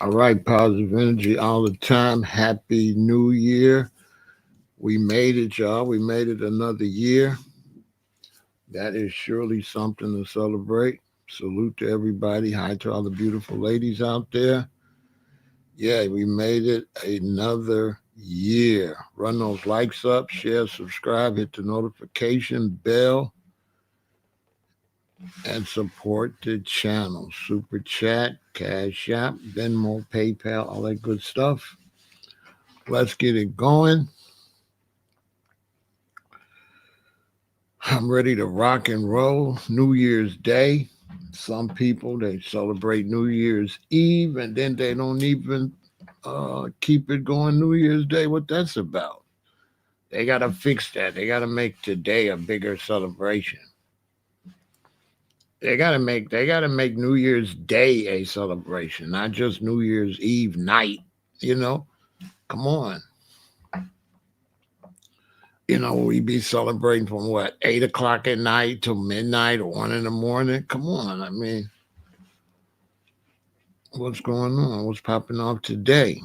All right, positive energy all the time. Happy New Year. We made it, y'all. We made it another year. That is surely something to celebrate. Salute to everybody. Hi to all the beautiful ladies out there. Yeah, we made it another year. Run those likes up, share, subscribe, hit the notification bell, and support the channel. Super chat, Cash App, Venmo, PayPal, all that good stuff. Let's get it going. I'm ready to rock and roll. New Year's Day. Some people they celebrate New Year's Eve and then they don't even keep it going New Year's Day. What that's about? They gotta fix that. They gotta make today a bigger celebration. They gotta make New Year's Day a celebration, not just New Year's Eve night. You know, come on. We be celebrating from what 8 o'clock at night till midnight or 1 in the morning. Come on, I mean, what's going on? What's popping off today?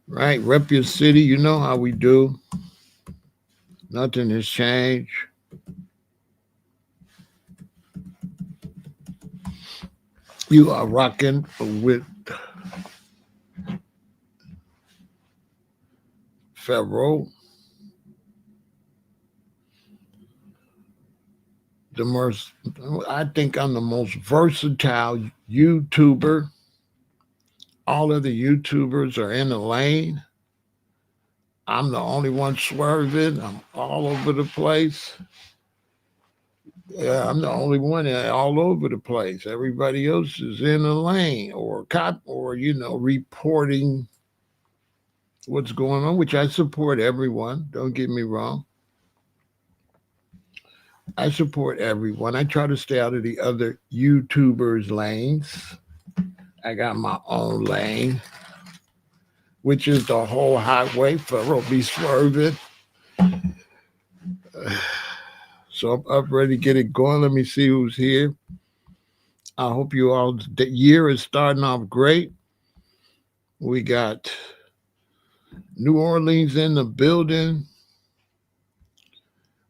Right, rep your city. You know how we do. Nothing has changed. You are rocking with Pharaoh, the most. I think I'm the most versatile YouTuber. All of the YouTubers are in the lane. I'm the only one swerving. I'm all over the place. Yeah, I'm the only one all over the place. Everybody else is in the lane or cop or reporting what's going on, which I support everyone. Don't get me wrong. I support everyone. I try to stay out of the other YouTubers' lanes. I got my own lane, which is the whole highway. Pharaoh be swerving. So I'm up ready to get it going. Let me see who's here. I hope you all the year is starting off great. We got New Orleans in the building.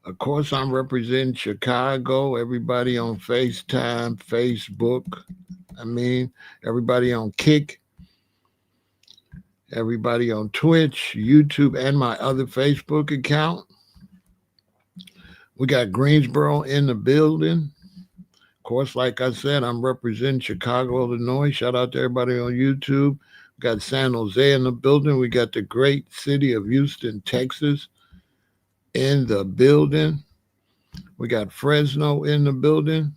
Of course, I'm representing Chicago. Everybody on FaceTime, Facebook. I mean, everybody on Kick, everybody on Twitch, YouTube, and my other Facebook account. We got Greensboro in the building. Of course, like I said, I'm representing Chicago, Illinois. Shout out to everybody on YouTube. We got San Jose in the building. We got the great city of Houston, Texas in the building. We got Fresno in the building.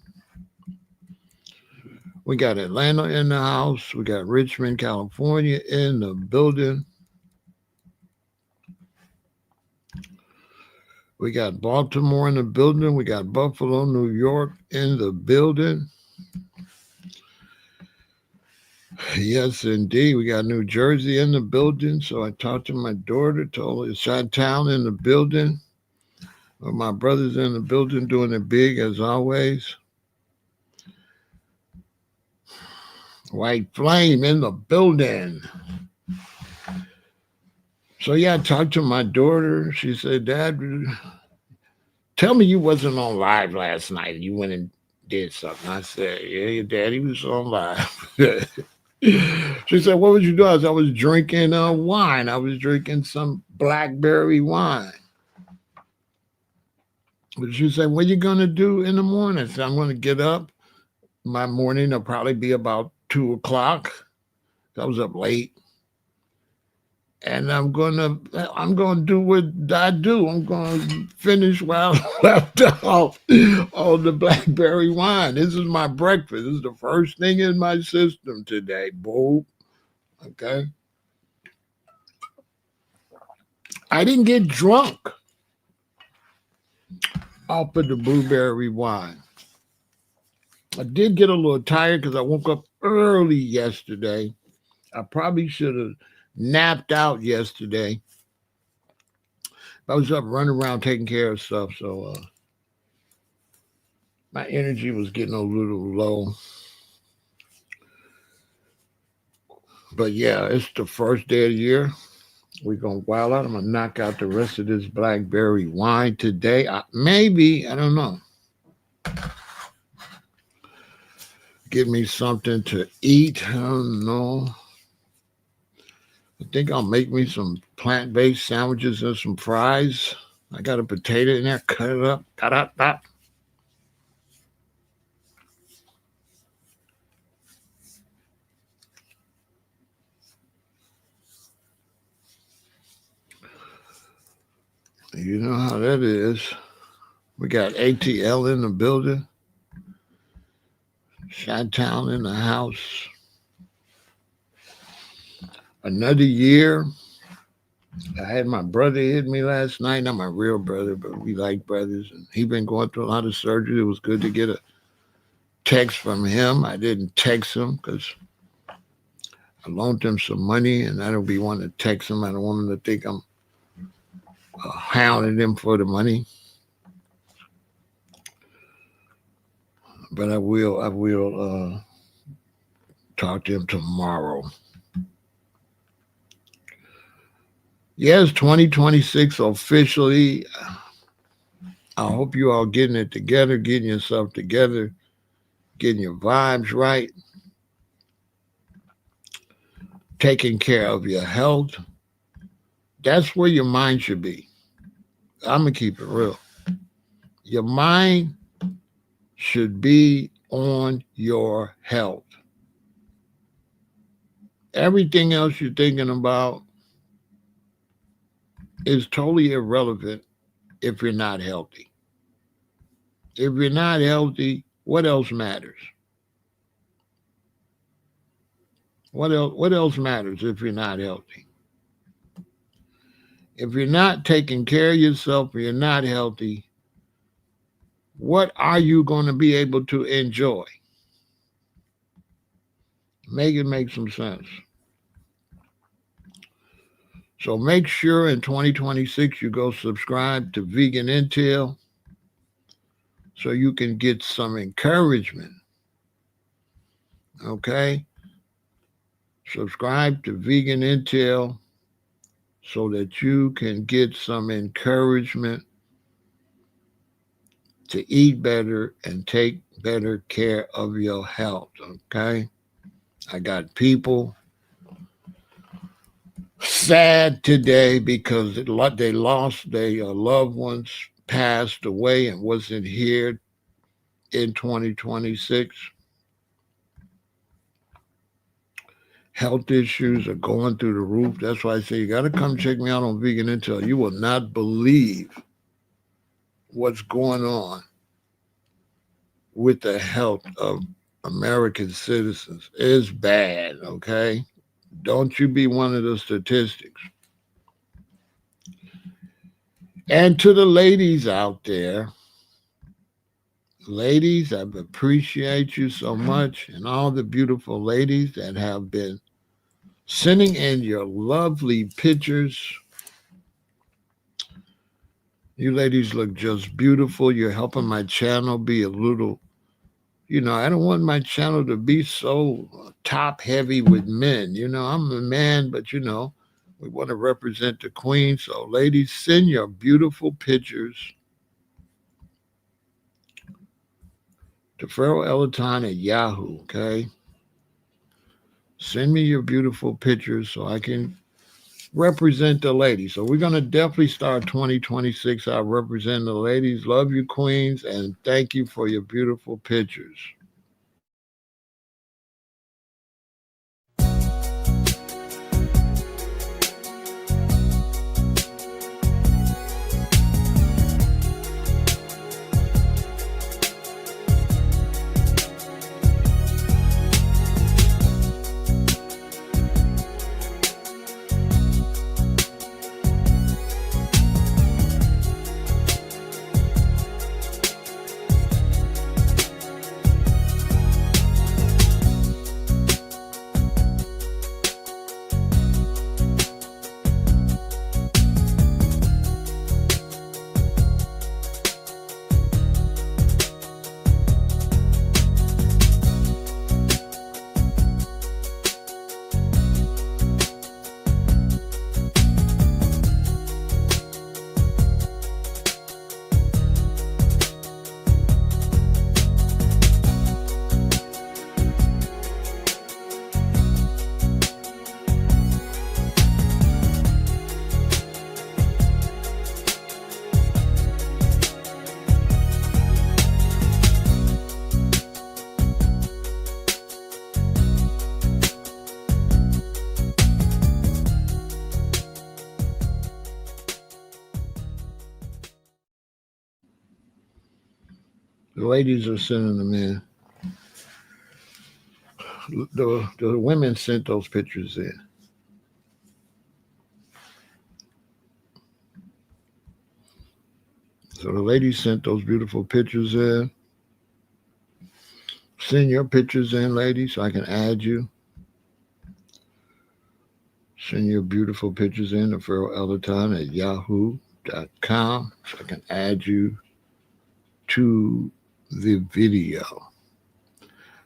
We got Atlanta in the house. We got Richmond, California in the building. We got Baltimore in the building. We got Buffalo, New York in the building. Yes, indeed. We got New Jersey in the building. So I talked to my daughter, told her Chi-Town in the building. Well, my brother's in the building doing it big as always. White Flame in the building. So yeah, I talked to my daughter. She said, Dad, tell me you wasn't on live last night. You went and did something. I said, yeah, your daddy was on live. She said, what was you doing? I was drinking wine. I was drinking some blackberry wine. But she said, what you going to do in the morning? I said, I'm going to get up. My morning will probably be about 2 o'clock. I was up late. And I'm gonna do what I do. I'm gonna finish where I left off on the blackberry wine. This is my breakfast. This is the first thing in my system today, boo. Okay. I didn't get drunk off of the blueberry wine. I did get a little tired because I woke up early yesterday. I probably should have napped out yesterday. I was up running around taking care of stuff, so My energy was getting a little low. But yeah, it's the first day of the year. We're going to wild out. I'm going to knock out the rest of this blackberry wine today. Maybe, I don't know. Get me something to eat. I don't know. I think I'll make me some plant-based sandwiches and some fries. I got a potato in there. Cut it up. Cut up. You know how that is. We got ATL in the building. Chi-Town in the house. Another year. I had my brother hit me last night. Not my real brother, but we like brothers. And he been going through a lot of surgery. It was good to get a text from him. I didn't text him because I loaned him some money, and I don't be wanting to text him. I don't want him to think I'm hounding him for the money. But I will talk to him tomorrow. Yes, 2026 officially. I hope you all getting it together, getting yourself together, getting your vibes right, taking care of your health. That's where your mind should be. I'm going to keep it real. Your mind should be on your health. Everything else you're thinking about is totally irrelevant if you're not healthy. If you're not healthy, what else matters? What else matters if you're not healthy? If you're not taking care of yourself or you're not healthy, what are you going to be able to enjoy? Make it make some sense. So make sure in 2026 you go subscribe to Vegan Intel so you can get some encouragement. Okay? Subscribe to Vegan Intel so that you can get some encouragement to eat better and take better care of your health. Okay? I got people sad today because they lost their loved ones, passed away, and wasn't here in 2026. Health issues are going through the roof. That's why I say you got to come check me out on Vegan Intel. You will not believe what's going on with the health of American citizens. It's bad, okay? Don't you be one of the statistics. And to the ladies out there, ladies, I appreciate you so much, and all the beautiful ladies that have been sending in your lovely pictures. You ladies look just beautiful. You're helping my channel be a little, I don't want my channel to be so top heavy with men. I'm a man, but we want to represent the queen. So ladies, send your beautiful pictures to Pharaoh El-Aton at Yahoo, okay? Send me your beautiful pictures so I can represent the ladies. So we're going to definitely start 2026 out representing the ladies. Love you, queens, and thank you for your beautiful pictures. The ladies are sending them in. The women sent those pictures in. So the ladies sent those beautiful pictures in. Send your pictures in, ladies, so I can add you. Send your beautiful pictures in to PharaohElAton at yahoo.com so I can add you to the video.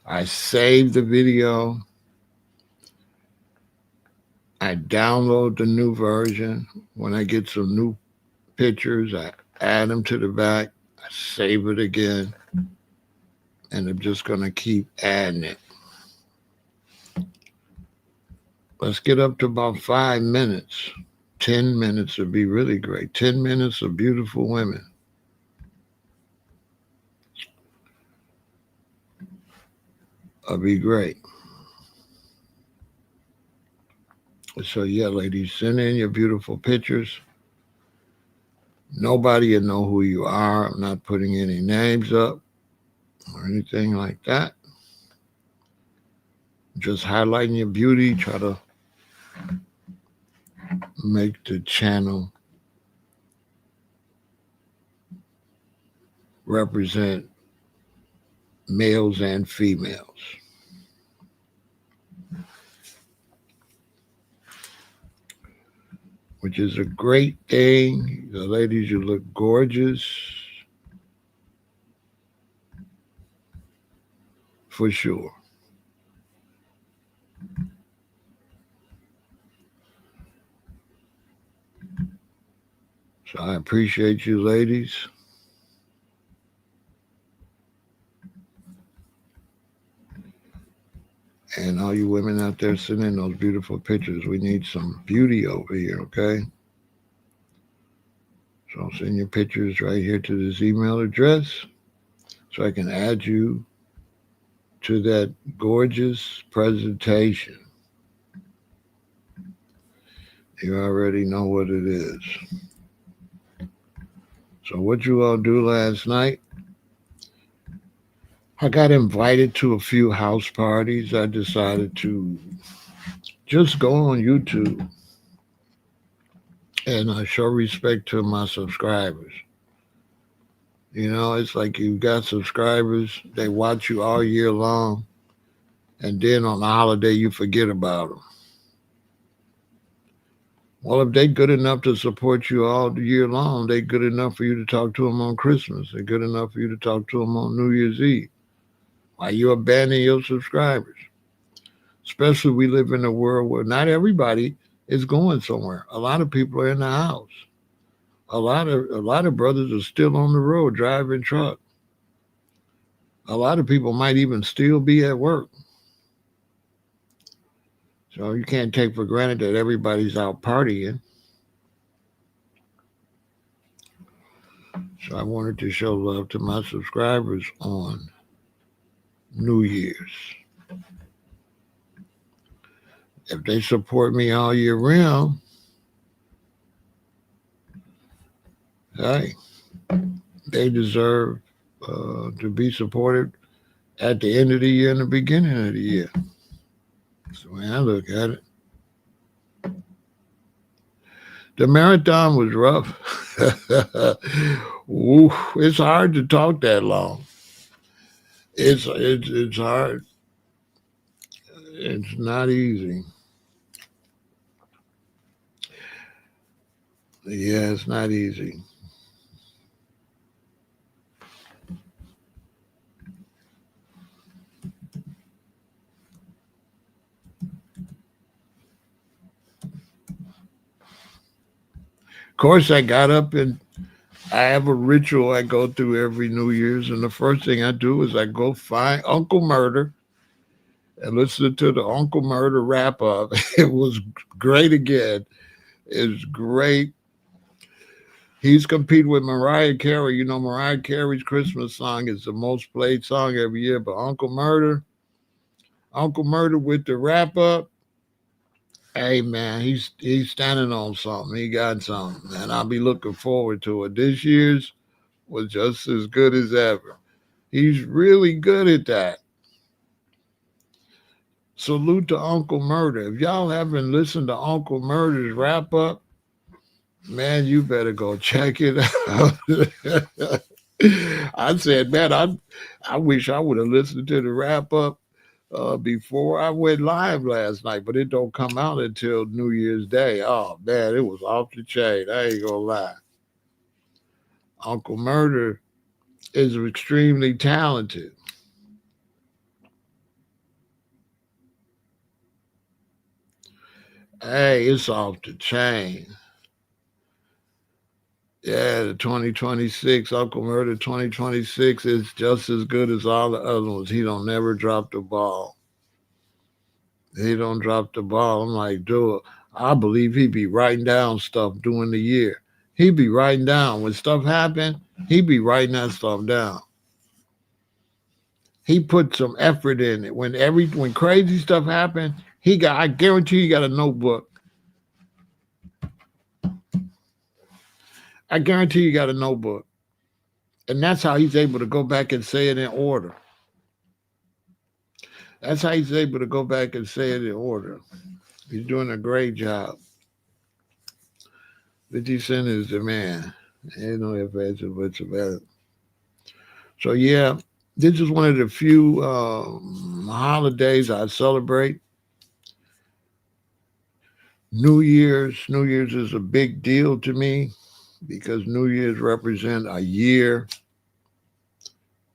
I save the video. I download the new version. When I get some new pictures, I add them to the back. I save it again. And I'm just going to keep adding it. Let's get up to about 5 minutes. 10 minutes would be really great. 10 minutes of beautiful women. Would be great. So yeah, ladies, send in your beautiful pictures. Nobody will know who you are. I'm not putting any names up or anything like that. Just highlighting your beauty. Try to make the channel represent males and females. Which is a great thing. The ladies, you look gorgeous. For sure. So I appreciate you, ladies. And all you women out there sending those beautiful pictures. We need some beauty over here, okay? So send your pictures right here to this email address so I can add you to that gorgeous presentation. You already know what it is. So what you all do last night, I got invited to a few house parties. I decided to just go on YouTube and I show respect to my subscribers. You know, it's like you've got subscribers, they watch you all year long, and then on the holiday you forget about them. Well, if they're good enough to support you all year long, they're good enough for you to talk to them on Christmas. They're good enough for you to talk to them on New Year's Eve. Why you abandon your subscribers? Especially we live in a world where not everybody is going somewhere. A lot of people are in the house. A lot of brothers are still on the road driving truck. A lot of people might even still be at work. So you can't take for granted that everybody's out partying. So I wanted to show love to my subscribers on New Year's. If they support me all year round, hey, they deserve to be supported at the end of the year and the beginning of the year. That's the way I look at it. The marathon was rough. Ooh, it's hard to talk that long. It's hard. It's not easy. Yeah, it's not easy. Of course, I got up and I have a ritual I go through every New Year's, and the first thing I do is I go find Uncle Murder and listen to the Uncle Murder wrap up. It was great again. It was great. He's competing with Mariah Carey. You know, Mariah Carey's Christmas song is the most played song every year, but Uncle Murder with the wrap up. Hey man, he's standing on something. He got something, and I'll be looking forward to it. This year's was just as good as ever. He's really good at that. Salute to Uncle Murder. If y'all haven't listened to Uncle Murder's wrap up, man, you better go check it out. I said, man, I wish I would have listened to the wrap up before I went live last night, but it don't come out until New Year's Day. Oh man, it was off the chain. I ain't gonna lie. Uncle Murder is extremely talented. Hey, it's off the chain. Yeah, the 2026 Uncle Murder 2026 is just as good as all the other ones. He don't never drop the ball. He don't drop the ball. I'm like, dude, I believe he be writing down stuff during the year. He be writing down when stuff happen. He be writing that stuff down. He put some effort in it. When crazy stuff happened, I guarantee he got a notebook. I guarantee you got a notebook. And that's how he's able to go back and say it in order. That's how he's able to go back and say it in order. He's doing a great job. 50 Cent is the man. Ain't no ifs, ands, or buts about it. So, yeah, this is one of the few holidays I celebrate. New Year's. New Year's is a big deal to me because New Year's represent a year,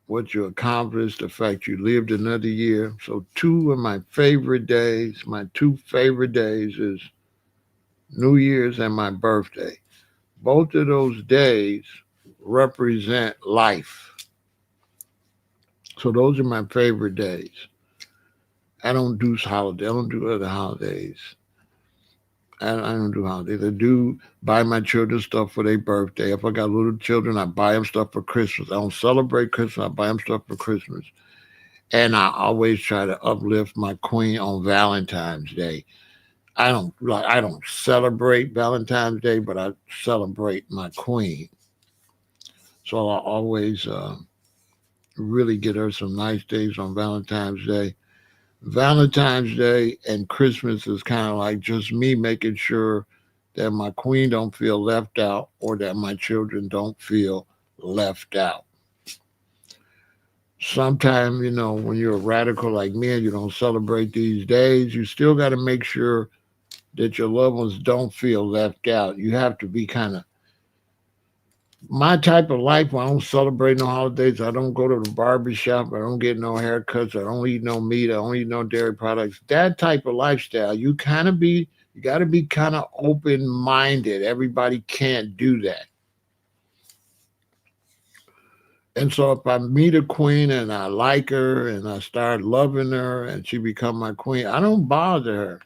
what you accomplished, the fact you lived another year. So two of my favorite days, my two favorite days is New Year's and my birthday. Both of those days represent life. So those are my favorite days. I don't do holidays. I don't do other holidays. I don't do holidays. I do buy my children stuff for their birthday. If I got little children, I buy them stuff for Christmas. I don't celebrate Christmas. I buy them stuff for Christmas. And I always try to uplift my queen on Valentine's Day. I don't celebrate Valentine's Day, but I celebrate my queen. So I always really get her some nice days on Valentine's Day. Valentine's Day and Christmas is kind of like just me making sure that my queen don't feel left out or that my children don't feel left out. Sometimes, when you're a radical like me and you don't celebrate these days, you still got to make sure that your loved ones don't feel left out. You have to be kind of my type of life. I don't celebrate no holidays. I don't go to the barber shop. I don't get no haircuts. I don't eat no meat. I don't eat no dairy products. That type of lifestyle, you got to be kind of open minded. Everybody can't do that. And so if I meet a queen and I like her and I start loving her and she become my queen, I don't bother her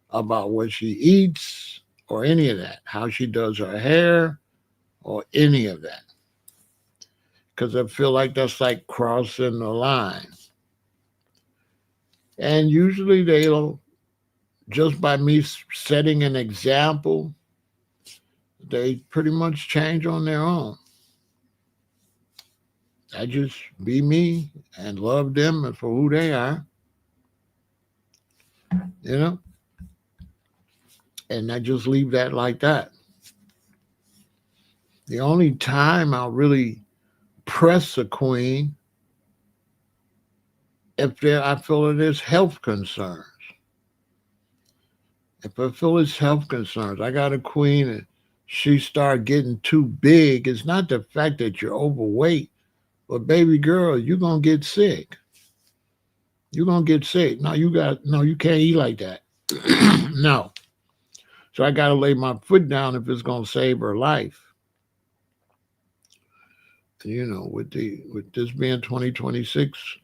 about what she eats or any of that, how she does her hair or any of that. Because I feel like that's like crossing the line. And usually they'll, just by me setting an example, they pretty much change on their own. I just be me and love them for who they are, you know, and I just leave that like that. The only time I'll really press a queen if I feel that there's health concerns. If I feel it's health concerns, I got a queen and she start getting too big. It's not the fact that you're overweight, but baby girl, you're gonna get sick. You're gonna get sick. No, you can't eat like that. No. So I gotta lay my foot down if it's gonna save her life. With this being 2026,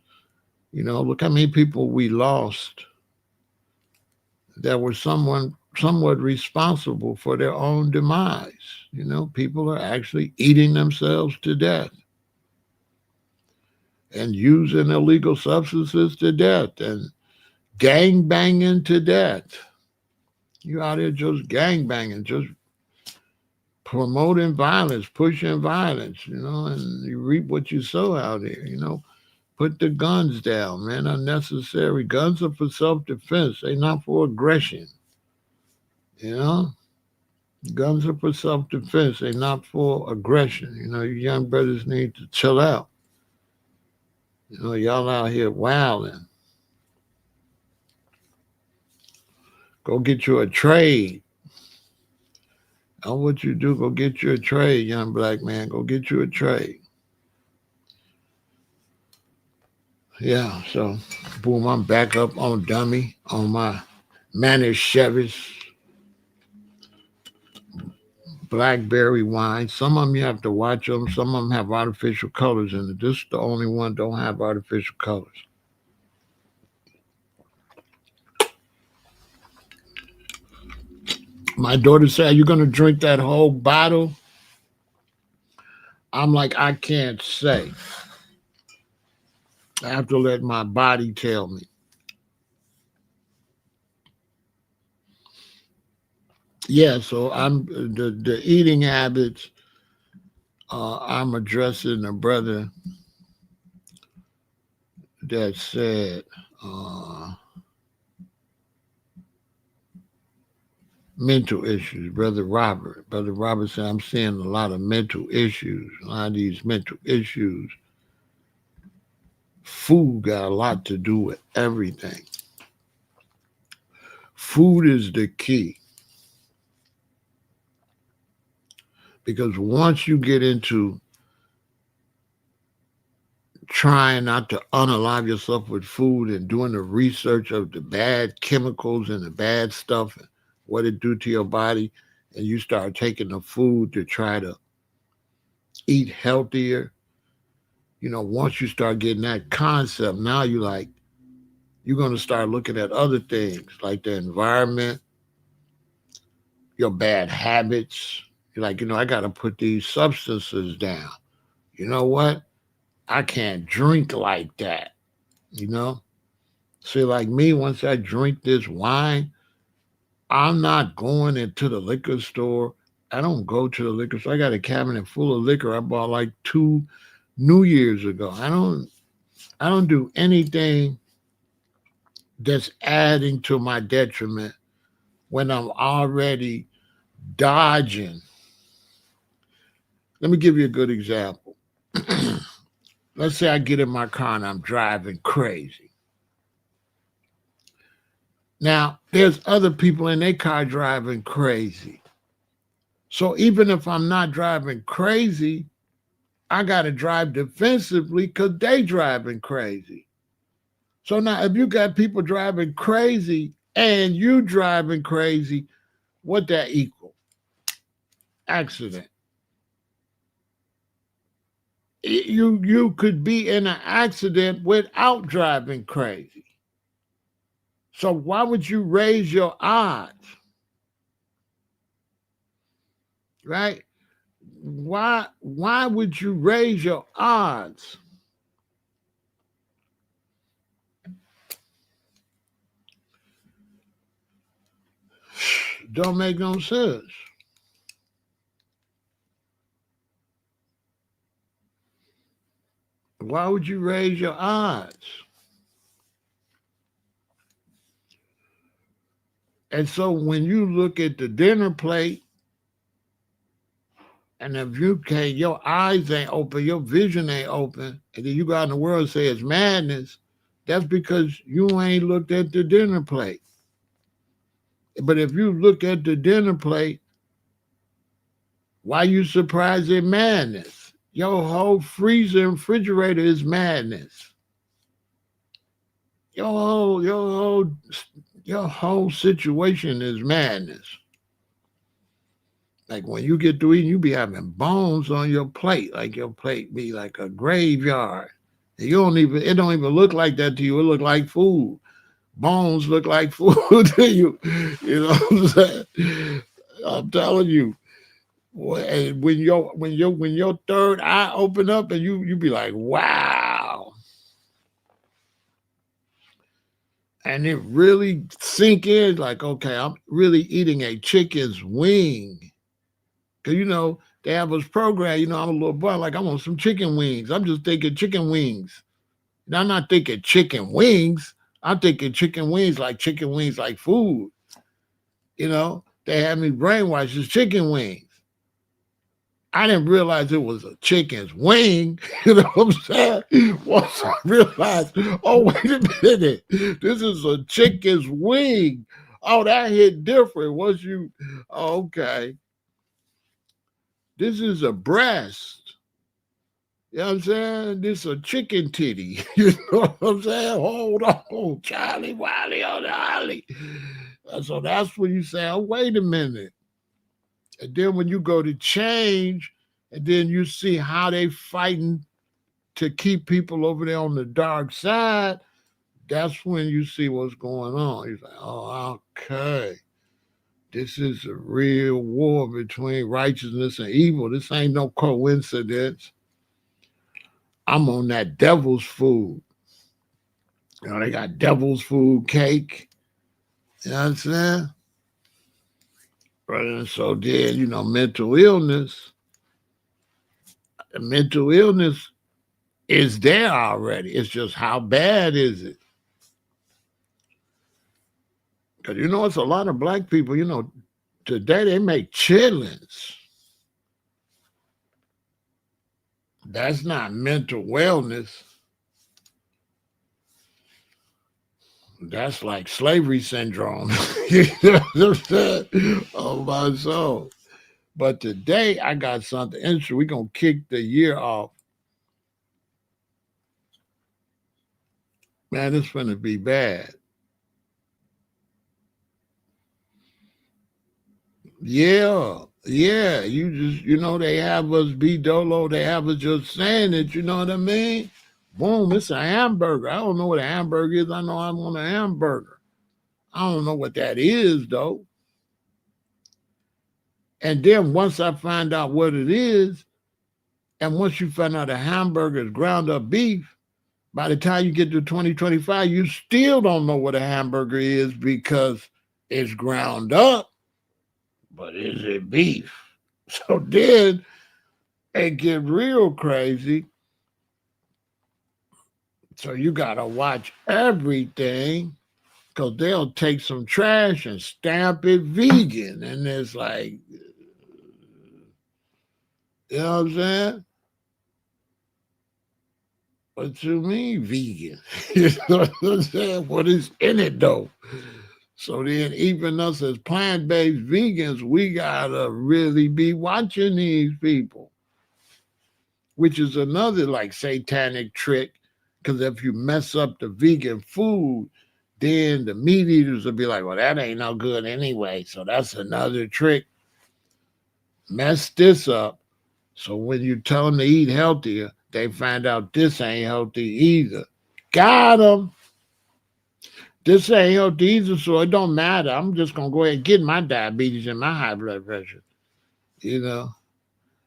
look how many people we lost that were somewhat responsible for their own demise. People are actually eating themselves to death and using illegal substances to death and gang banging to death. You out here just gang banging, just promoting violence, pushing violence, and you reap what you sow out here. Put the guns down, man. Unnecessary. Guns are for self-defense. They're not for aggression. You know? Guns are for self-defense. They're not for aggression. You young brothers need to chill out. Y'all out here wilding. Go get you a trade. That's what you do. Go get you a trade, young black man. Go get you a trade. Yeah, so boom, I'm back up on dummy on my Manischewitz blackberry wine. Some of them you have to watch them. Some of them have artificial colors in it. This is the only one don't have artificial colors. My daughter said, "Are you going to drink that whole bottle?" I'm like, I can't say. I have to let my body tell me. Yeah, so I'm the eating habits. I'm addressing a brother that said mental issues. Brother Robert said, I'm seeing a lot of mental issues. A lot of these mental issues. Food got a lot to do with everything. Food is the key. Because once you get into trying not to unalive yourself with food and doing the research of the bad chemicals and the bad stuff and what it do to your body, and you start taking the food to try to eat healthier, once you start getting that concept, now you're going to start looking at other things like the environment, your bad habits. You're like, I got to put these substances down. You know what? I can't drink like that, See, like me, once I drink this wine, I'm not going into the liquor store. I don't go to the liquor store. I got a cabinet full of liquor I bought like 2 New Years ago. I don't do anything that's adding to my detriment when I'm already dodging. Let me give you a good example. Let's say I get in my car and I'm driving crazy. Now, there's other people in their car driving crazy. So even if I'm not driving crazy, I got to drive defensively because they driving crazy. So now if you got people driving crazy and you driving crazy, what that equal? Accident. You could be in an accident without driving crazy. So why would you raise your odds? Right? Why would you raise your odds? Don't make no sense. Why would you raise your odds? And so when you look at the dinner plate, and if you can't, your eyes ain't open, your vision ain't open, and then you go out in the world and say it's madness, that's because you ain't looked at the dinner plate. But if you look at the dinner plate, why you surprised at madness? Your whole freezer and refrigerator is madness. Your whole situation is madness. Like when you get through eating, you be having bones on your plate, like your plate be like a graveyard. And it don't even look like that to you. It look like food. Bones look like food to you. You know what I'm saying? I'm telling you. And when your third eye open up and you be like, wow. And it really sink in like, okay, I'm really eating a chicken's wing. Because, they have us programmed, I'm a little boy, like, I want some chicken wings. I'm just thinking chicken wings. Now, I'm not thinking chicken wings. I'm thinking chicken wings like food. They had me brainwashed as chicken wings. I didn't realize it was a chicken's wing. You know what I'm saying? Once I realized, oh, wait a minute, this is a chicken's wing. Oh, that hit different. Okay, this is a breast. You know what I'm saying? This is a chicken titty. You know what I'm saying? Hold on, Charlie, Wiley, on the Ollie. So that's when you say, oh, wait a minute. And then when you go to change, and then you see how they fighting to keep people over there on the dark side, that's when you see what's going on. You're like, oh, okay. This is a real war between righteousness and evil. This ain't no coincidence. I'm on that devil's food. They got devil's food cake. You know what I'm saying? And so then, mental illness. Mental illness is there already. It's just how bad is it? Because it's a lot of black people, today they make chitlins. That's not mental wellness. That's like slavery syndrome. You know what I'm saying? Oh my soul. But today I got something interesting. We're going to kick the year off. Man, it's going to be bad. Yeah. Yeah. You just, they have us be dolo. They have us just saying it. You know what I mean? Boom, it's a hamburger. I don't know what a hamburger is. I know I want a hamburger. I don't know what that is, though. And then once I find out what it is, and once you find out a hamburger is ground up beef, by the time you get to 2025, you still don't know what a hamburger is because it's ground up, but is it beef? So then it get real crazy. So you got to watch everything because they'll take some trash and stamp it vegan. And it's like, you know what I'm saying? What you mean vegan? You know what I'm saying? What is in it though? So then even us as plant-based vegans, we gotta really be watching these people, which is another like satanic trick. Because if you mess up the vegan food, then the meat eaters will be like, well, that ain't no good anyway. So that's another trick. Mess this up. So when you tell them to eat healthier, they find out this ain't healthy either. Got them. This ain't healthy either, so it don't matter. I'm just gonna go ahead and get my diabetes and my high blood pressure. You know,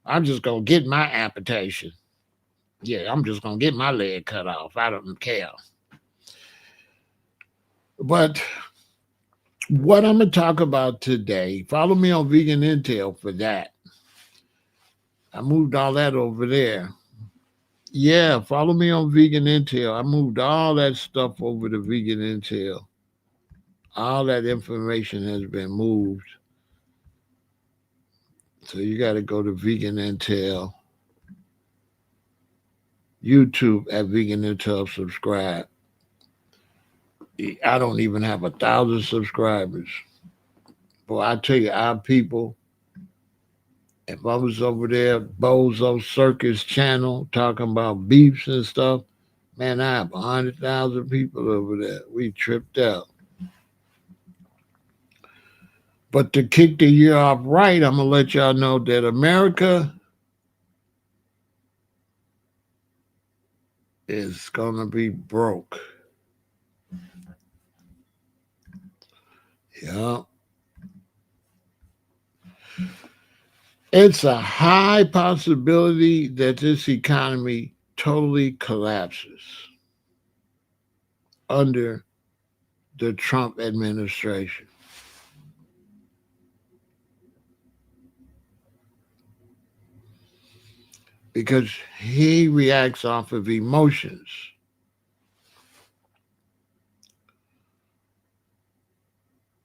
I'm just gonna get my amputation. Yeah, I'm just gonna get my leg cut off. I don't care. But what I'm gonna talk about today, follow me on Vegan Intel for that. I moved all that over there. Yeah, follow me on Vegan Intel. I moved all that stuff over to Vegan Intel. All that information has been moved. So you got to go to Vegan Intel, YouTube at Vegan Intel, subscribe. I don't even have 1,000 subscribers. But I tell you, our people, if I was over there, Bozo Circus channel, talking about beefs and stuff, man, I have 100,000 people over there. We tripped out. But to kick the year off right, I'm going to let y'all know that America is going to be broke. Yeah. It's a high possibility that this economy totally collapses under the Trump administration. because he reacts off of emotions.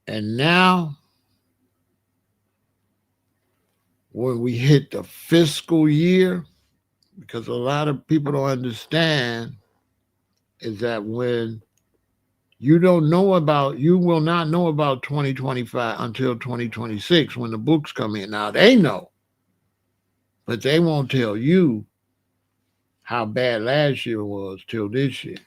And now, when we hit the fiscal year, because a lot of people don't understand is that when you will not know about 2025 until 2026 when the books come in. Now they know, but they won't tell you how bad last year was till this year.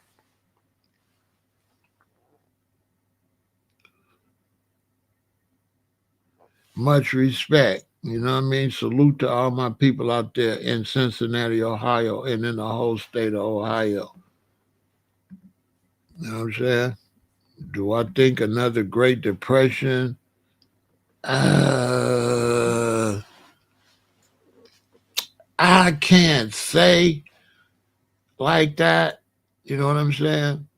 Much respect. You know what I mean? Salute to all my people out there in Cincinnati, Ohio, and in the whole state of Ohio. You know what I'm saying? Do I think another Great Depression? Uh, I can't say like that. You know what I'm saying?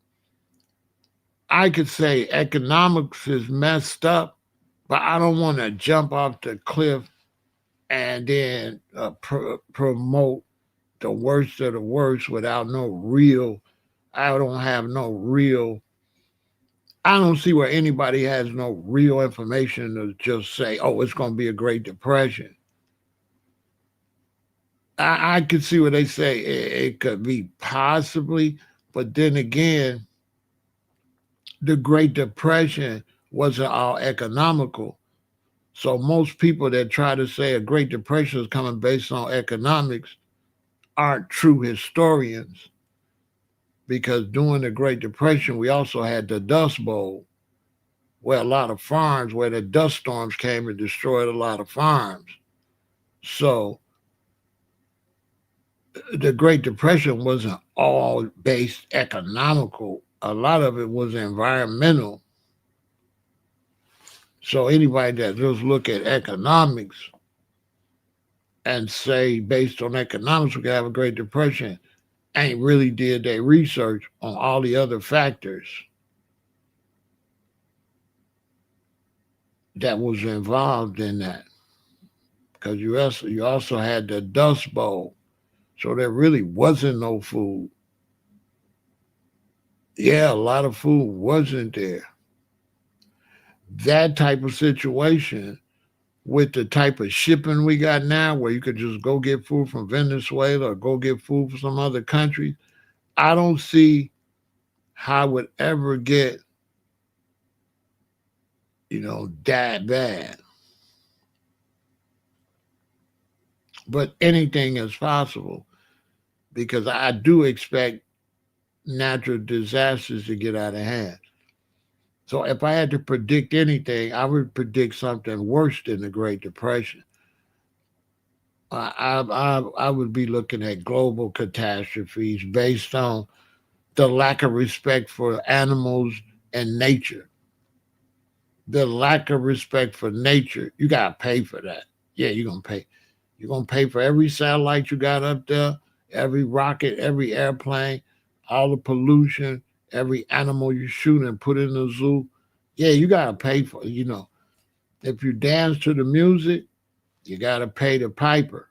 I could say economics is messed up, but I don't want to jump off the cliff and then promote the worst of the worst without no real. I don't have no real. I don't see where anybody has no real information to just say, "Oh, it's going to be a Great Depression." I could see where they say it could be possibly, but then again, the Great Depression wasn't all economical. So most people that try to say a Great Depression is coming based on economics aren't true historians because during the Great Depression we also had the Dust Bowl, where a lot of farms, where the dust storms came and destroyed a lot of farms. So the Great Depression wasn't all based economical. A lot of it was environmental. So anybody that just look at economics and say based on economics we could have a Great Depression ain't really did their research on all the other factors that was involved in that. Because you also had the Dust Bowl, so there really wasn't no food. Yeah, a lot of food wasn't there. That type of situation with the type of shipping we got now, where you could just go get food from Venezuela or go get food from some other country, I don't see how it would ever get, that bad. But anything is possible because I do expect natural disasters to get out of hand. So if I had to predict anything, I would predict something worse than the Great Depression. I would be looking at global catastrophes based on the lack of respect for animals and nature. The lack of respect for nature, you gotta pay for that. Yeah, you're gonna pay. You're gonna pay for every satellite you got up there, every rocket, every airplane, all the pollution, every animal you shoot and put in the zoo. Yeah, you gotta pay for it. If you dance to the music, you gotta pay the piper.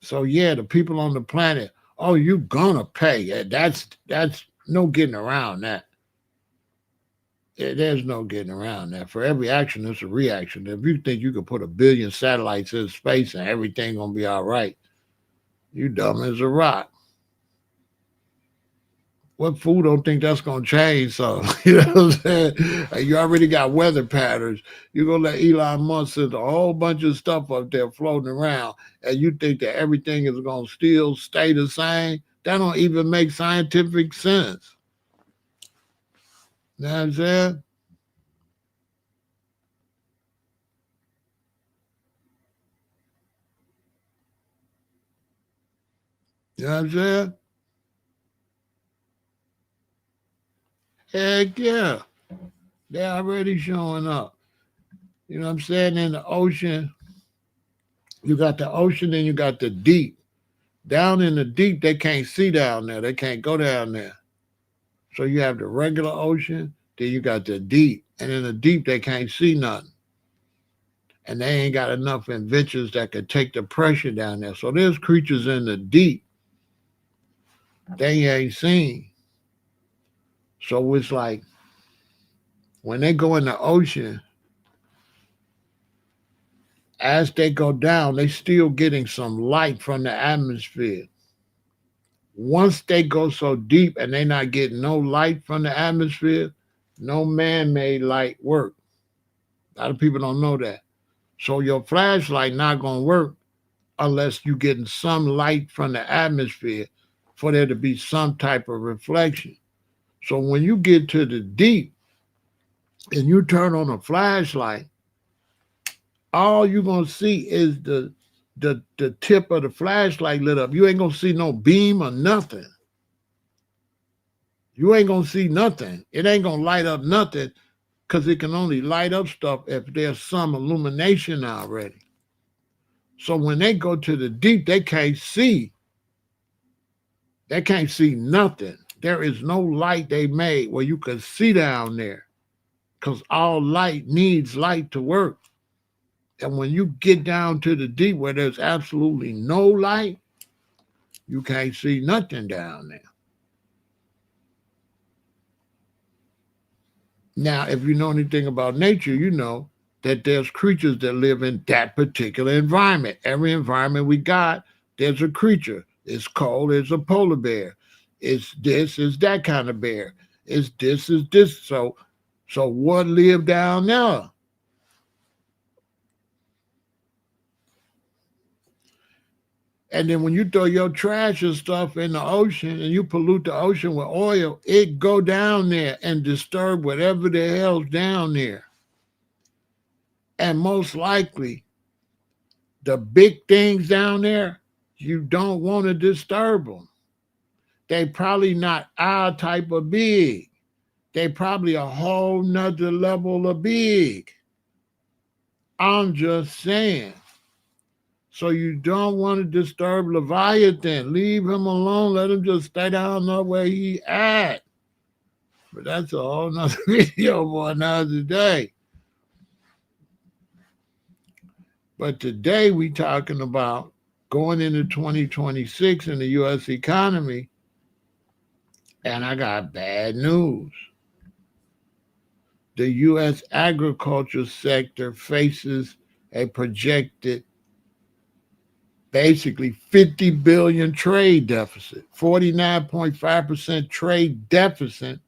So yeah, the people on the planet, oh, you gonna pay. Yeah, that's no getting around that. There's no getting around that. For every action, there's a reaction. If you think you could put 1 billion satellites in space and everything gonna be all right, you dumb as a rock. What fool don't think that's gonna change? So you know what I'm saying? You already got weather patterns. You're gonna let Elon Musk send a whole bunch of stuff up there floating around, and you think that everything is gonna still stay the same? That don't even make scientific sense. You know what I'm saying? You know what I'm saying? Heck yeah, they're already showing up. You know what I'm saying? In the ocean, you got the ocean, and you got the deep. Down in the deep, they can't see down there. They can't go down there. So you have the regular ocean, then you got the deep. And in the deep, they can't see nothing. and they ain't got enough inventions that could take the pressure down there. So there's creatures in the deep they ain't seen. So it's like when they go in the ocean, as they go down, they still getting some light from the atmosphere. Once they go so deep and they not getting no light from the atmosphere, no man-made light work. A lot of people don't know that. So your flashlight not gonna work unless you getting some light from the atmosphere for there to be some type of reflection. So when you get to the deep and you turn on a flashlight, all you're gonna see is the tip of the flashlight lit up. You ain't gonna see no beam or nothing. You ain't gonna see nothing. It ain't gonna light up nothing because it can only light up stuff if there's some illumination already. So when they go to the deep, they can't see. They can't see nothing. There is no light they made where you can see down there because all light needs light to work. And when you get down to the deep where there's absolutely no light, you can't see nothing down there. Now, if you know anything about nature, you know that there's creatures that live in that particular environment. Every environment we got, there's a creature. It's cold, it's a polar bear. It's this, it's that kind of bear. It's this, is this. So what lived down there? And then when you throw your trash and stuff in the ocean and you pollute the ocean with oil, it go down there and disturb whatever the hell's down there. And most likely, the big things down there, you don't want to disturb them. They probably not our type of big. They probably a whole nother level of big. I'm just saying. So you don't want to disturb Leviathan. Leave him alone. Let him just stay down there where he at. But that's a whole nother video for another day. But today we talking about going into 2026 in the U.S. economy, and I got bad news. The U.S. agriculture sector faces a projected basically 50 billion trade deficit, 49.5% trade deficit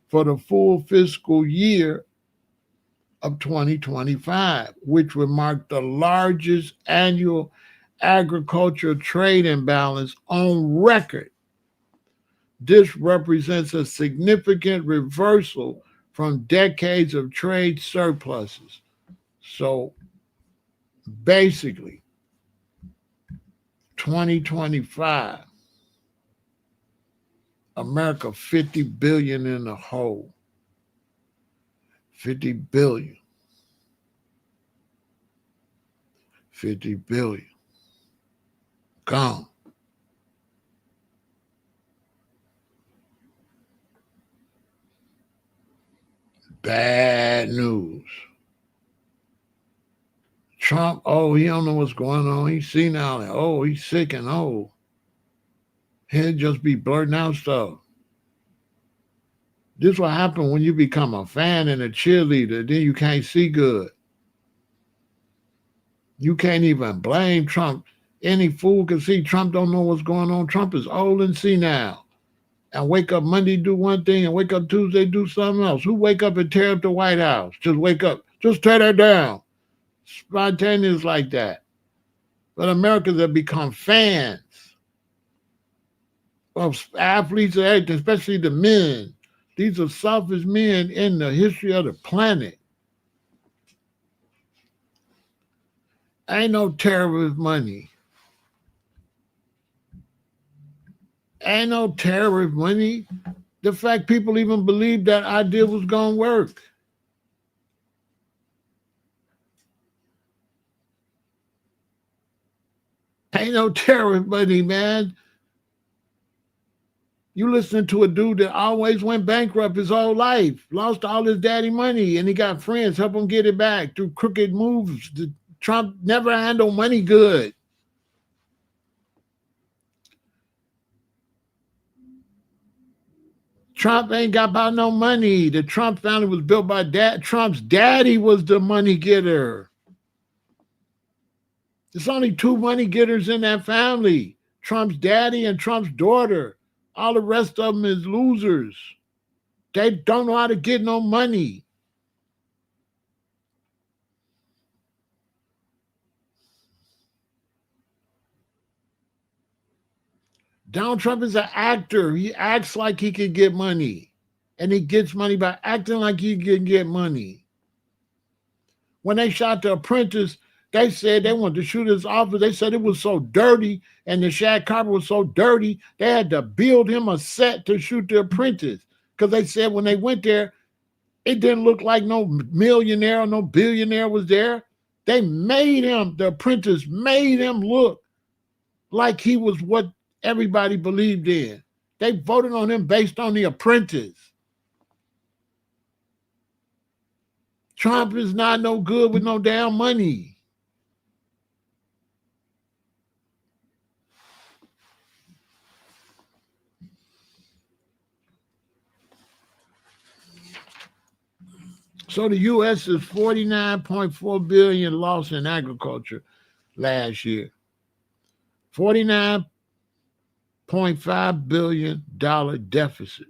for the full fiscal year of 2025, which would mark the largest annual agricultural trade imbalance on record. This represents a significant reversal from decades of trade surpluses. So basically, 2025, America 50 billion in the hole. 50 billion. 50 billion. Gone. Bad news. Trump, oh, he don't know what's going on. He's senile. Oh, he's sick and old. He'll just be blurting out stuff. This what happens when you become a fan and a cheerleader. Then you can't see good. You can't even blame Trump. Any fool can see Trump don't know what's going on. Trump is old and senile. And wake up Monday, do one thing, and wake up Tuesday, do something else. Who wake up and tear up the White House? Just wake up. Just tear that down. Spontaneous like that. But Americans have become fans of athletes, especially the men. These are softest men in the history of the planet. Ain't no terrorist money. Ain't no terrorist money. The fact people even believed that idea was going to work. Ain't no terrorist money, man. You listening to a dude that always went bankrupt his whole life, lost all his daddy money, and he got friends help him get it back through crooked moves. Trump never handled money good. Trump ain't got about no money. The Trump family was built by dad. Trump's daddy was the money getter. There's only two money getters in that family: Trump's daddy and Trump's daughter. All the rest of them is losers. They don't know how to get no money. Donald Trump is an actor. He acts like he can get money. And he gets money by acting like he can get money. When they shot The Apprentice, they said they wanted to shoot his office. They said it was so dirty and the shag carpet was so dirty, they had to build him a set to shoot The Apprentice. Because they said when they went there, it didn't look like no millionaire or no billionaire was there. They made him, The Apprentice made him look like he was what everybody believed in. They voted on him based on The Apprentice. Trump is not no good with no damn money. So the U.S. is 49.4 billion loss in agriculture last year. $49.5 billion deficit.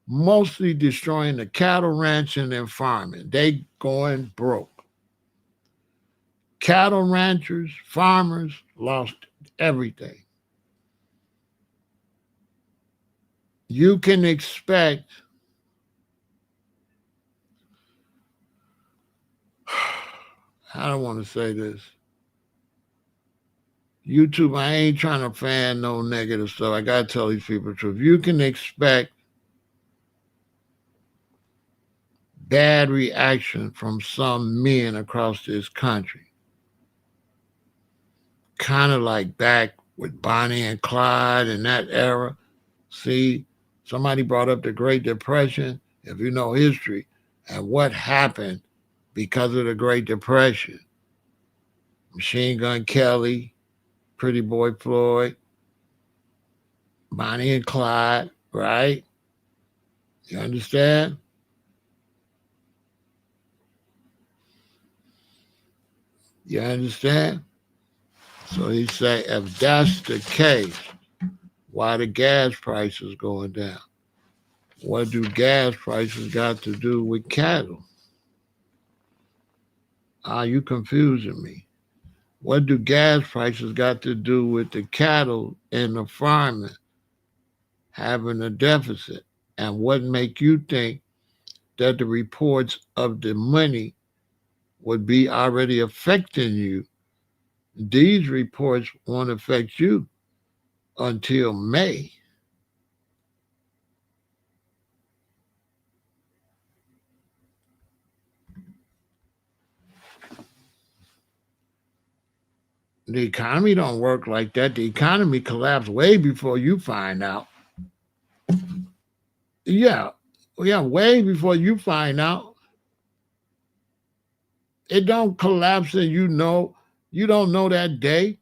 Mostly destroying the cattle ranching and farming. They going broke. Cattle ranchers, farmers lost everything. You can expect I don't want to say this. YouTube, I ain't trying to fan no negative stuff. I gotta tell these people the truth. You can expect bad reaction from some men across this country. Kind of like back with Bonnie and Clyde in that era. See, somebody brought up the Great Depression, if you know history, and what happened because of the Great Depression. Machine Gun Kelly, Pretty Boy Floyd, Bonnie and Clyde, right? You understand? You understand? So he say, if that's the case, why the gas prices going down? What do gas prices got to do with cattle? Are you confusing me? What do gas prices got to do with the cattle and the farming having a deficit? And what make you think that the reports of the money would be already affecting you? These reports won't affect you until May. The economy don't work like that. The economy collapsed way before you find out. Yeah, yeah, way before you find out. It don't collapse and you don't know that day.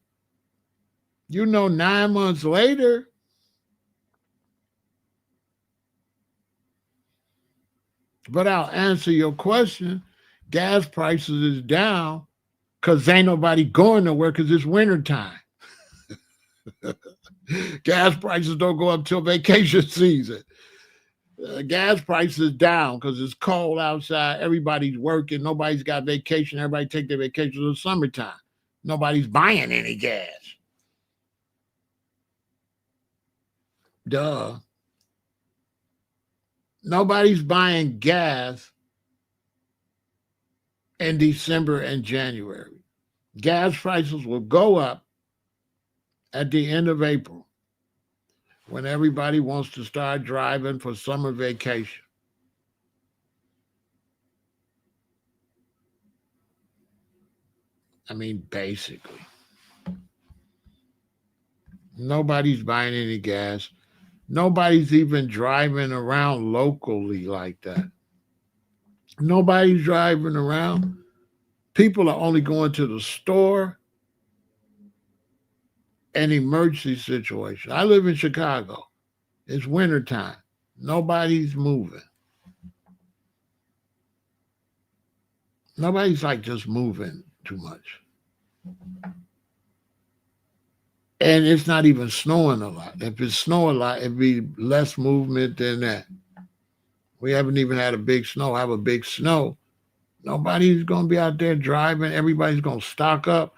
You know 9 months later. But I'll answer your question. Gas prices is down because ain't nobody going nowhere because it's winter time. Gas prices don't go up till vacation season. Gas prices down because it's cold outside. Everybody's working. Nobody's got vacation. Everybody take their vacation in the summertime. Nobody's buying any gas. Duh. Nobody's buying gas in December and January. Gas prices will go up at the end of April when everybody wants to start driving for summer vacation. I mean, basically. Nobody's buying any gas. Nobody's even driving around locally like that. Nobody's driving around. People are only going to the store and emergency situation. I live in Chicago. It's wintertime. Nobody's moving. Nobody's like just moving too much. And it's not even snowing a lot. If it's snowing a lot, it'd be less movement than that. We haven't even had a big snow. Have a big snow. Nobody's gonna be out there driving. Everybody's gonna stock up,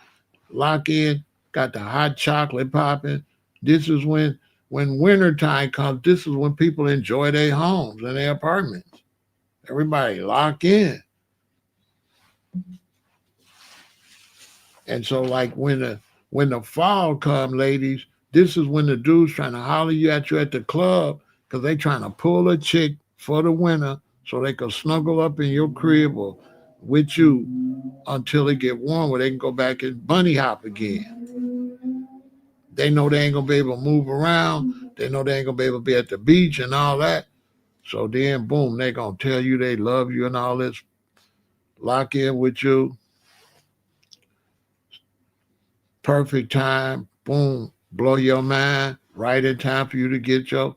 lock in, got the hot chocolate popping. This is when wintertime comes, this is when people enjoy their homes and their apartments. Everybody lock in. And so like when the fall come, ladies, this is when the dudes trying to holler at you at the club because they trying to pull a chick for the winter so they can snuggle up in your crib or with you until it get warm where they can go back and bunny hop again. They know they ain't gonna be able to move around. They know they ain't gonna be able to be at the beach and all that. So then boom, they gonna tell you they love you and all this, lock in with you. Perfect time, boom, blow your mind, right in time for you to get your,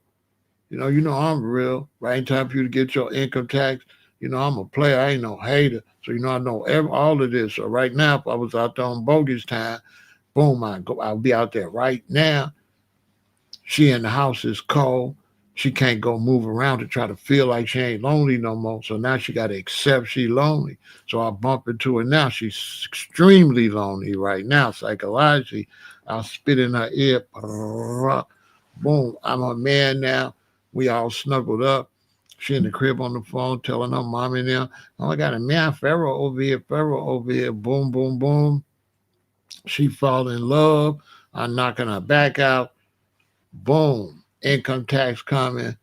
you know I'm real, right in time for you to get your income tax. I'm a player, I ain't no hater. So I know all of this. So right now, if I was out there on bogus time, boom, I'll be out there right now. She in the house is cold. She can't go move around to try to feel like she ain't lonely no more. So now she got to accept she lonely. So I bump into her now. She's extremely lonely right now psychologically. I'll spit in her ear. Boom, I'm a man now. We all snuggled up. She in the crib on the phone telling her mommy now, oh, I got a man, Pharaoh over here, Pharaoh over here. Boom, boom, boom. She fall in love. I'm knocking her back out. Boom, income tax coming.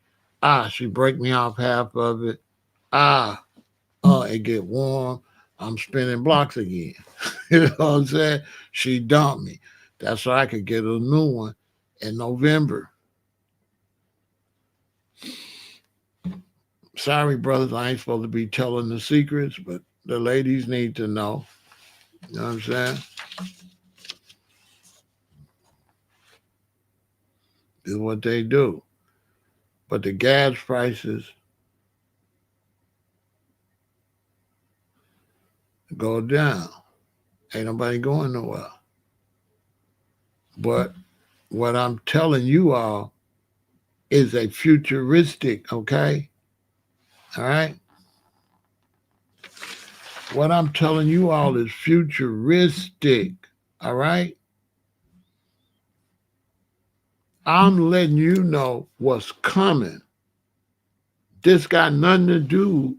She break me off half of it. Ah, it get warm. I'm spinning blocks again. You know what I'm saying? She dumped me. That's so I could get a new one in November. Sorry, brothers, I ain't supposed to be telling the secrets, but the ladies need to know. You know what I'm saying? This is what they do. But the gas prices go down. Ain't nobody going nowhere. But what I'm telling you all is a futuristic, okay? All right? What I'm telling you all is futuristic, all right? I'm letting you know what's coming. This got nothing to do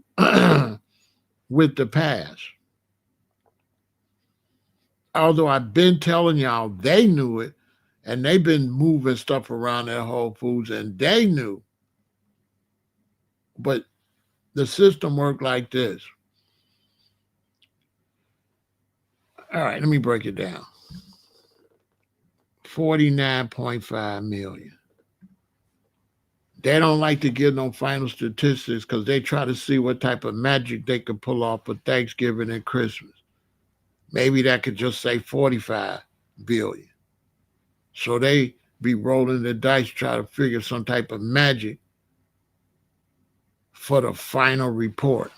with the past. Although I've been telling y'all they knew it and they've been moving stuff around at Whole Foods and they knew. But the system worked like this. All right, let me break it down. 49.5 million. They don't like to give no final statistics because they try to see what type of magic they could pull off for Thanksgiving and Christmas. Maybe that could just say 45 billion. So they be rolling the dice, try to figure some type of magic for the final report.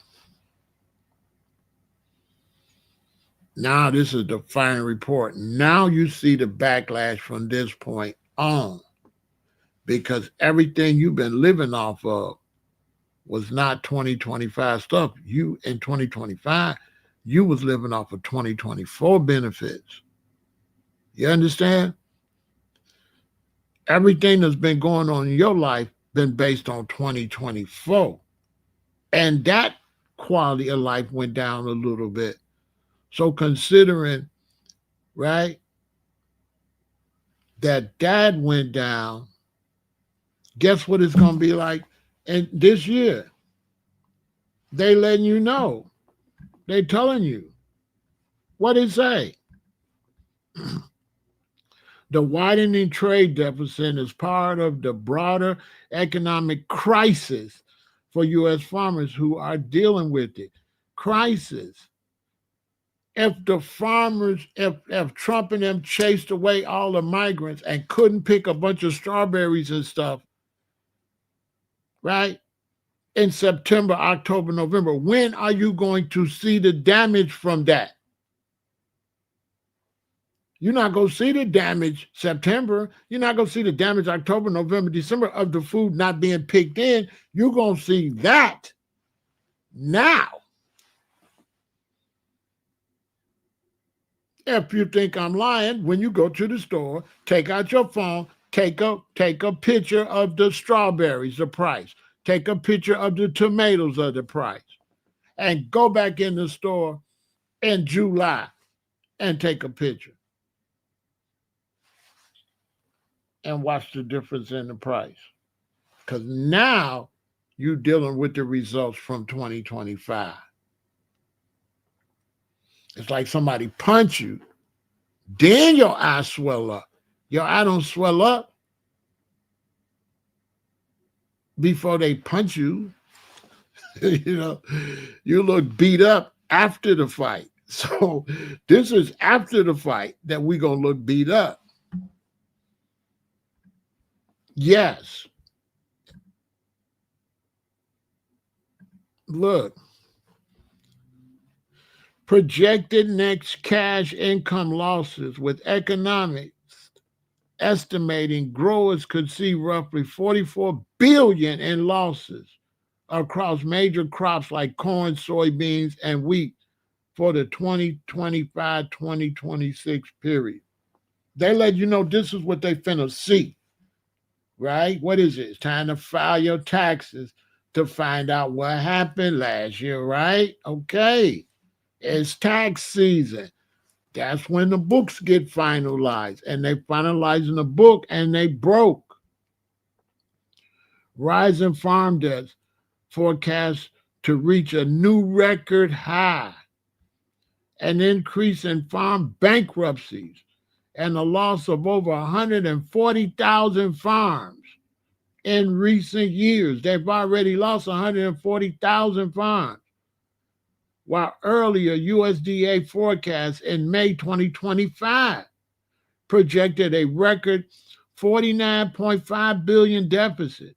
Now this is the final report. Now you see the backlash from this point on because everything you've been living off of was not 2025 stuff. You in 2025, you was living off of 2024 benefits. You understand? Everything that's been going on in your life been based on 2024. And that quality of life went down a little bit. So considering, right, that dad went down, guess what it's gonna be like in this year? They letting you know. They telling you. What it say? The widening trade deficit is part of the broader economic crisis for U.S. farmers who are dealing with it. Crisis. If Trump and them chased away all the migrants and couldn't pick a bunch of strawberries and stuff, right? In September, October, November, when are you going to see the damage from that? You're not going to see the damage September. You're not going to see the damage October, November, December of the food not being picked in. You're going to see that now. If you think I'm lying, when you go to the store, take out your phone, take a picture of the strawberries, the price. Take a picture of the tomatoes of the price. And go back in the store in July and take a picture. And watch the difference in the price. Because now you're dealing with the results from 2025. It's like somebody punch you, then your eye swell up. Your eye don't swell up before they punch you. You look beat up after the fight. So this is after the fight that we're going to look beat up. Yes. Look. Projected next cash income losses, with economics estimating growers could see roughly $44 billion in losses across major crops like corn, soybeans, and wheat for the 2025-2026 period. They let you know this is what they finna see, right? What is it? It's time to file your taxes to find out what happened last year, right? Okay. It's tax season. That's when the books get finalized. And they finalizing the book and they broke. Rising farm debts forecast to reach a new record high. An increase in farm bankruptcies and a loss of over 140,000 farms in recent years. They've already lost 140,000 farms. While earlier USDA forecasts in May 2025 projected a record $49.5 billion deficit.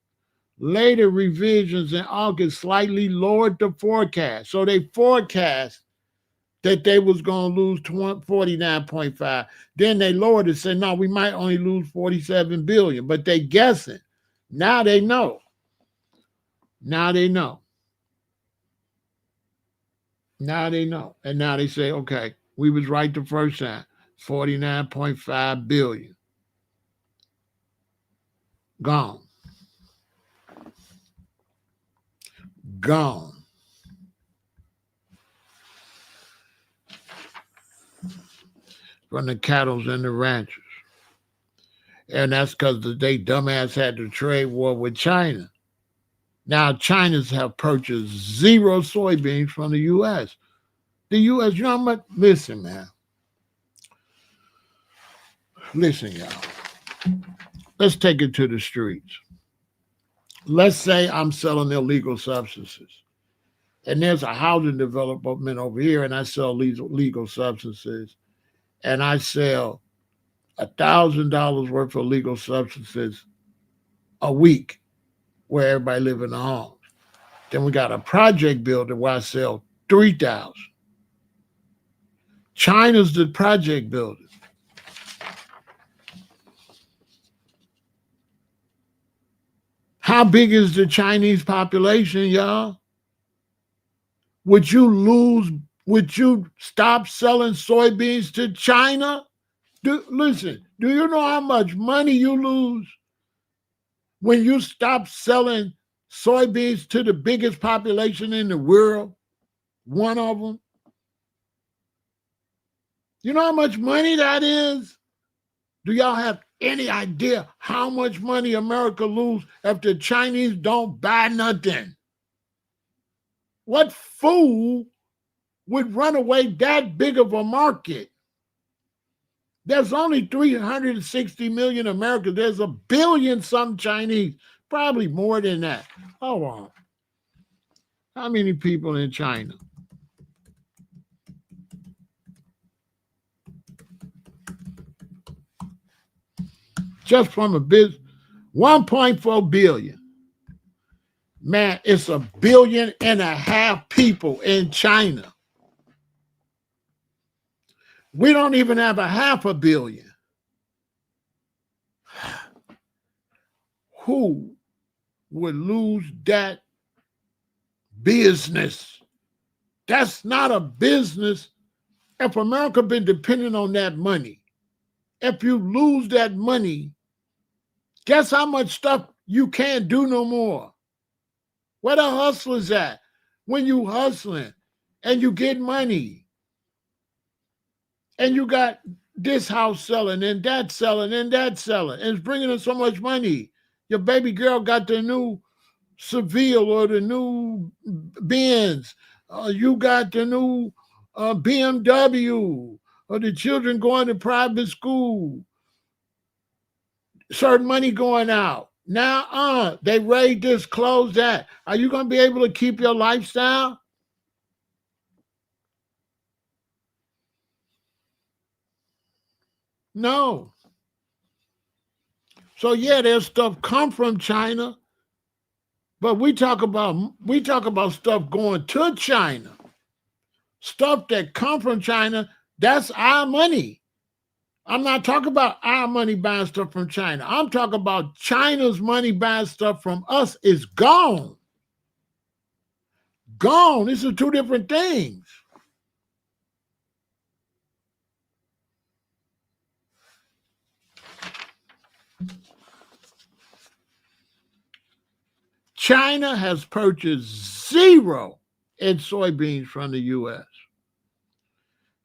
Later revisions in August slightly lowered the forecast. So they forecast that they was going to lose 49.5. Then they lowered it, said, no, we might only lose 47 billion, but they guessing. Now they know. Now they know. Now they know. And now they say, okay, we was right the first time. 49.5 billion. Gone. Gone. From the cattle and the ranchers. And that's because they dumbass had the trade war with China. Now, China's have purchased zero soybeans from the U.S. The U.S., you know how much? Listen, man. Listen, y'all. Let's take it to the streets. Let's say I'm selling illegal substances. And there's a housing development over here, and I sell legal substances. And I sell $1,000 worth of legal substances a week where everybody live in the homes. Then we got a project builder where I sell 3,000. China's the project builder. How big is the Chinese population, y'all? Would you stop selling soybeans to China? Listen, do you know how much money you lose when you stop selling soybeans to the biggest population in the world? One of them. You know how much money that is? Do y'all have any idea how much money America lose if the Chinese don't buy nothing? What fool would run away that big of a market? There's only 360 million Americans. There's a billion some Chinese, probably more than that. Hold on. How many people in China? Just from a business, 1.4 billion. Man, it's 1.5 billion people in China. We don't even have 500 million. Who would lose that business? That's not a business. If America been depending on that money, if you lose that money, guess how much stuff you can't do no more? Where the hustlers at? When you hustling and you get money and you got this house selling and that selling and that selling, and it's bringing in so much money. Your baby girl got the new Seville or the new Benz. You got the new BMW, or the children going to private school. Certain money going out. Now, they raid this, close that. Are you going to be able to keep your lifestyle? No. So yeah, there's stuff come from China, but we talk about stuff going to China. Stuff that come from China, that's our money. I'm not talking about our money buying stuff from China. I'm talking about China's money buying stuff from us is gone. Gone. These are two different things. China has purchased zero in soybeans from the U.S.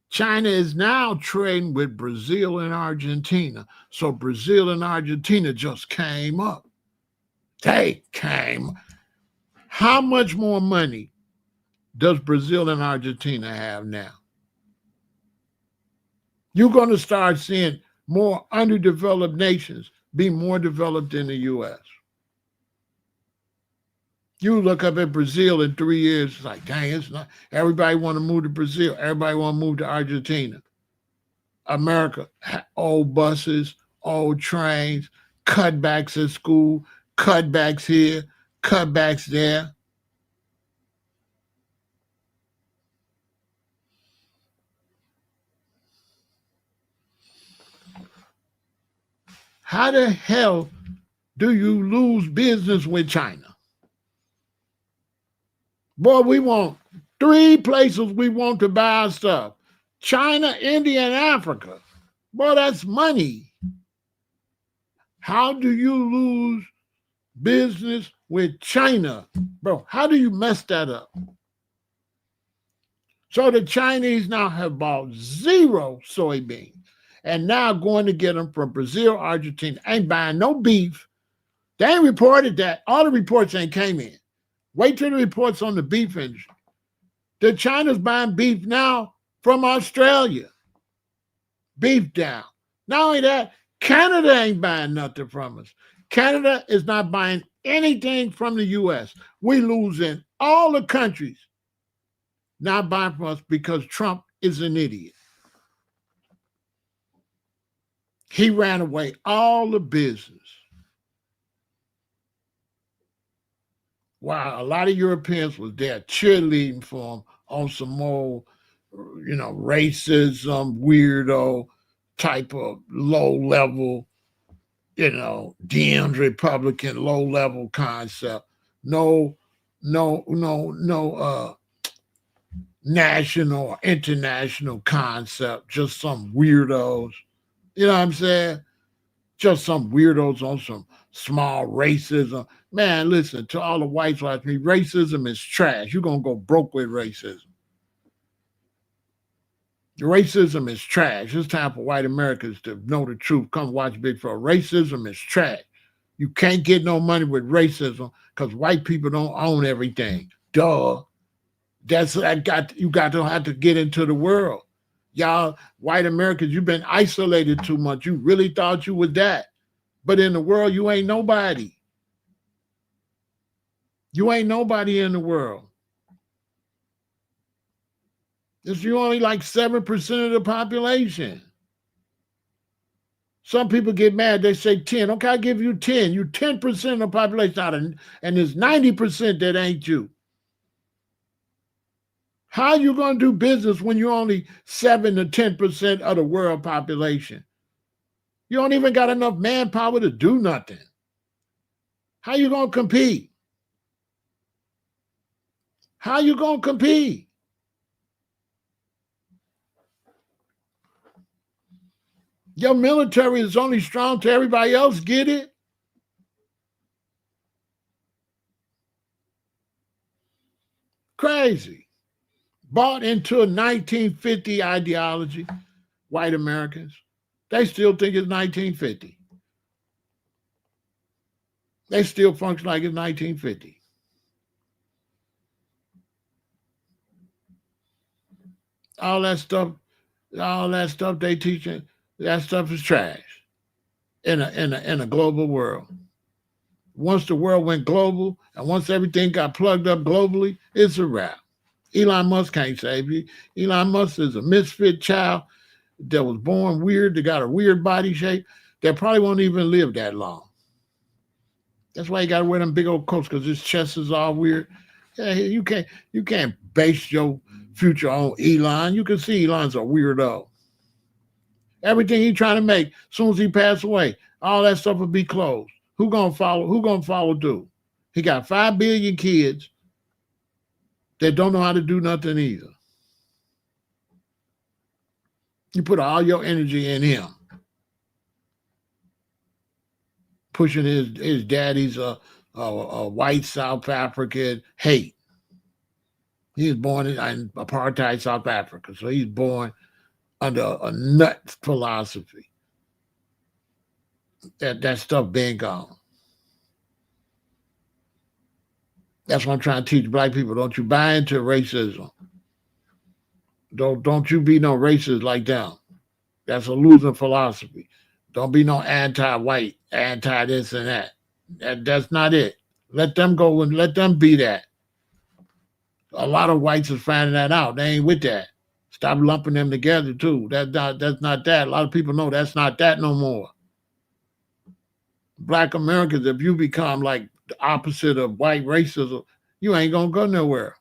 China is now trading with Brazil and Argentina. So Brazil and Argentina just came up. They came. How much more money does Brazil and Argentina have now? You're going to start seeing more underdeveloped nations be more developed than the U.S. You look up at Brazil in 3 years, it's like, dang, it's not. Everybody want to move to Brazil. Everybody want to move to Argentina. America, old buses, old trains, cutbacks at school, cutbacks here, cutbacks there. How the hell do you lose business with China? Boy, we want 3 places we want to buy our stuff. China, India, and Africa. Boy, that's money. How do you lose business with China? Bro, how do you mess that up? So the Chinese now have bought zero soybeans and now going to get them from Brazil, Argentina. Ain't buying no beef. They ain't reported that. All the reports ain't came in. Wait till the reports on the beef industry. The China's buying beef now from Australia. Beef down. Not only that, Canada ain't buying nothing from us. Canada is not buying anything from the U.S. We losing all the countries not buying from us because Trump is an idiot. He ran away all the business. While a lot of Europeans was there cheerleading for him on some more, racism, weirdo type of low level, Dems Republican low level concept. No national or international concept. Just some weirdos. You know what I'm saying? Just some weirdos on some small racism. Man, listen, to all the whites like me, racism is trash. You're going to go broke with racism. Racism is trash. It's time for white Americans to know the truth. Come watch Big Pharaoh. Racism is trash. You can't get no money with racism because white people don't own everything. Duh. You got to have to get into the world. Y'all, white Americans, you've been isolated too much. You really thought you was that. But in the world, you ain't nobody. You ain't nobody in the world. You only like 7% of the population. Some people get mad. They say 10. Okay, I give you 10. You 10% of the population out of, and there's 90% that ain't you. How you going to do business when you're only 7 to 10% of the world population? You don't even got enough manpower to do nothing. How you going to compete? How you going to compete? Your military is only strong till everybody else get it. Crazy. Bought into a 1950 ideology, white Americans. They still think it's 1950. They still function like it's 1950. All that stuff they teaching, that stuff is trash in a global world. Once the world went global and once everything got plugged up globally, it's a wrap. Elon Musk can't save you. Elon Musk is a misfit child that was born weird, that got a weird body shape, that probably won't even live that long. That's why you got to wear them big old coats, because his chest is all weird. Yeah, you can't base your future on Elon. You can see Elon's a weirdo. Everything he's trying to make, as soon as he pass away, all that stuff will be closed. Who gonna follow? Who gonna follow through? He got 5 billion kids that don't know how to do nothing either. You put all your energy in him, pushing his daddy's white South African hate. He was born in apartheid South Africa, so he's born under a nut philosophy. That stuff been gone. That's what I'm trying to teach black people. Don't you buy into racism. Don't you be no racist like them. That's a losing philosophy. Don't be no anti-white, anti this and that. That's not it. Let them go and let them be that. A lot of whites is finding that out. They ain't with that. Stop lumping them together too. That's not that. A lot of people know that's not that no more. Black Americans, if you become like the opposite of white racism, you ain't gonna go nowhere.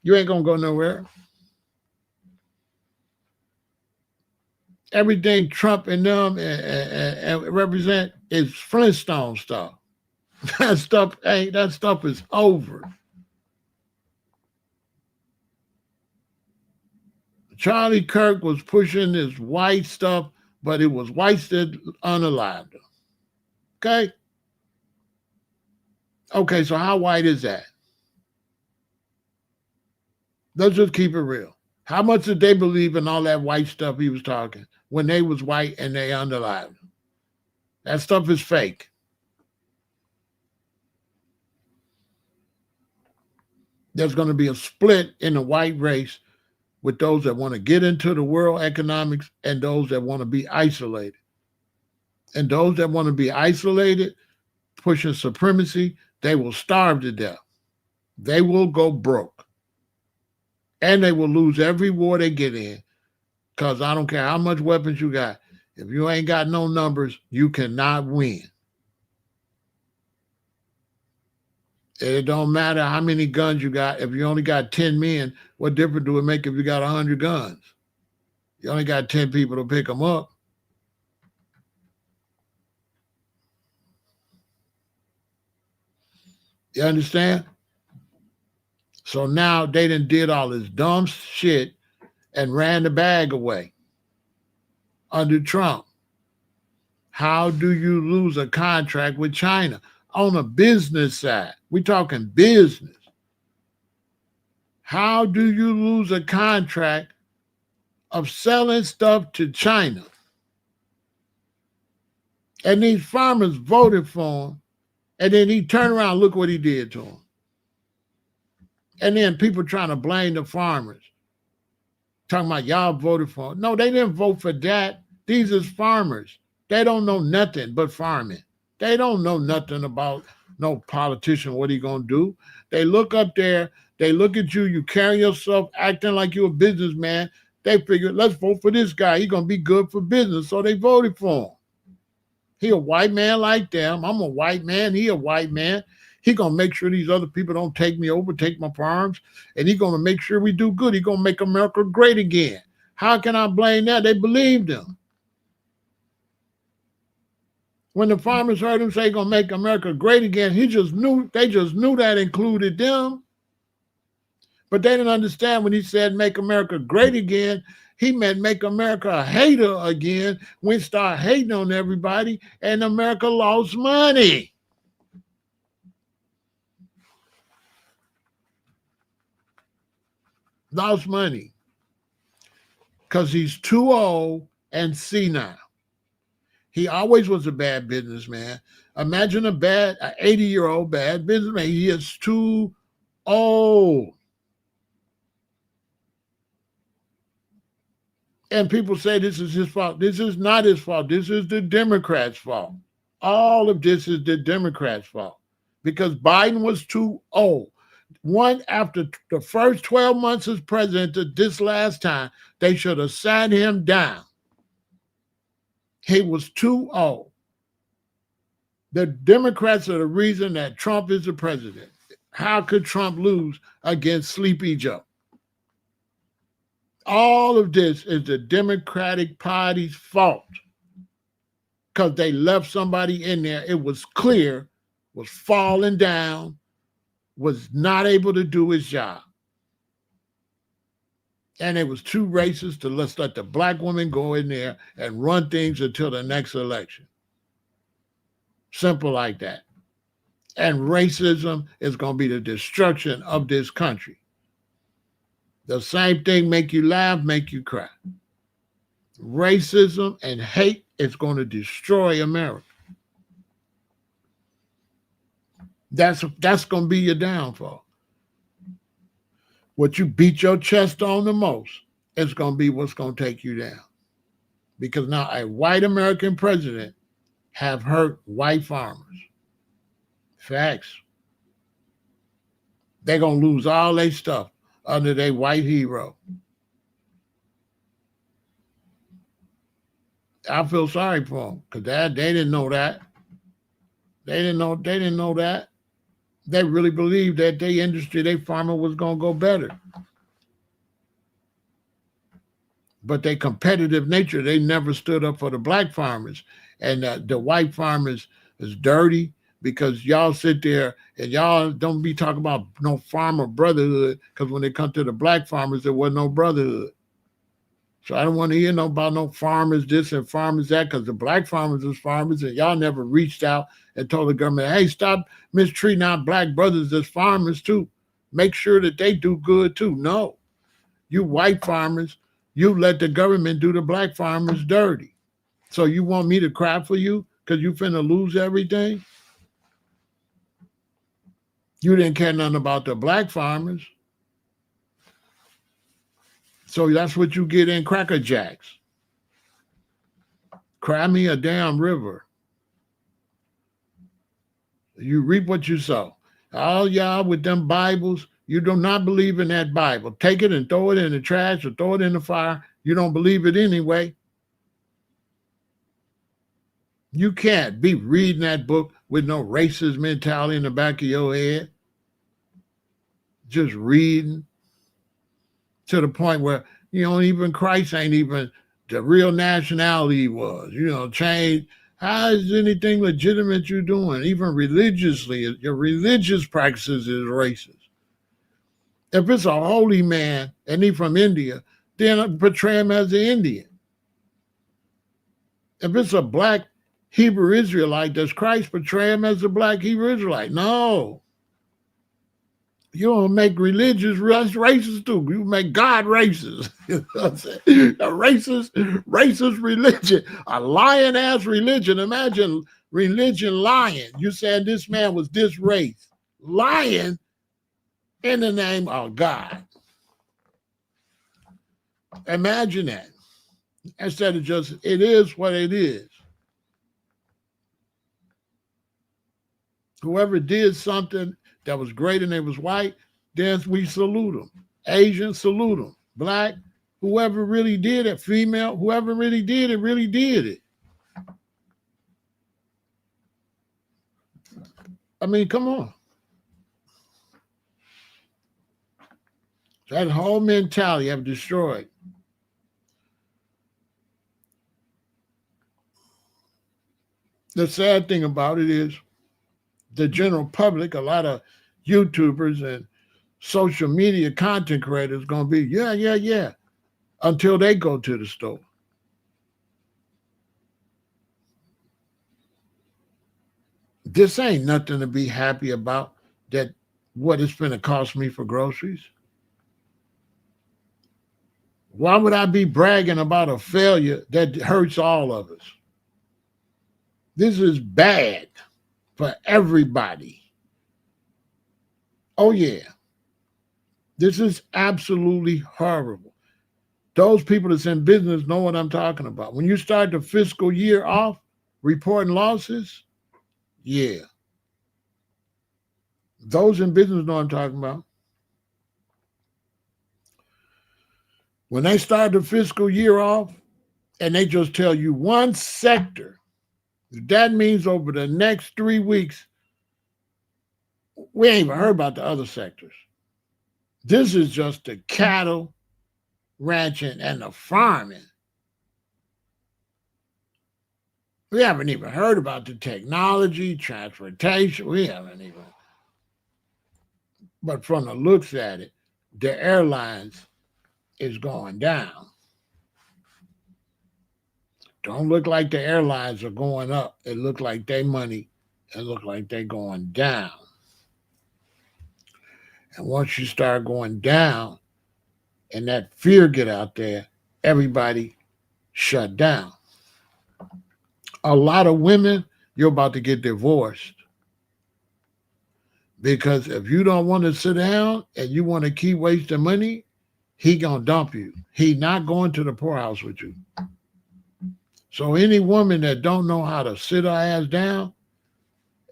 You ain't gonna go nowhere. Everything Trump and them and represent is Flintstone stuff. That stuff is over. Charlie Kirk was pushing this white stuff, but it was whites that unalived him. Okay? Okay, so how white is that? Let's just keep it real. How much did they believe in all that white stuff he was talking when they was white and they unalived him? That stuff is fake. There's going to be a split in the white race with those that want to get into the world economics and those that want to be isolated. And those that want to be isolated, pushing supremacy, they will starve to death. They will go broke. And they will lose every war they get in. Because I don't care how much weapons you got. If you ain't got no numbers, you cannot win. It don't matter how many guns you got. If you only got 10 men, what difference do it make if you got 100 guns? You only got 10 people to pick them up. You understand? So now they done did all this dumb shit and ran the bag away under Trump. How do you lose a contract with China? On a business side, we're talking business. How do you lose a contract of selling stuff to China? And these farmers voted for him, and then he turned around, look what he did to them. And then people trying to blame the farmers. Talking about y'all voted for him. No, they didn't vote for that. These is farmers. They don't know nothing but farming. They don't know nothing about no politician, what he gonna do. They look up there, they look at you, you carry yourself acting like you're a businessman. They figure, let's vote for this guy. He gonna be good for business. So they voted for him. He a white man like them. I'm a white man. He a white man. He gonna make sure these other people don't take me over, take my farms, and he gonna make sure we do good. He gonna make America great again. How can I blame that? They believed him. When the farmers heard him say gonna make America great again, they just knew that included them. But they didn't understand when he said make America great again, he meant make America a hater again. We start hating on everybody, and America lost money. Lost money. Because he's too old and senile. He always was a bad businessman. Imagine an 80-year-old bad businessman. He is too old. And people say this is his fault. This is not his fault. This is the Democrats' fault. All of this is the Democrats' fault because Biden was too old. After the first 12 months as president, this last time, they should have sat him down. He was too old. The Democrats are the reason that Trump is the president. How could Trump lose against Sleepy Joe? All of this is the Democratic Party's fault because they left somebody in there. It was clear, was falling down, was not able to do his job. And it was too racist to let's let the black woman go in there and run things until the next election. Simple like that. And racism is going to be the destruction of this country. The same thing make you laugh, make you cry. Racism and hate is going to destroy America. That's going to be your downfall. What you beat your chest on the most is going to be what's going to take you down. Because now a white American president have hurt white farmers. Facts. They're going to lose all their stuff under their white hero. I feel sorry for them because they didn't know that. They didn't know that. They really believed that their industry, their farmer was going to go better. But their competitive nature, they never stood up for the black farmers. And the white farmers is dirty because y'all sit there and y'all don't be talking about no farmer brotherhood because when it comes to the black farmers, there was no brotherhood. So I don't want to hear about no farmers this and farmers that because the black farmers is farmers and y'all never reached out and told the government, hey, stop mistreating our black brothers as farmers too. Make sure that they do good too. No, you white farmers, you let the government do the black farmers dirty. So you want me to cry for you because you finna lose everything? You didn't care nothing about the black farmers. So that's what you get in Cracker Jacks. Cry me a damn river. You reap what you sow. All y'all with them Bibles, you do not believe in that Bible. Take it and throw it in the trash or throw it in the fire. You don't believe it anyway. You can't be reading that book with no racist mentality in the back of your head. Just reading to the point where, even Christ ain't even the real nationality he was, change. How is anything legitimate you're doing? Even religiously, your religious practices is racist. If it's a holy man and he's from India, then portray him as an Indian. If it's a black Hebrew Israelite that's Christ, portray him as a black Hebrew Israelite. No. You don't make religious racist too. You make God racist. You know what I'm saying? A racist religion, a lying ass religion. Imagine religion lying. You saying this man was this race, lying in the name of God. Imagine that. Instead of just, it is what it is. Whoever did something that was great and they was white, then we salute them. Asian, salute them. Black, whoever really did it, female, whoever really did it, really did it. I mean, come on. That whole mentality have destroyed. The sad thing about it is the general public, a lot of YouTubers and social media content creators going to be, yeah, until they go to the store. This ain't nothing to be happy about, that what it's going to cost me for groceries. Why would I be bragging about a failure that hurts all of us? This is bad for everybody. Oh, yeah. This is absolutely horrible. Those people that's in business know what I'm talking about. When you start the fiscal year off reporting losses, yeah. Those in business know what I'm talking about. When they start the fiscal year off and they just tell you one sector, that means over the next 3 weeks, we ain't even heard about the other sectors. This is just the cattle, ranching, and the farming. We haven't even heard about the technology, transportation. We haven't even. But from the looks at it, the airlines is going down. Don't look like the airlines are going up. It look like they money. It look like they going down. And once you start going down and that fear get out there, everybody shut down. A lot of women, you're about to get divorced. Because if you don't want to sit down and you want to keep wasting money, he gonna dump you. He not going to the poorhouse with you. So any woman that don't know how to sit her ass down,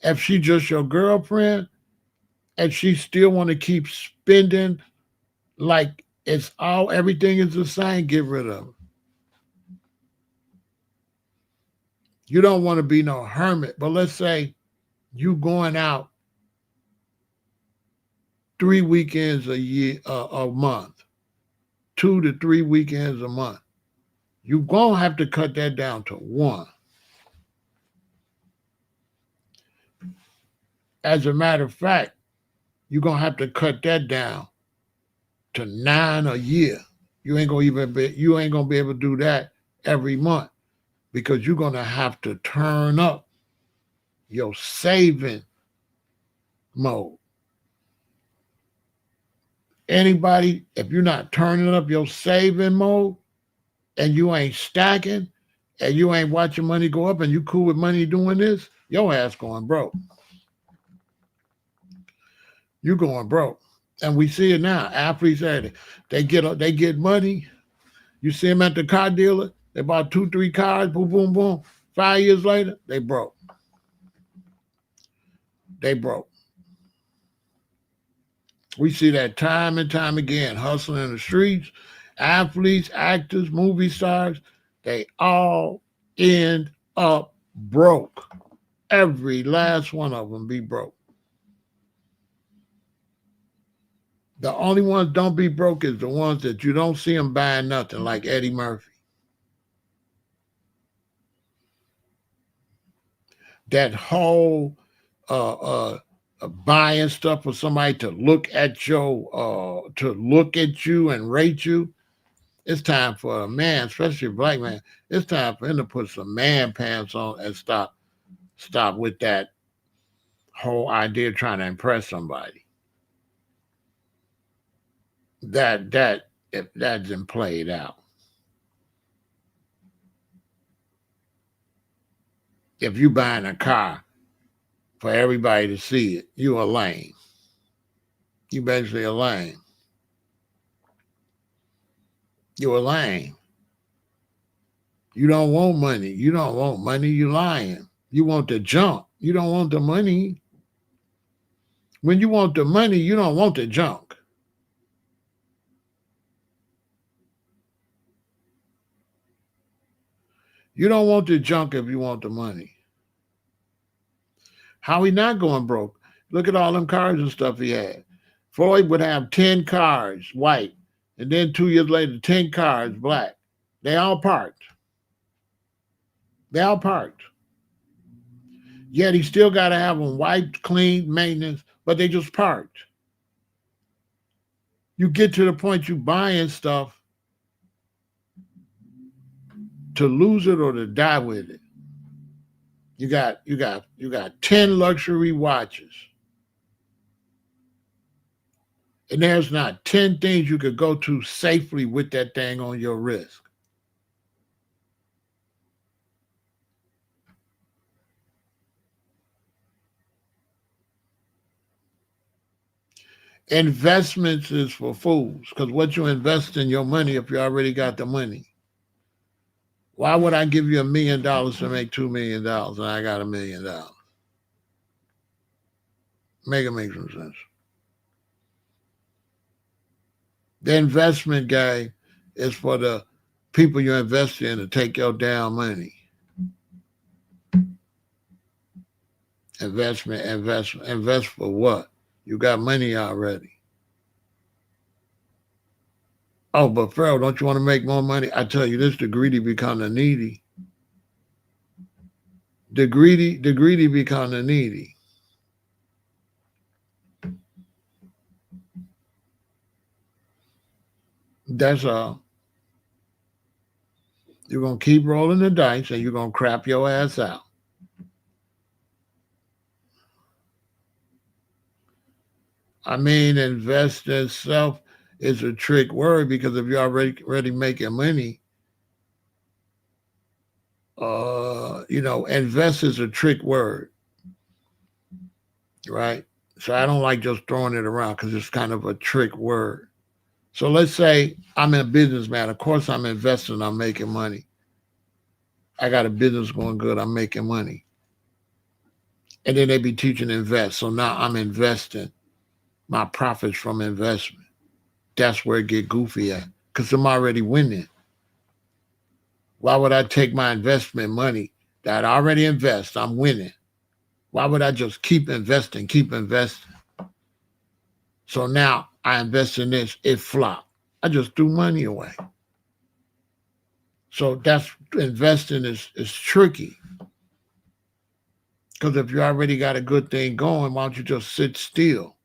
if she just your girlfriend and she still want to keep spending like it's all everything is the same, get rid of her. You don't want to be no hermit, but let's say you going out 3 weekends a year, a month, 2 to 3 weekends a month. You're going to have to cut that down to 1. As a matter of fact, you're going to have to cut that down to 9 a year. You ain't going to be able to do that every month because you're going to have to turn up your saving mode. Anybody, if you're not turning up your saving mode and you ain't stacking and you ain't watching money go up and you cool with money doing this, your ass going broke. You going broke. And we see it now. Athletes, they get money. You see them at the car dealer. They bought 2, 3 cars. Boom, boom, boom. 5 years later, they broke. They broke. We see that time and time again. Hustling in the streets. Athletes, actors, movie stars. They all end up broke. Every last one of them be broke. The only ones don't be broke is the ones that you don't see them buying nothing, like Eddie Murphy. That whole buying stuff for somebody to look at you and rate you. It's time for a man, especially a black man. It's time for him to put some man pants on and stop with that whole idea of trying to impress somebody. That's been played out. If you buying a car for everybody to see it, you a lame. You basically a lame. You're lying. You don't want money. You don't want money. You lying. You want the junk. You don't want the money. When you want the money, you don't want the junk. You don't want the junk if you want the money. How he not going broke? Look at all them cars and stuff he had. Floyd would have 10 cars, white, and then 2 years later, 10 cars, black. They all parked. They all parked. Yet he still got to have them wiped, cleaned, maintenance, but they just parked. You get to the point you buying stuff to lose it or to die with it. You got 10 luxury watches. And there's not 10 things you could go to safely with that thing on your wrist. Investments is for fools, because what you invest in your money if you already got the money. Why would I give you $1 million to make $2 million and I got $1 million? Make it make some sense. The investment guy is for the people you invest in to take your down money. Invest for what? You got money already. Oh, but Pharaoh, don't you want to make more money? I tell you this, the greedy become the needy. The greedy become the needy. That's all. You're going to keep rolling the dice and you're going to crap your ass out. I mean, invest in self is a trick word because if you're already making money, invest is a trick word, right? So I don't like just throwing it around because it's kind of a trick word. So let's say I'm a businessman. Of course, I'm investing. I'm making money. I got a business going good. I'm making money. And then they be teaching to invest. So now I'm investing my profits from investment. That's where it get goofy at because I'm already winning. Why would I take my investment money that I already invest? I'm winning. Why would I just keep investing? So now I invest in this, it flopped. I just threw money away. So that's investing is tricky. Because if you already got a good thing going, why don't you just sit still?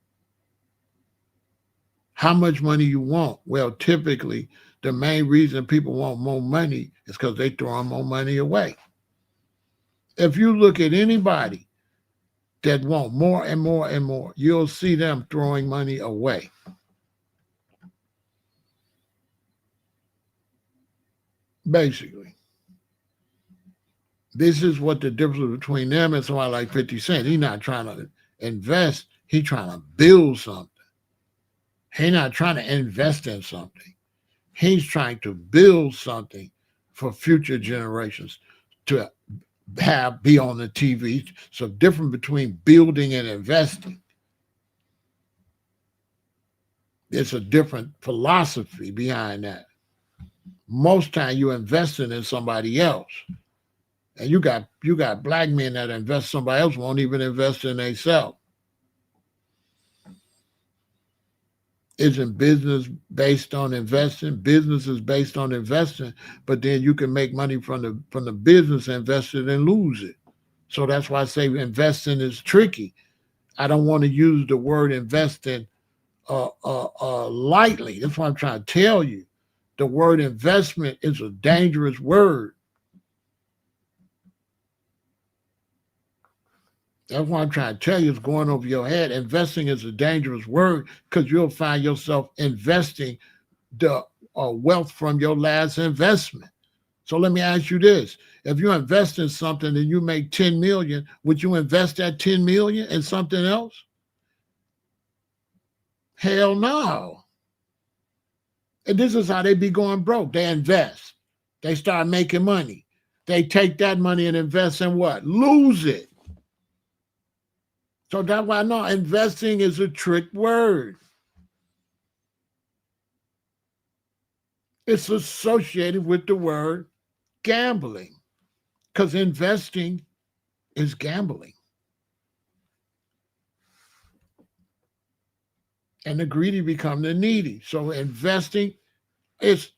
How much money you want? Well, typically, the main reason people want more money is because they throw more money away. If you look at anybody that want more and more and more, you'll see them throwing money away. Basically. This is what the difference between them and somebody like 50 Cent. He's not trying to invest. He's trying to build something. He's not trying to invest in something. He's trying to build something for future generations to be on the TV. So different between building and investing. There's a different philosophy behind that. Most time you're investing in somebody else. And you got black men that invest, somebody else won't even invest in themselves. Isn't business based on investing? Business is based on investing, but then you can make money from the business, invest it and lose it. So that's why I say investing is tricky. I don't want to use the word investing lightly. That's what I'm trying to tell you. The word investment is a dangerous word. That's what I'm trying to tell you. It's going over your head. Investing is a dangerous word because you'll find yourself investing the wealth from your last investment. So let me ask you this. If you invest in something and you make 10 million, would you invest that 10 million in something else? Hell no. And this is how they be going broke. They invest. They start making money. They take that money and invest in what? Lose it. So that's why I know investing is a trick word. It's associated with the word gambling, because investing is gambling. And the greedy become the needy. So investing is,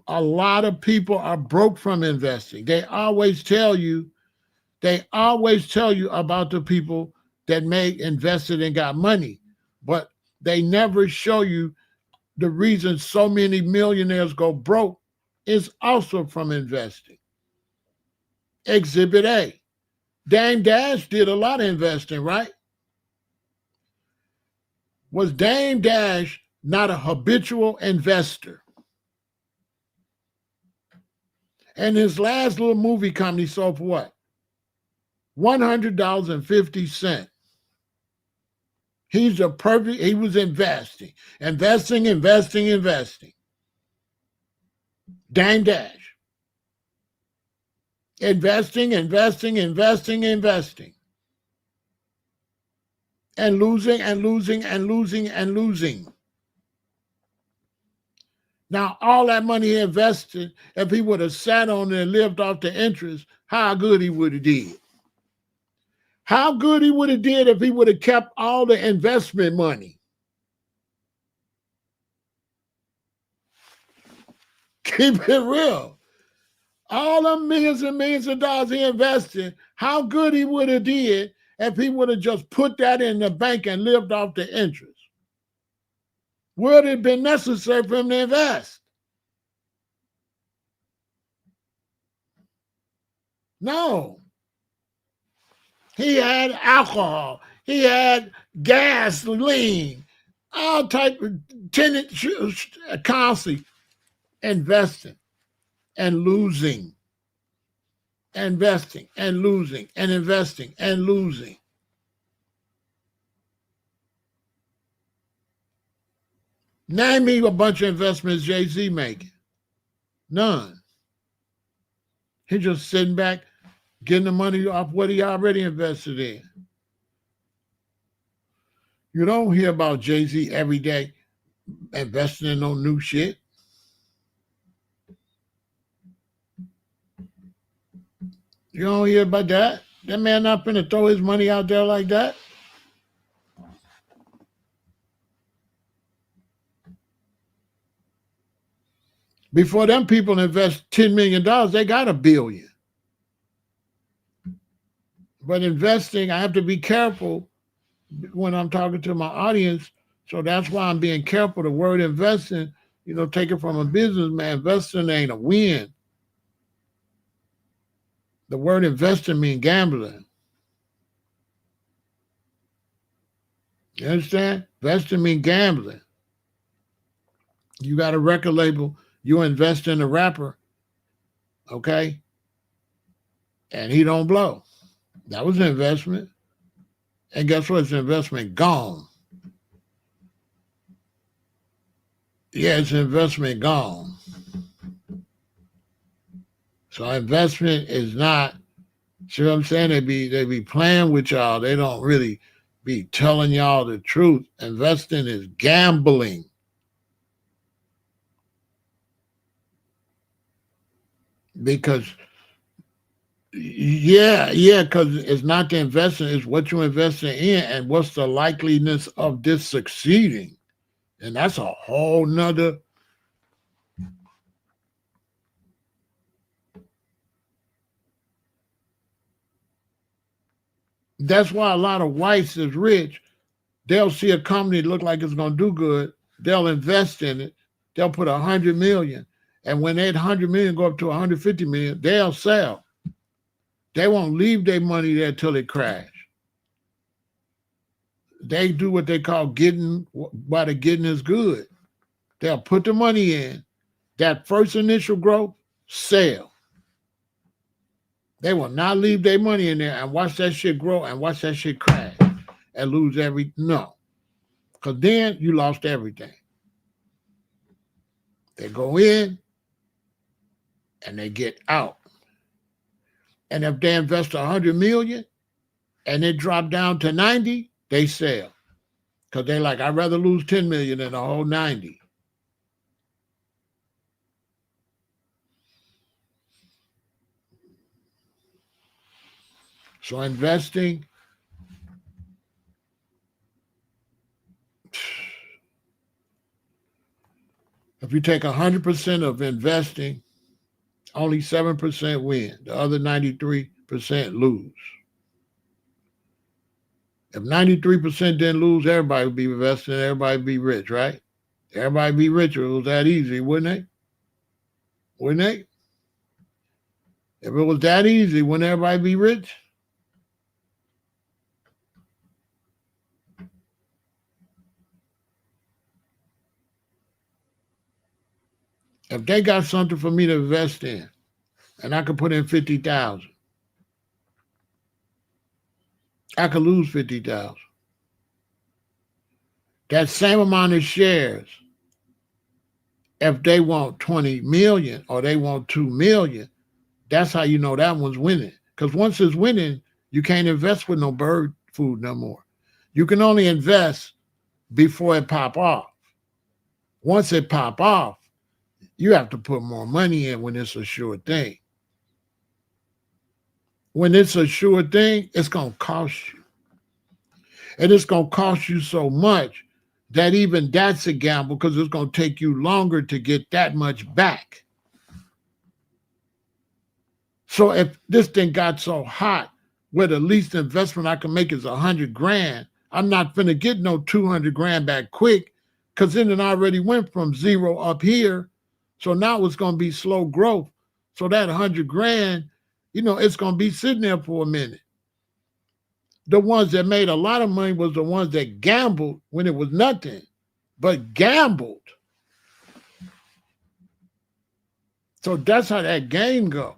a lot of people are broke from investing. They always tell you about the people that invested and got money, but they never show you the reason so many millionaires go broke is also from investing. Exhibit A. Dame Dash did a lot of investing, right? Was Dame Dash not a habitual investor? And his last little movie company sold for what? $100.50. He was investing. Dame Dash. Investing. And losing. Now, all that money he invested, if he would have sat on it and lived off the interest, how good he would have did. How good he would have did if he would have kept all the investment money. Keep it real. All the millions and millions of dollars he invested, how good he would have did if he would have just put that in the bank and lived off the interest. Would it have been necessary for him to invest? No. He had alcohol. He had gasoline, all type of tenant constantly investing and losing, investing and losing, and investing and losing. Name me a bunch of investments Jay-Z making. None. He's just sitting back, getting the money off what he already invested in. You don't hear about Jay-Z every day investing in no new shit. You don't hear about that? That man not finna throw his money out there like that. Before them people invest $10 million, they got $1 billion. But investing, I have to be careful when I'm talking to my audience. So that's why I'm being careful. The word investing, take it from a businessman. Investing ain't a win. The word investing means gambling. You understand? Investing means gambling. You got a record label, you invest in a rapper, okay? And he don't blow. That was an investment. And guess what? It's an investment gone. Yeah, it's an investment gone. So investment is not, see what I'm saying? They be playing with y'all. They don't really be telling y'all the truth. Investing is gambling. Because because it's not the investment, it's what you're investing in and what's the likeliness of this succeeding. And that's a whole nother. That's why a lot of whites is rich. They'll see a company look like it's going to do good. They'll invest in it. They'll put 100 million. And when that 100 million go up to 150 million, they'll sell. They won't leave their money there till it crash. They do what they call getting while the getting is good. They'll put the money in. That first initial growth, sell. They will not leave their money in there and watch that shit grow and watch that shit crash and lose no. Because then you lost everything. They go in and they get out. And if they invest 100 million and it drop down to 90, they sell. Because they're like, I'd rather lose 10 million than a whole 90. So investing, if you take 100% of investing, only 7% win. The other 93% lose. If 93% didn't lose, everybody would be investing, everybody would be rich, right? Everybody would be richer. It was that easy, wouldn't they? Wouldn't they? If it was that easy, wouldn't everybody be rich? If they got something for me to invest in, and I could put in 50,000, I could lose 50,000. That same amount of shares, if they want 20 million or they want 2 million, that's how you know that one's winning. Because once it's winning, you can't invest with no bird food no more. You can only invest before it pop off. Once it pop off, you have to put more money in when it's a sure thing. When it's a sure thing, it's going to cost you. And it's going to cost you so much that even that's a gamble because it's going to take you longer to get that much back. So if this thing got so hot where the least investment I can make is 100 grand, I'm not finna get no 200 grand back quick because then it already went from zero up here. So now it's going to be slow growth. So that 100 grand, it's going to be sitting there for a minute. The ones that made a lot of money was the ones that gambled when it was nothing, but gambled. So that's how that game goes.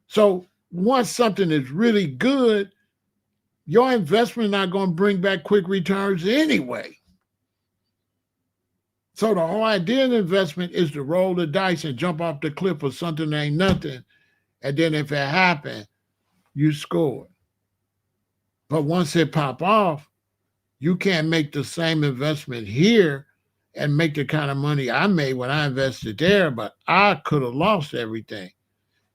So once something is really good, your investment is not going to bring back quick returns anyway. So the whole idea of investment is to roll the dice and jump off the cliff of something that ain't nothing. And then if it happens, you score. But once it pop off, you can't make the same investment here and make the kind of money I made when I invested there, but I could have lost everything.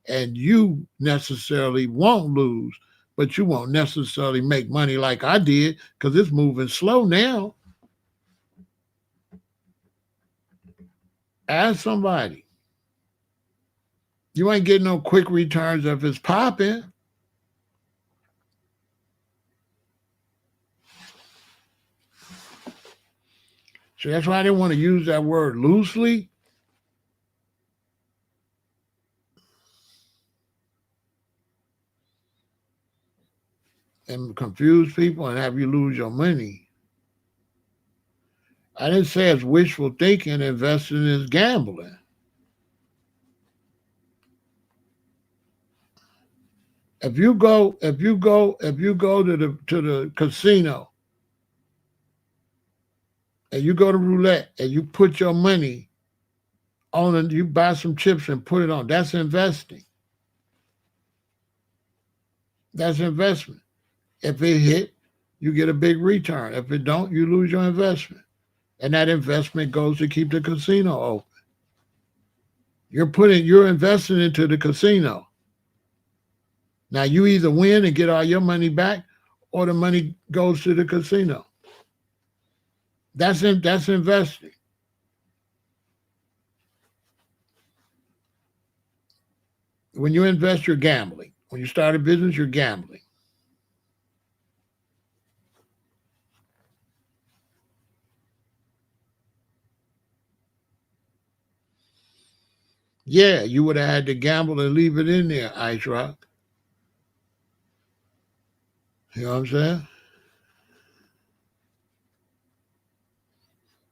And you necessarily won't lose, but you won't necessarily make money like I did because it's moving slow now. Ask somebody. You ain't getting no quick returns if it's popping. So that's why I didn't want to use that word loosely. And confuse people and have you lose your money. I didn't say it's wishful thinking. Investing is gambling. If you go to the casino and you go to roulette and you put your money on and you buy some chips and put it on, that's investing. That's investment. If it hit, you get a big return. If it don't, you lose your investment. And that investment goes to keep the casino open. You're investing into the casino. Now you either win and get all your money back, or the money goes to the casino. That's investing. When you invest, you're gambling. When you start a business, you're gambling. Yeah, you would have had to gamble and leave it in there, Ice Rock. You know what I'm saying?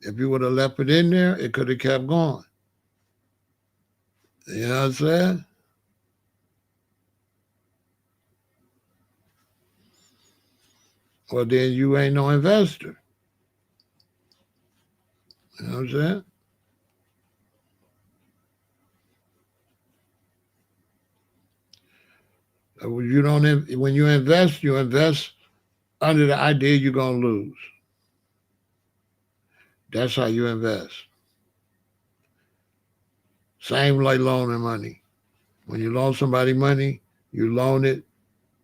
If you would have left it in there, it could have kept going. You know what I'm saying? Well, then you ain't no investor. You know what I'm saying? You don't. When you invest under the idea you're gonna lose. That's how you invest. Same like loaning money. When you loan somebody money, you loan it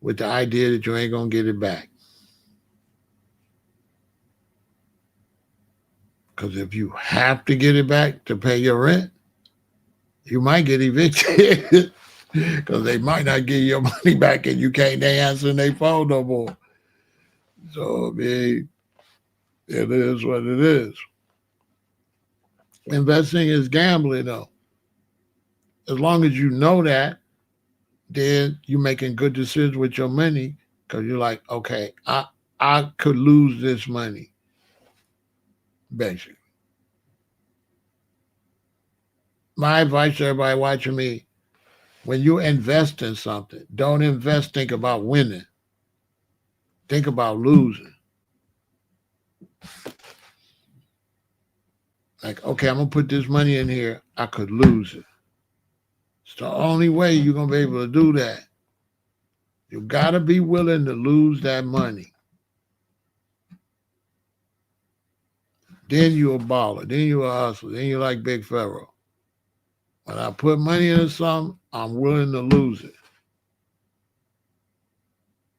with the idea that you ain't gonna get it back. Because if you have to get it back to pay your rent, you might get evicted. Because they might not give you your money back and you can't answer their phone no more. So I mean, it is what it is. Investing is gambling though. As long as you know that, then you're making good decisions with your money because you're like, okay, I could lose this money, basically. My advice to everybody watching me, when you invest in something, don't think about winning. Think about losing. Like, okay, I'm gonna put this money in here, I could lose it. It's the only way you're gonna be able to do that. You gotta be willing to lose that money. Then you a baller. Then you a hustler. Then you like Big Pharaoh. When I put money into something, I'm willing to lose it.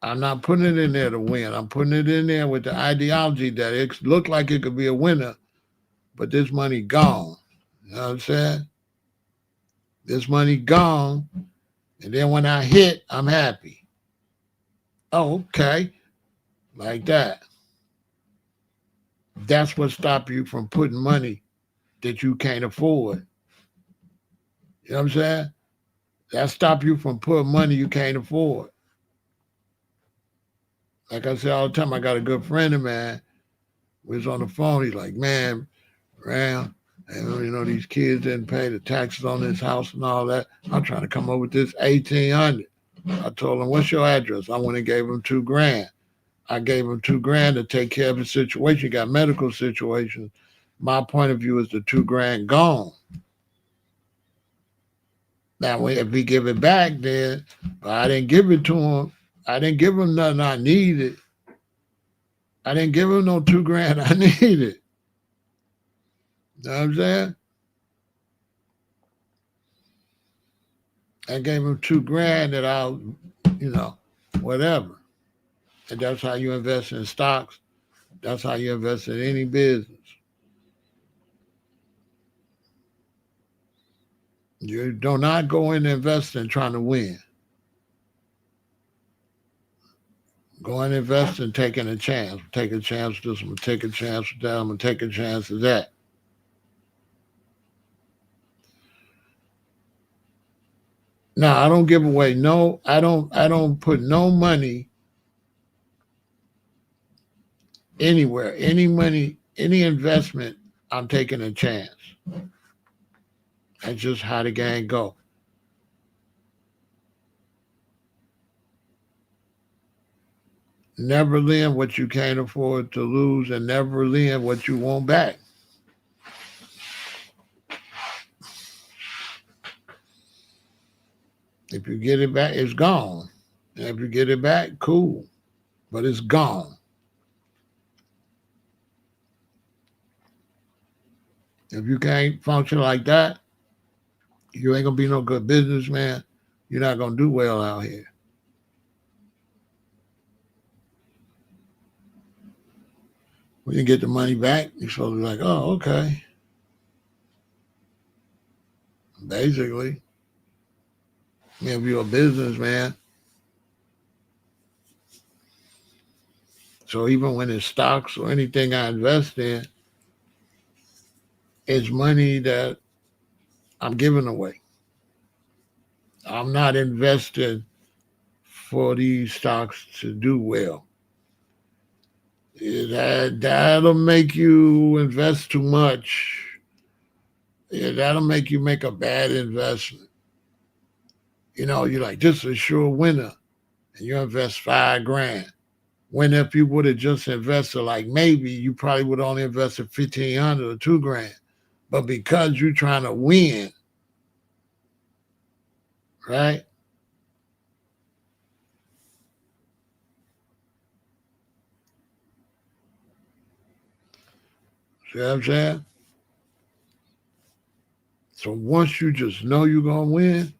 I'm not putting it in there to win. I'm putting it in there with the ideology that it looked like it could be a winner, but this money gone. You know what I'm saying? This money gone, and then when I hit, I'm happy. Oh, okay. Like that. That's what stops you from putting money that you can't afford. You know what I'm saying? That stop you from putting money you can't afford. Like I say all the time, I got a good friend of mine. We was on the phone. He's like, man, Ram, and these kids didn't pay the taxes on this house and all that. I'm trying to come up with this 1,800. I told him, what's your address? I went and gave him $2,000. I gave him $2,000 to take care of his situation. He got medical situations. My point of view is the $2,000 gone. Now, if we give it back, then I didn't give it to him. I didn't give him nothing I needed. I didn't give him no $2,000 I needed. You know what I'm saying? I gave him $2,000 that I'll, whatever. And that's how you invest in stocks. That's how you invest in any business. You do not go in investing trying to win. Go and invest in taking a chance. Take a chance with this, I'm going to take a chance with that, I'm going to take a chance with that. No, I don't give away I don't put no money anywhere. Any money, any investment, I'm taking a chance. That's just how the game go. Never lend what you can't afford to lose and never lend what you want back. If you get it back, it's gone. And if you get it back, cool. But it's gone. If you can't function like that, you ain't gonna be no good businessman. You're not gonna do well out here. When you get the money back, you're supposed to be like, oh, okay. Basically, if you're a businessman. So even when it's stocks or anything I invest in, it's money that I'm giving away. I'm not investing for these stocks to do well. That'll make you invest too much. That'll make you make a bad investment. You're like, this is a sure winner. And you invest $5,000. When if you would have just invested, like maybe you probably would only invested 1,500 or $2,000. But because you're trying to win, right? See what I'm saying? So once you just know you're going to win,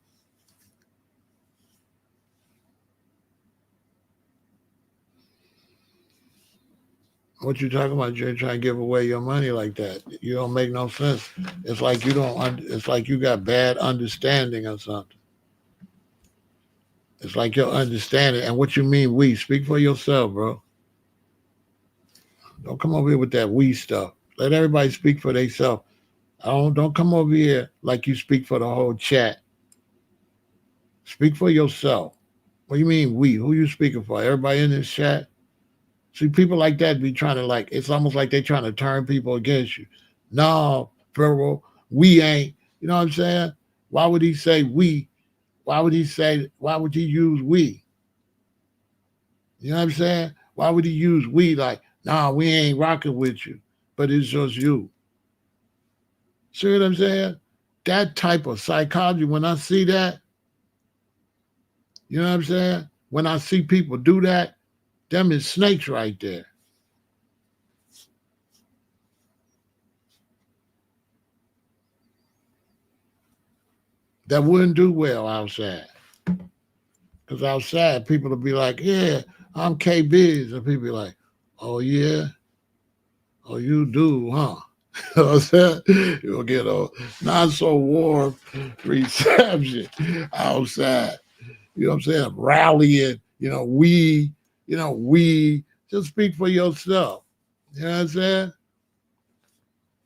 what you talking about? You're trying to give away your money like that. You don't make no sense. It's like you don't. It's like you got bad understanding or something. It's like your understanding. And what you mean we? Speak for yourself, bro. Don't come over here with that we stuff. Let everybody speak for themselves. Don't come over here like you speak for the whole chat. Speak for yourself. What do you mean we? Who you speaking for? Everybody in this chat? See, people like that be trying to it's almost like they trying to turn people against you. No, Pharaoh, we ain't. You know what I'm saying? Why would he say we? Why would he use we? You know what I'm saying? Why would he use we like, nah, we ain't rocking with you, but it's just you. See what I'm saying? That type of psychology, when I see that, you know what I'm saying? When I see people do that, them is snakes right there. That wouldn't do well outside. Because outside, people will be like, yeah, I'm K Biz. And people be like, oh, yeah? Oh, you do, huh? You know what I'm saying? You'll get a not so warm reception outside. You know what I'm saying? Rallying, we just speak for yourself. You know what I'm saying?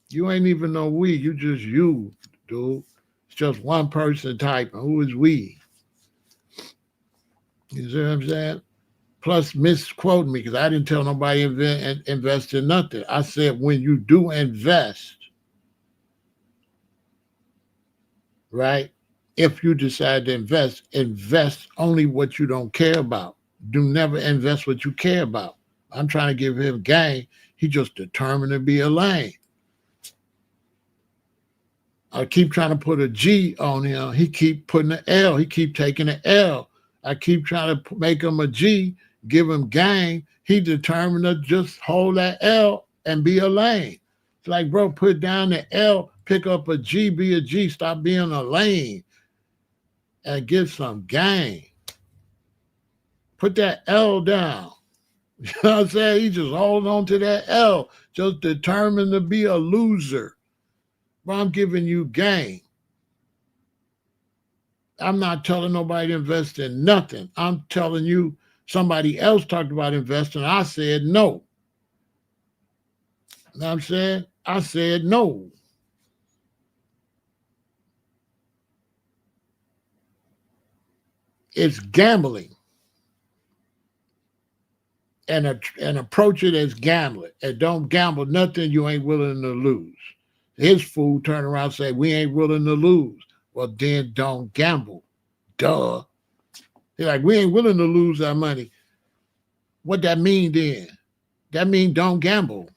You ain't even no we, you just you, dude. It's just one person typing. Who is we? You see what I'm saying? Plus, misquote me because I didn't tell nobody invest in nothing. I said when you do invest, right? If you decide to invest only what you don't care about. Do never invest what you care about. I'm trying to give him game. He just determined to be a lame. I keep trying to put a G on him. He keep putting an L. He keep taking an L. I keep trying to make him a G, give him game. He determined to just hold that L and be a lane. It's like, bro, put down the L, pick up a G, be a G, stop being a lane and get some game. Put that L down. You know what I'm saying? He just holding on to that L, just determined to be a loser. But I'm giving you game. I'm not telling nobody to invest in nothing. I'm telling you somebody else talked about investing. I said no. You know what I'm saying? I said no. It's gambling. And approach it as gambling. And don't gamble nothing you ain't willing to lose. His fool turn around and say, we ain't willing to lose. Well, then don't gamble. Duh. They're like, we ain't willing to lose our money. What that mean then? That mean don't gamble.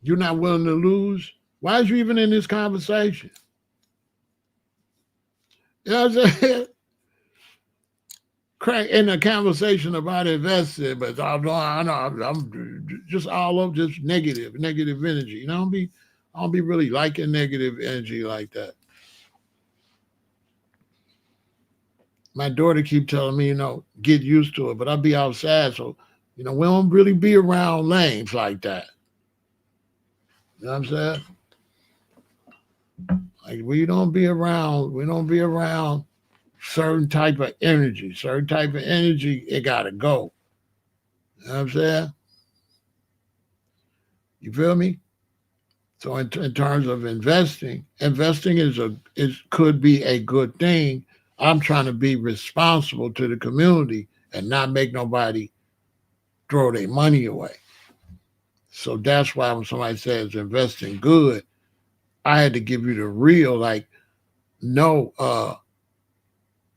You're not willing to lose? Why is you even in this conversation? You know what I'm saying? Crack in a conversation about investing, but I'm just all of just negative energy. You know, I don't be really liking negative energy like that. My daughter keep telling me, get used to it, but I be outside, so we don't really be around lanes like that. You know what I'm saying? Like we don't be around certain type of energy. Certain type of energy, it gotta go. You know what I'm saying? You feel me? So in terms of investing could be a good thing. I'm trying to be responsible to the community and not make nobody throw their money away. So that's why when somebody says investing good, I had to give you the real, like, no,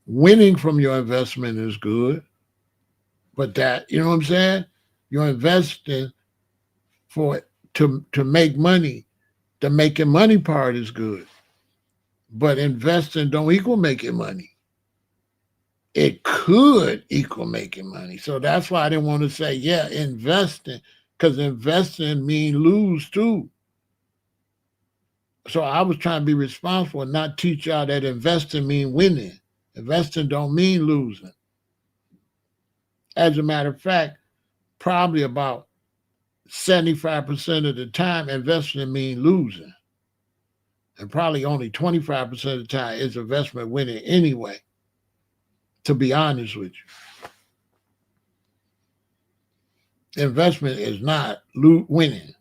winning from your investment is good, but that, you know what I'm saying? You're investing for it to make money. The making money part is good, but investing don't equal making money. it could equal making money. So that's why I didn't want to say, yeah, investing, because investing mean lose too. So I was trying to be responsible and not teach y'all that investing mean winning. Investing don't mean losing. As a matter of fact, probably about 75% of the time, investing mean losing. And probably only 25% of the time is investment winning anyway, to be honest with you. Investment is not winning.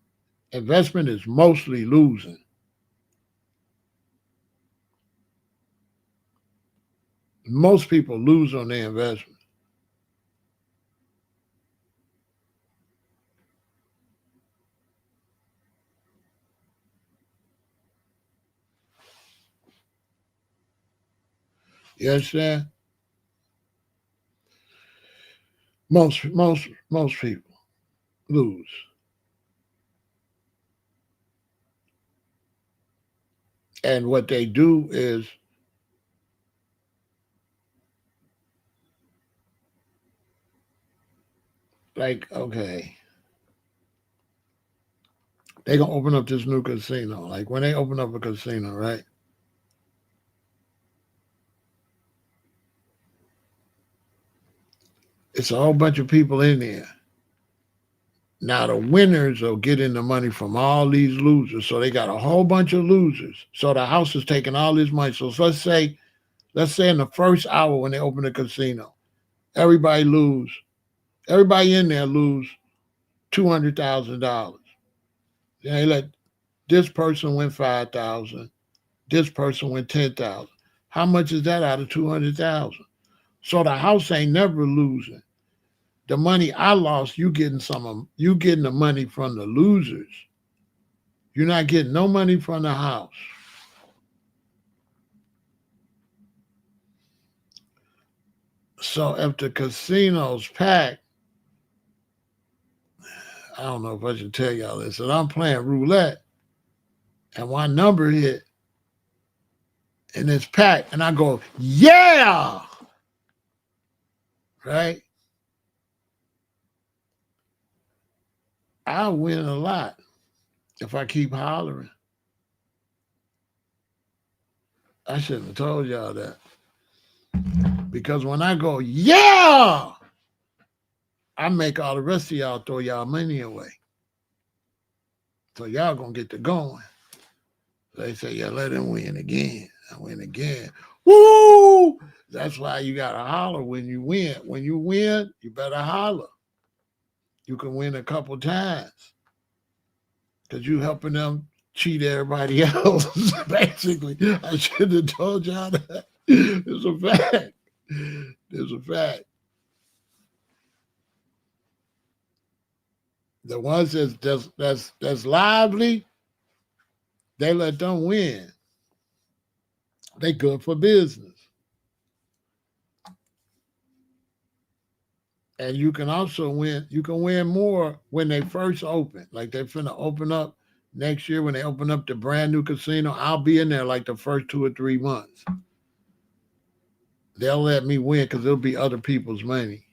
Investment is mostly losing. Most people lose on their investment. You understand? Most people lose. And what they do is like, okay, they gonna open up this new casino. Like when they open up a casino, right? It's a whole bunch of people in there. Now the winners are getting the money from all these losers. So they got a whole bunch of losers. So the house is taking all this money. So let's say in the first hour when they open the casino, everybody lose. Everybody in there lose $200,000. They let this person win 5,000. This person win 10,000. How much is that out of 200,000? So the house ain't never losing. The money I lost, you getting the money from the losers. You're not getting no money from the house. So if the casino's packed, I don't know if I should tell y'all this, and I'm playing roulette, and my number hit, and it's packed, and I go, yeah, right? I win a lot if I keep hollering. I shouldn't have told y'all that. Because when I go, yeah, I make all the rest of y'all throw y'all money away. So y'all gonna get to going. So they say, yeah, let him win again. I win again. Woo! That's why you gotta holler when you win. When you win, you better holler. You can win a couple times. Because you helping them cheat everybody else. Basically. I should have told y'all that. It's a fact. It's a fact. The ones that's lively, they let them win. They good for business. And you can also win. You can win more when they first open. Like they're finna open up next year when they open up the brand new casino. I'll be in there like the first 2 or 3 months. They'll let me win because it'll be other people's money.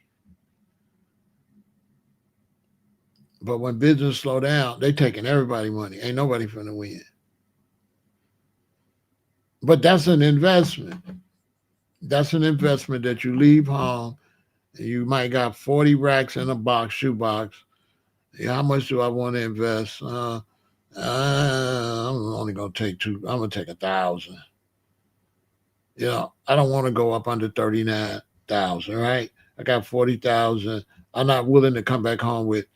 But when business slow down, they taking everybody's money. Ain't nobody finna win. But that's an investment. That's an investment that you leave home. You might got 40 racks in a box, shoebox. How much do I want to invest? I'm only gonna take two. I'm gonna take 1,000. I don't want to go up under 39,000. Right? I got 40,000. I'm not willing to come back home with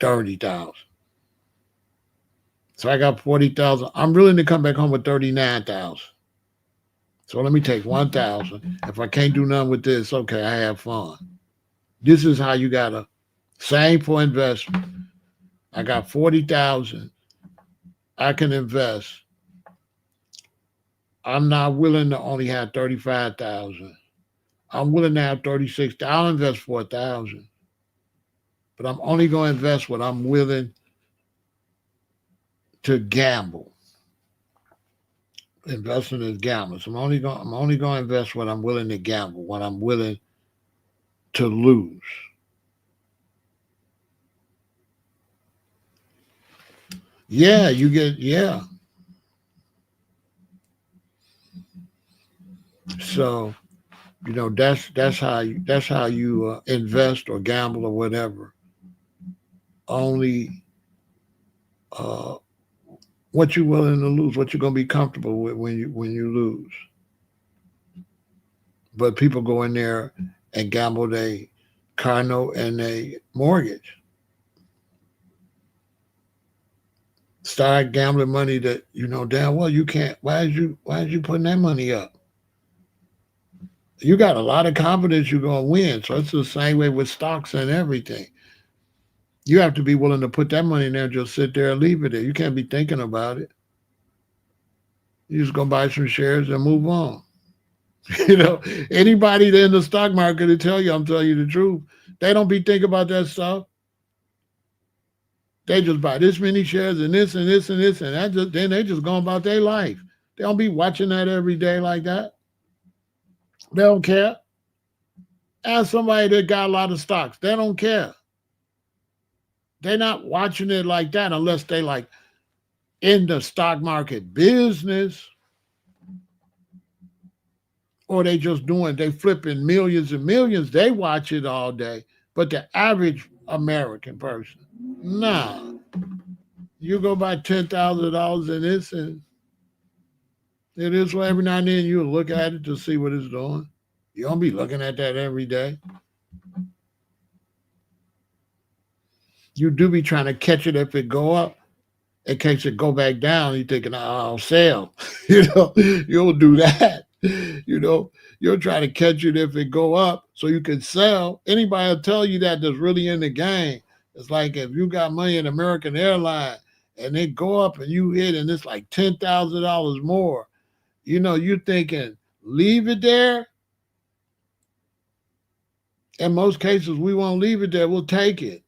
30,000. So I got 40,000. I'm willing to come back home with 39,000. So let me take 1,000. If I can't do nothing with this, okay, I have fun. This is how you gotta. Same for investment. I got 40,000. I can invest. I'm not willing to only have 35,000. I'm willing to have 36,000. I'll invest 4,000. But I'm only going to invest what I'm willing to gamble. Investing is gambling. So I'm only going to invest what I'm willing to gamble, what I'm willing to lose. Yeah, you get yeah. So that's how you invest or gamble or whatever. Only uh, what you're willing to lose, what you're going to be comfortable with when you lose. But people go in there and gamble their car note and their mortgage. Start gambling money that you know damn well you can't. Why is you putting that money up? You got a lot of confidence you're gonna win. So it's the same way with stocks and everything. You have to be willing to put that money in there and just sit there and leave it there. You can't be thinking about it. You just go buy some shares and move on. You know, anybody that in the stock market to tell you, I'm telling you the truth, they don't be thinking about that stuff. They just buy this many shares and this and this and this and that. Just then they just go about their life. They don't be watching that every day like that. They don't care. Ask somebody that got a lot of stocks. They don't care. They're not watching it like that unless they like in the stock market business or they flipping millions and millions. They watch it all day. But the average American person, nah. You go buy $10,000 in this and it is well every now and then you look at it to see what it's doing. You don't be looking at that every day. You do be trying to catch it if it go up. In case it go back down, you thinking, oh, I'll sell. You'll do that. You'll try to catch it if it go up so you can sell. Anybody will tell you that's really in the game. It's like if you got money in American Airlines and they go up and you hit and it's like $10,000 more. You thinking, leave it there. In most cases, we won't leave it there. We'll take it.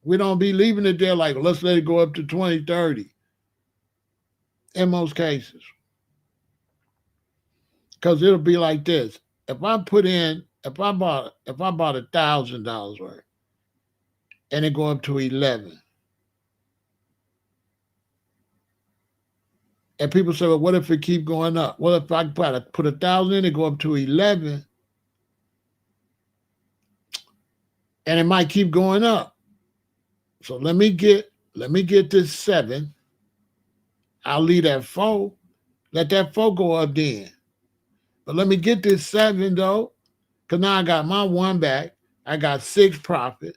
We don't be leaving it there like, let's let it go up to 20, 30. In most cases. Because it'll be like this. If I bought $1,000 worth and it go up to 11. And people say, well, what if it keep going up? Well, if I put 1,000 in, it go up to 11. And it might keep going up. So let me get this 7. I'll leave that 4. Let that 4 go up then. But let me get this 7 though. Because now I got my 1 back. I got 6 profit.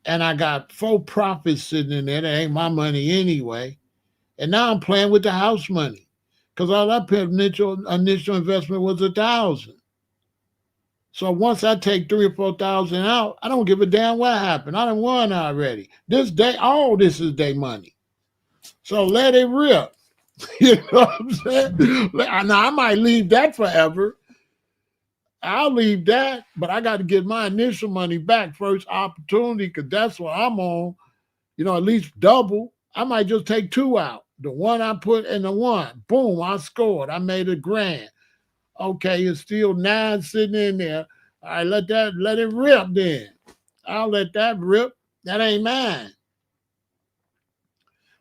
And I got 4 profits sitting in there. That ain't my money anyway. And now I'm playing with the house money. Because all that initial investment was 1,000. So once I take 3,000 or 4,000 out, I don't give a damn what happened. I done won already. All this is their money. So let it rip. You know what I'm saying? Now I might leave that forever. I'll leave that, but I got to get my initial money back first opportunity because that's what I'm on. At least double. I might just take 2 out. The 1 I put and the 1. Boom, I scored. I made $1,000. Okay, it's still 9 sitting in there. All right, let it rip then. I'll let that rip. That ain't mine.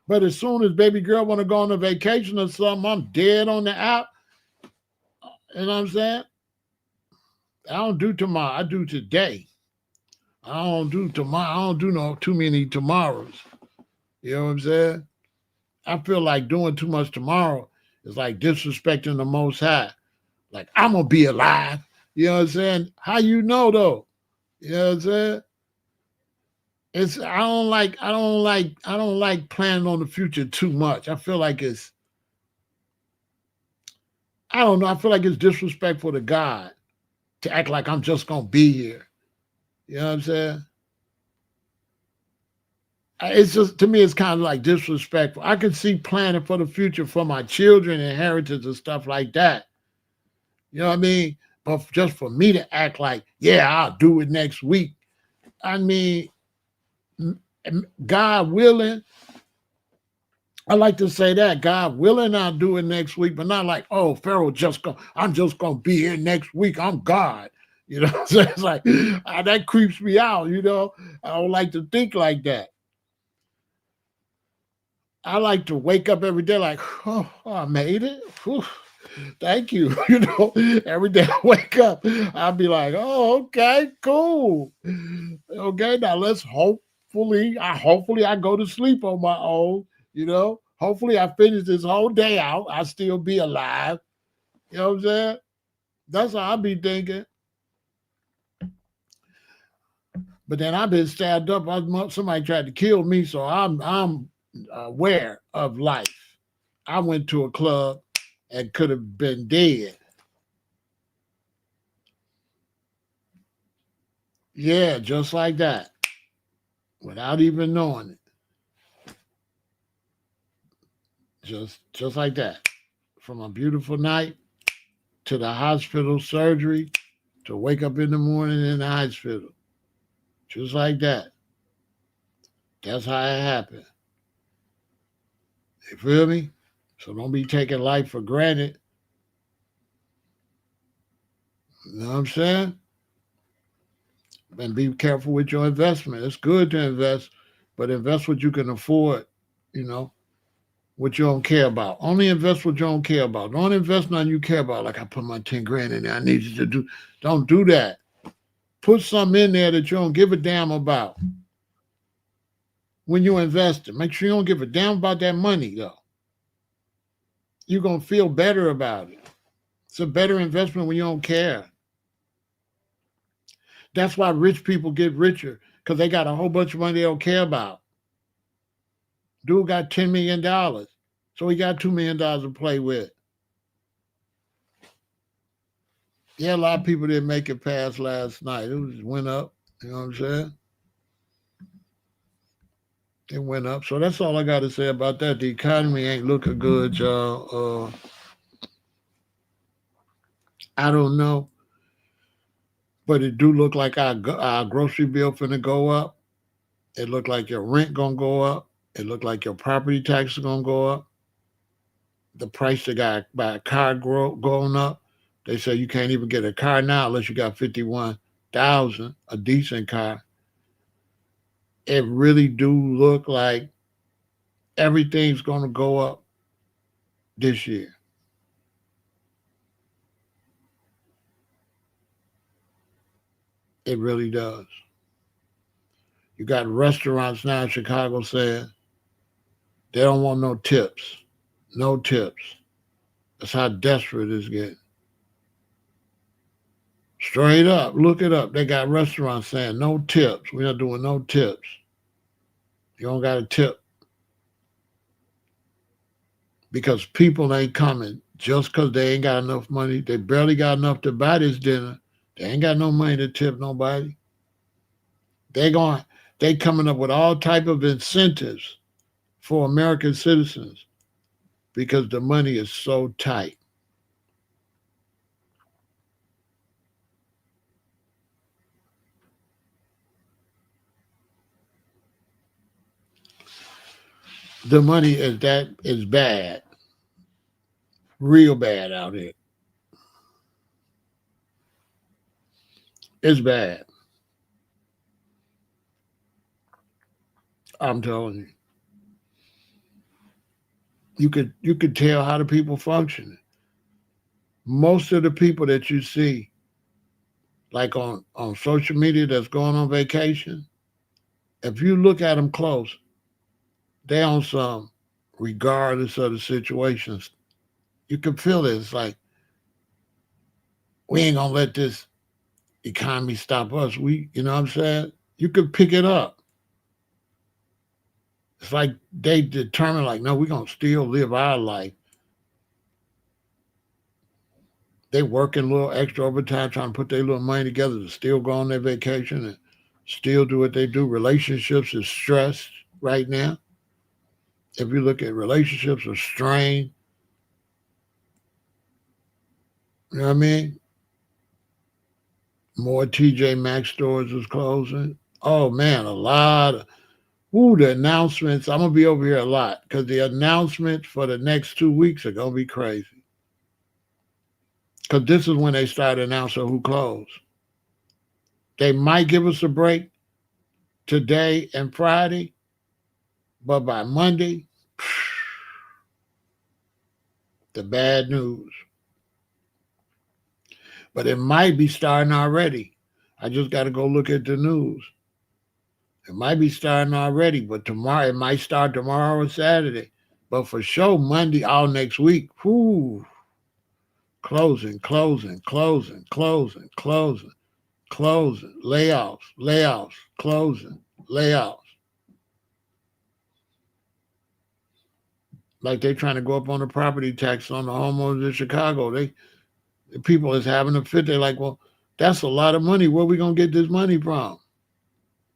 But as soon as baby girl want to go on a vacation or something, I'm dead on the app. You know what I'm saying? I don't do tomorrow. I do today. I don't do tomorrow. I don't do no too many tomorrows. You know what I'm saying? I feel like doing too much tomorrow is like disrespecting the Most High. Like I'm gonna be alive. You know what I'm saying? How you know though? You know what I'm saying? I don't like planning on the future too much. I feel like I don't know. I feel like it's disrespectful to God to act like I'm just gonna be here. You know what I'm saying? It's just to me, it's kind of like disrespectful. I can see planning for the future for my children, inheritance and stuff like that. You know what I mean? But just for me to act like, yeah, I'll do it next week. I mean, God willing, I like to say that, God willing, I'll do it next week, but not like, oh, Pharaoh I'm just gonna be here next week. I'm God. You know, so it's like that creeps me out. You know, I don't like to think like that. I like to wake up every day like, oh, I made it. Whew, thank you. You know, every day I wake up, I'll be like, oh, okay, cool. Okay, now let's hopefully I go to sleep on my own. You know, hopefully I finish this whole day out. I still be alive. You know what I'm saying? That's how I be thinking. But then I've been stabbed up. Somebody tried to kill me, so I'm aware of life. I went to a club and could have been dead. Yeah, just like that, without even knowing it. Just like that. From a beautiful night to the hospital surgery to wake up in the morning in the hospital. Just like that. That's how it happened. You feel me? So don't be taking life for granted. You know what I'm saying? And be careful with your investment. It's good to invest, but invest what you can afford, you know, what you don't care about. Only invest what you don't care about. Don't invest nothing you care about. Like I put my 10 grand in there. I need you to do. Don't do that. Put something in there that you don't give a damn about when you invest it. Make sure you don't give a damn about that money though. You're gonna feel better about it. It's a better investment when you don't care. That's why rich people get richer because they got a whole bunch of money they don't care about. Dude got $10 million, so he got $2 million to play with. Yeah, a lot of people didn't make it past last night. It just went up. You know what I'm saying? It went up. So that's all I got to say about that. The economy ain't looking good, y'all. I don't know, but it do look like our grocery bill finna go up. It look like your rent gonna go up. It look like your property tax is gonna go up. The price to buy a car going up. They say you can't even get a car now unless you got 51,000, a decent car. It really do look like everything's gonna go up this year. It really does. You got restaurants now in Chicago saying they don't want no tips. No tips. That's how desperate it's getting. Straight up, look it up. They got restaurants saying no tips. We're not doing no tips. You don't got a tip because people ain't coming just because they ain't got enough money. They barely got enough to buy this dinner. They ain't got no money to tip nobody. They going they coming up with all type of incentives for American citizens because the money is so tight. The money is bad, real bad out here. It's bad. I'm telling you. You could tell how the people function. Most of the people that you see, like on social media, that's going on vacation, if you look at them close, they on some, regardless of the situations. You can feel it. It's like we ain't gonna let this economy stop us. You know what I'm saying? You could pick it up. It's like they determine, like, no, we're gonna still live our life. They working a little extra overtime trying to put their little money together to still go on their vacation and still do what they do. Relationships is stressed right now. If you look at relationships are strained, you know what I mean? More TJ Maxx stores is closing. Oh man, a lot of Ooh, the announcements. I'm going to be over here a lot because the announcements for the next 2 weeks are going to be crazy. Because this is when they start announcing who closed. They might give us a break today and Friday, but by Monday, the bad news. But it might be starting already. I just got to go look at the news. It might be starting already, but tomorrow, it might start tomorrow or Saturday. But for sure, Monday, all next week, whoo, closing, closing, closing, closing, closing, closing, layoffs, layoffs, closing, layoffs. Like they trying to go up on the property tax on the homeowners in Chicago. The people is having a fit. They're like, well, that's a lot of money. Where we gonna get this money from?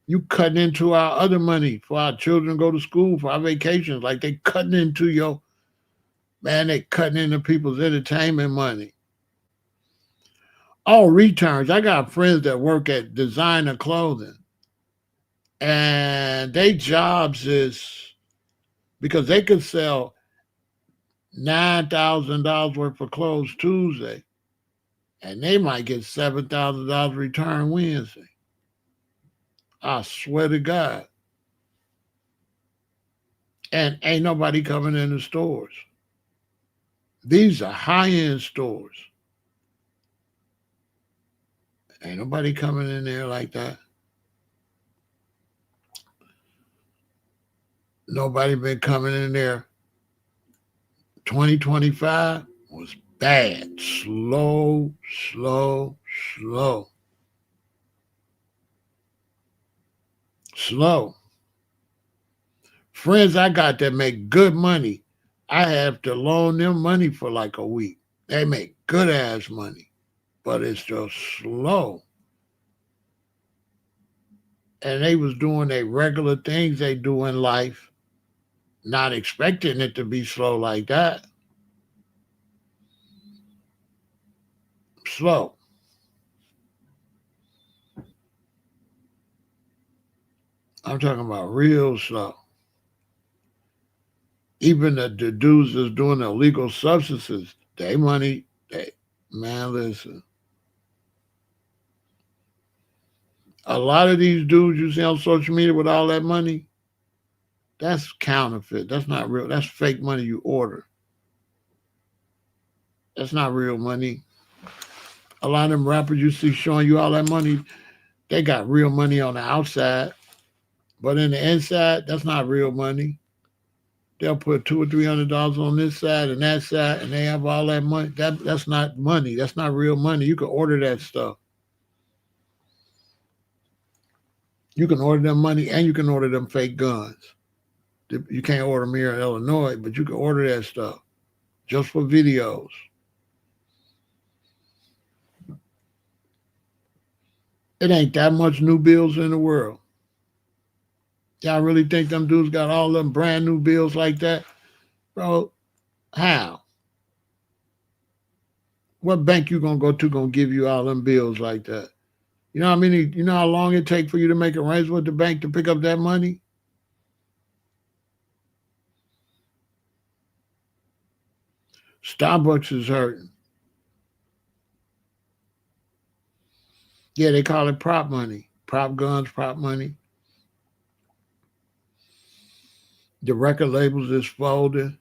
You cutting into our other money for our children to go to school, for our vacations. Like they cutting into your man, they cutting into people's entertainment money. All returns. I got friends that work at designer clothing. And their jobs is because they could sell $9,000 worth of clothes Tuesday, and they might get $7,000 return Wednesday. I swear to God. And ain't nobody coming in the stores. These are high-end stores. Ain't nobody coming in there like that. Nobody been coming in there. 2025 was bad. Slow, slow, slow. Slow. Friends I got that make good money, I have to loan them money for like a week. They make good ass money, but it's just slow. And they was doing their regular things they do in life, not expecting it to be slow like that. Slow. I'm talking about real slow. Even the dudes that's doing illegal substances, they money, man, listen. A lot of these dudes you see on social media with all that money, that's counterfeit. That's not real. That's fake money you order. That's not real money. A lot of them rappers you see showing you all that money, they got real money on the outside, but in the inside, that's not real money. They'll put $200 or $300 on this side and that side, and they have all that money. That's not money. That's not real money. You can order that stuff. You can order them money, and you can order them fake guns. You can't order them here in Illinois, but you can order that stuff just for videos. It ain't that much new bills in the world. Y'all really think them dudes got all them brand new bills like that? Bro, how? What bank you gonna go to gonna give you all them bills like that? You know how many? You know how long it take for you to make arrangements with the bank to pick up that money? Starbucks is hurting. Yeah, they call it prop money, prop guns, prop money. The record labels is folding.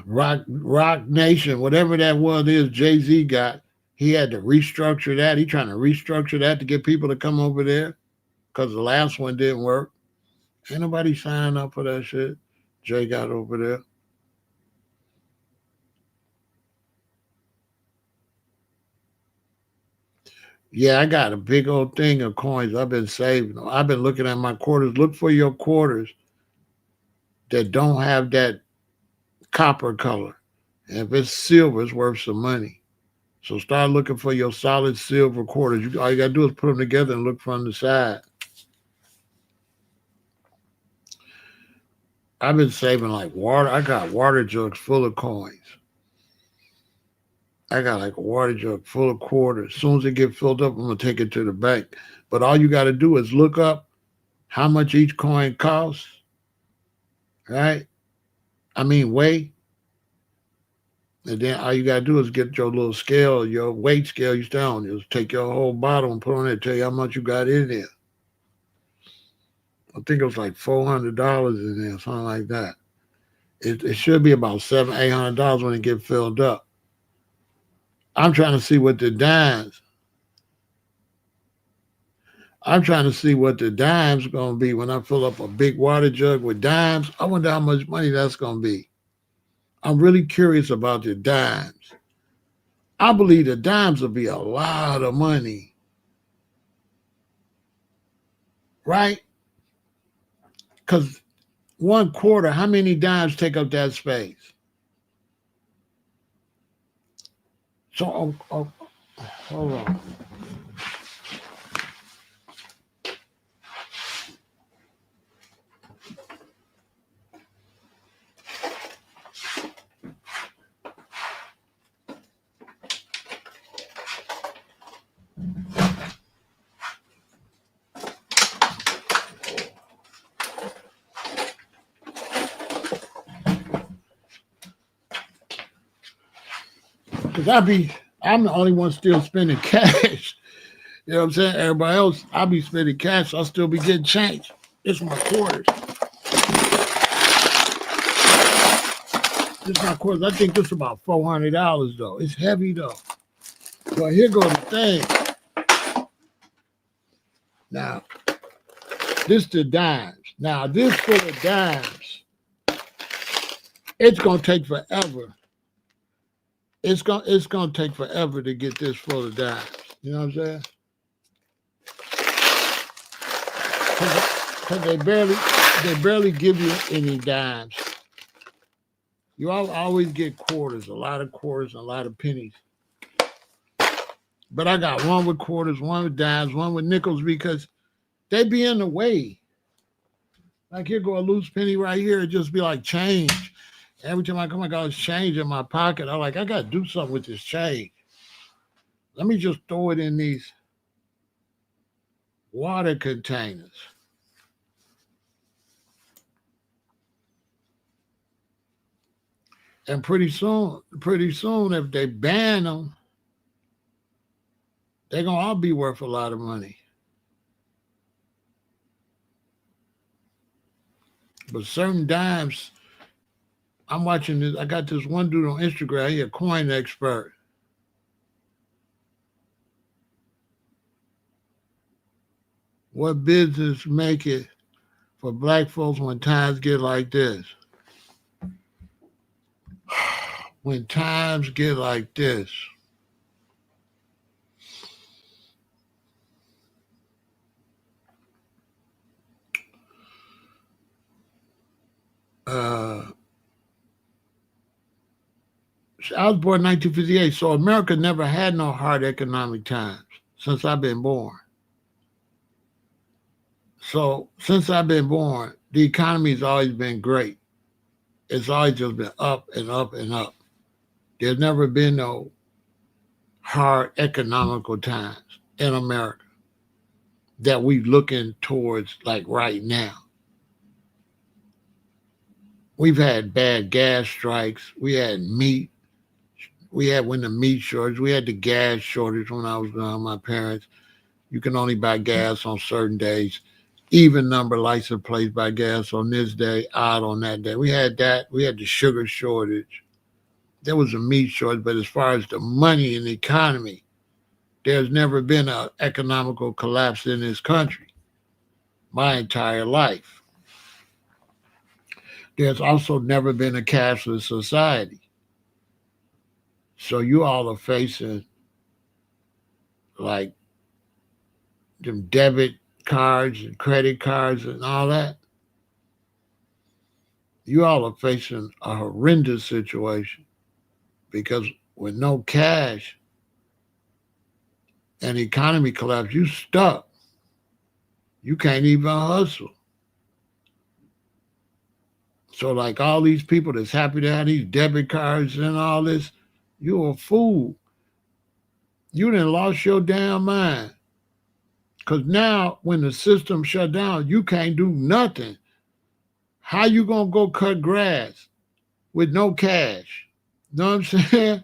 Rock Nation, whatever that one is, Jay Z got. He had to restructure that. He trying to restructure that to get people to come over there because the last one didn't work. Ain't nobody signing up for that shit. Jay got over there. Yeah, I got a big old thing of coins. I've been saving them. I've been looking at my quarters. Look for your quarters that don't have that copper color. And if it's silver, it's worth some money. So start looking for your solid silver quarters. All you got to do is put them together and look from the side. I've been saving like water. I got water jugs full of coins. I got like a water jug full of quarters. As soon as it get filled up, I'm gonna take it to the bank But all you got to do is look up how much each coin costs, right? I mean, weigh. And then all you got to do is get your little scale, your weight scale you stand on. Just take your whole bottle and put on it, tell you how much you got in there. I think it was like $400 in there, something like that. It should be about $700, $800 when it get filled up. I'm trying to see what the dimes. I'm trying to see what the dimes gonna be when I fill up a big water jug with dimes. I wonder how much money that's gonna be. I'm really curious about the dimes. I believe the dimes will be a lot of money, right? Because 1/4, how many dimes take up that space? So, hold on. Because I'm the only one still spending cash. You know what I'm saying? Everybody else, I'll be spending cash. I'll still be getting change. It's my quarters. This is my quarters. I think this is about $400 though. It's heavy though. But here goes the thing. Now, this the dimes. Now, this full of dimes, it's gonna take forever. It's gonna take forever to get this full of dimes. You know what I'm saying? Because they barely give you any dimes. You always get quarters, a lot of quarters, and a lot of pennies. But I got one with quarters, one with dimes, one with nickels because they be in the way. Like here go a loose penny right here, it just be like change. Every time I come, I got change in my pocket. I'm like, I got to do something with this change. Let me just throw it in these water containers. And pretty soon, if they ban them, they're gonna all be worth a lot of money. But certain dimes, I'm watching this. I got this one dude on Instagram. He a coin expert. What business make it for black folks when times get like this? When times get like this, uh, I was born in 1958, so America never had no hard economic times since I've been born. So since I've been born, the economy's always been great. It's always just been up and up and up. There's never been no hard economical times in America that we looking towards like right now. We've had bad gas strikes. We had when the meat shortage. We had the gas shortage when I was growing. My parents, you can only buy gas on certain days. Even number license plates buy gas on this day, odd on that day. We had that. We had the sugar shortage. There was a meat shortage, but as far as the money in the economy, there's never been an economical collapse in this country my entire life. There's also never been a cashless society. So you all are facing like them debit cards and credit cards and all that. You all are facing a horrendous situation because with no cash and economy collapse, you stuck. You can't even hustle. So like all these people that's happy to have these debit cards and all this, you're a fool. You done lost your damn mind. Because now when the system shut down, you can't do nothing. How you gonna go cut grass with no cash? Know what I'm saying?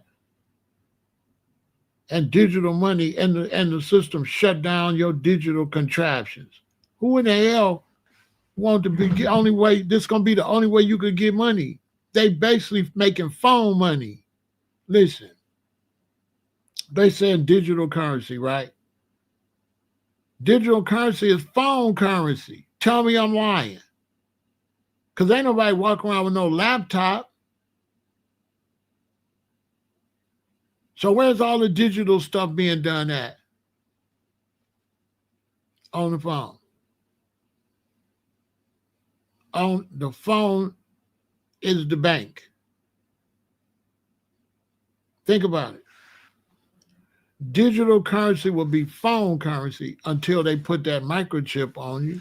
And digital money and the system shut down your digital contraptions. Who in the hell want to be only way this gonna be the only way you could get money? They basically making phone money. Listen, they said digital currency, right? Digital currency is phone currency. Tell me I'm lying. Cause ain't nobody walking around with no laptop. So where's all the digital stuff being done at? On the phone. On the phone is the bank. Think about it. Digital currency will be phone currency until they put that microchip on you.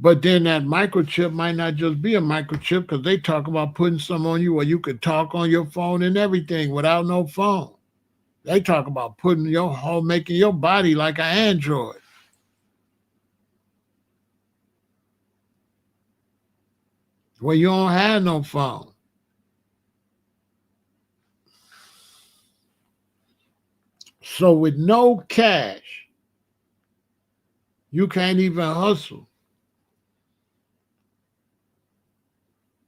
But then that microchip might not just be a microchip because they talk about putting some on you where you could talk on your phone and everything without no phone. They talk about putting your whole, making your body like an android. Where you don't have no phone. So with no cash, you can't even hustle.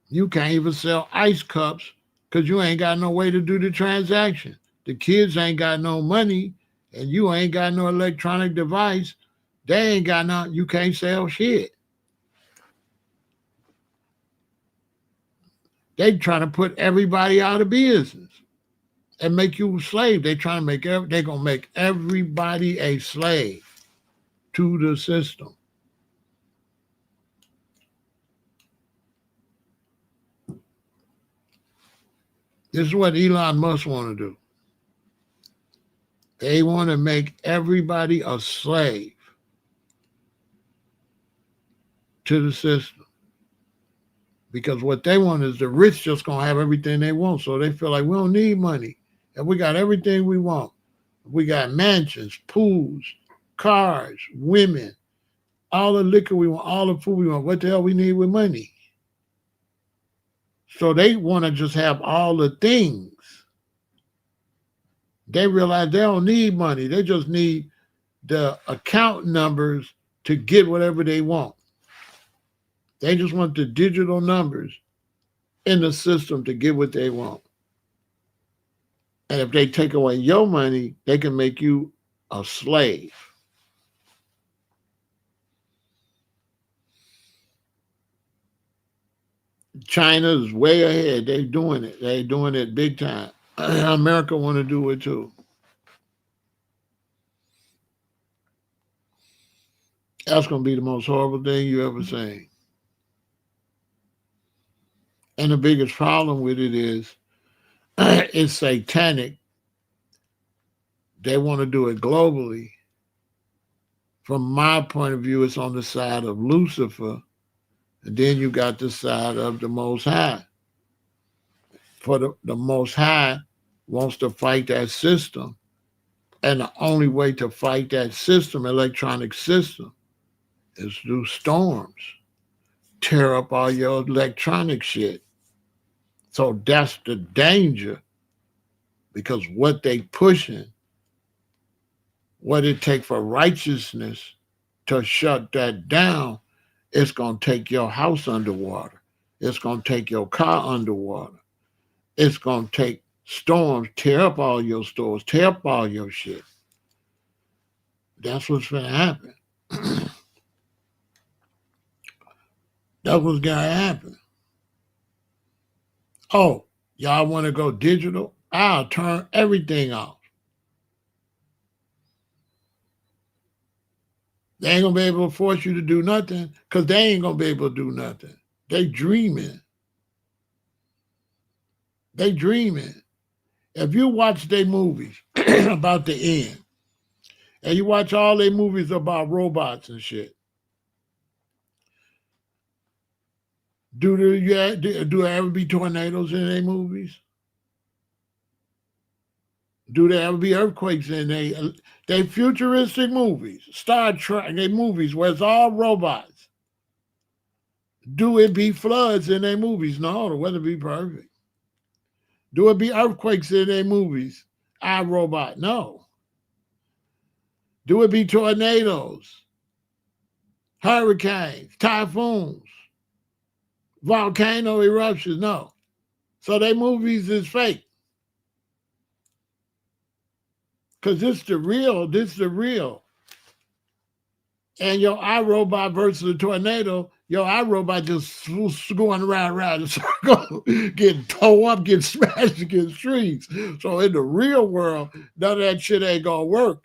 You can't even sell ice cups because you ain't got no way to do the transaction. The kids ain't got no money and you ain't got no electronic device. They ain't got no, you can't sell shit. They trying to put everybody out of business and make you a slave. They trying to make, they going to make everybody a slave to the system. This is what Elon Musk want to do. They want to make everybody a slave to the system. Because what they want is the rich just going to have everything they want. So they feel like we don't need money. And we got everything we want. We got mansions, pools, cars, women, all the liquor we want, all the food we want. What the hell we need with money? So they want to just have all the things. They realize they don't need money. They just need the account numbers to get whatever they want. They just want the digital numbers in the system to get what they want. And if they take away your money, they can make you a slave. China's way ahead. They're doing it. They're doing it big time. America want to do it too. That's going to be the most horrible thing you ever seen. And the biggest problem with it is it's satanic. They want to do it globally. From my point of view, it's on the side of Lucifer. And then you got the side of the Most High. For the Most High wants to fight that system. And the only way to fight that system, electronic system, is through storms. Tear up all your electronic shit. So that's the danger. Because what they pushing, what it take for righteousness to shut that down, it's going to take your house underwater. It's going to take your car underwater. It's going to take storms, tear up all your stores, tear up all your shit. That's what's going to happen. That's what's going to happen. Oh, y'all want to go digital? I'll turn everything off. They ain't going to be able to force you to do nothing because they ain't going to be able to do nothing. They dreaming. They dreaming. If you watch their movies about the end, and you watch all their movies about robots and shit, do there ever be tornadoes in their movies? Do there ever be earthquakes in they futuristic movies, Star Trek, they movies where it's all robots? Do it be floods in their movies? No, the weather be perfect. Do it be earthquakes in their movies? I, Robot? No. Do it be tornadoes, hurricanes, typhoons, volcano eruptions? No. So they movies is fake. Because this the real, this the real. And your iRobot versus a tornado, your iRobot just going around in a circle, getting towed up, getting smashed against trees. So in the real world, none of that shit ain't gonna work.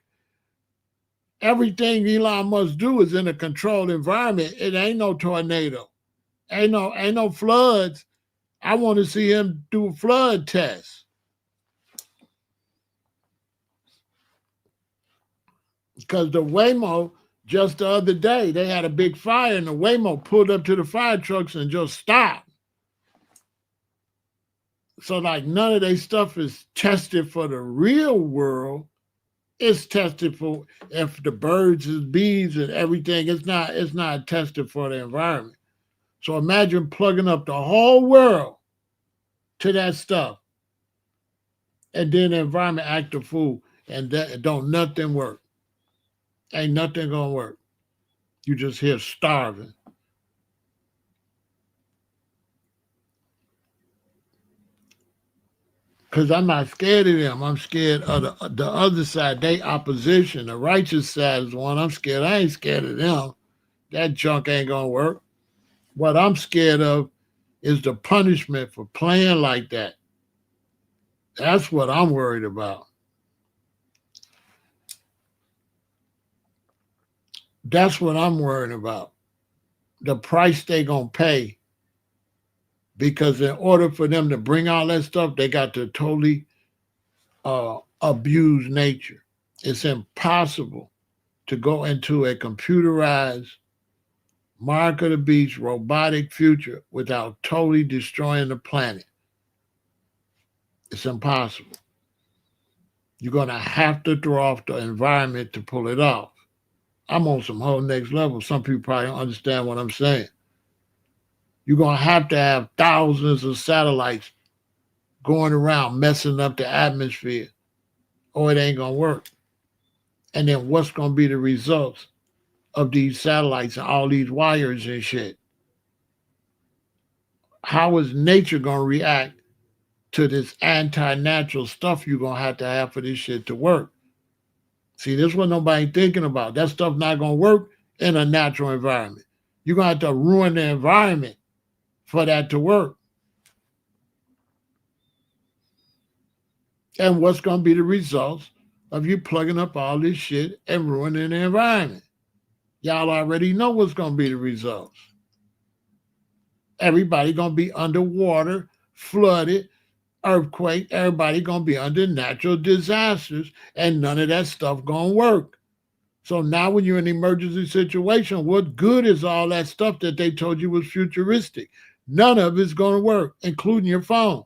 Everything Elon Musk do is in a controlled environment. It ain't no tornado. Ain't no floods. I want to see him do a flood test. Because the Waymo, just the other day, they had a big fire and the Waymo pulled up to the fire trucks and just stopped. So like none of their stuff is tested for the real world. It's tested for if the birds and bees and everything. It's not tested for the environment. So imagine plugging up the whole world to that stuff. And then the environment act a fool and that don't nothing work. Ain't nothing gonna work. You just here starving. Because I'm not scared of them. I'm scared of the other side, they opposition. The righteous side is the one I'm scared. I ain't scared of them. That junk ain't gonna work. What I'm scared of is the punishment for playing like that. That's what I'm worried about. That's what I'm worried about. The price they gonna pay. Because in order for them to bring all that stuff, they got to totally abuse nature. It's impossible to go into a computerized, mark of the beast, robotic future without totally destroying the planet. It's impossible. You're going to have to throw off the environment to pull it off. I'm on some whole next level. Some people probably don't understand what I'm saying. You're going to have thousands of satellites going around messing up the atmosphere, or it ain't going to work. And then what's going to be the results of these satellites and all these wires and shit? How is nature going to react to this anti-natural stuff you're going to have for this shit to work? See, this is what nobody thinking about. That stuff not going to work in a natural environment. You're going to have to ruin the environment for that to work. And what's going to be the results of you plugging up all this shit and ruining the environment? Y'all already know what's going to be the results. Everybody going to be underwater, flooded, earthquake. Everybody going to be under natural disasters, and none of that stuff going to work. So now when you're in an emergency situation, what good is all that stuff that they told you was futuristic? None of it's going to work, including your phone.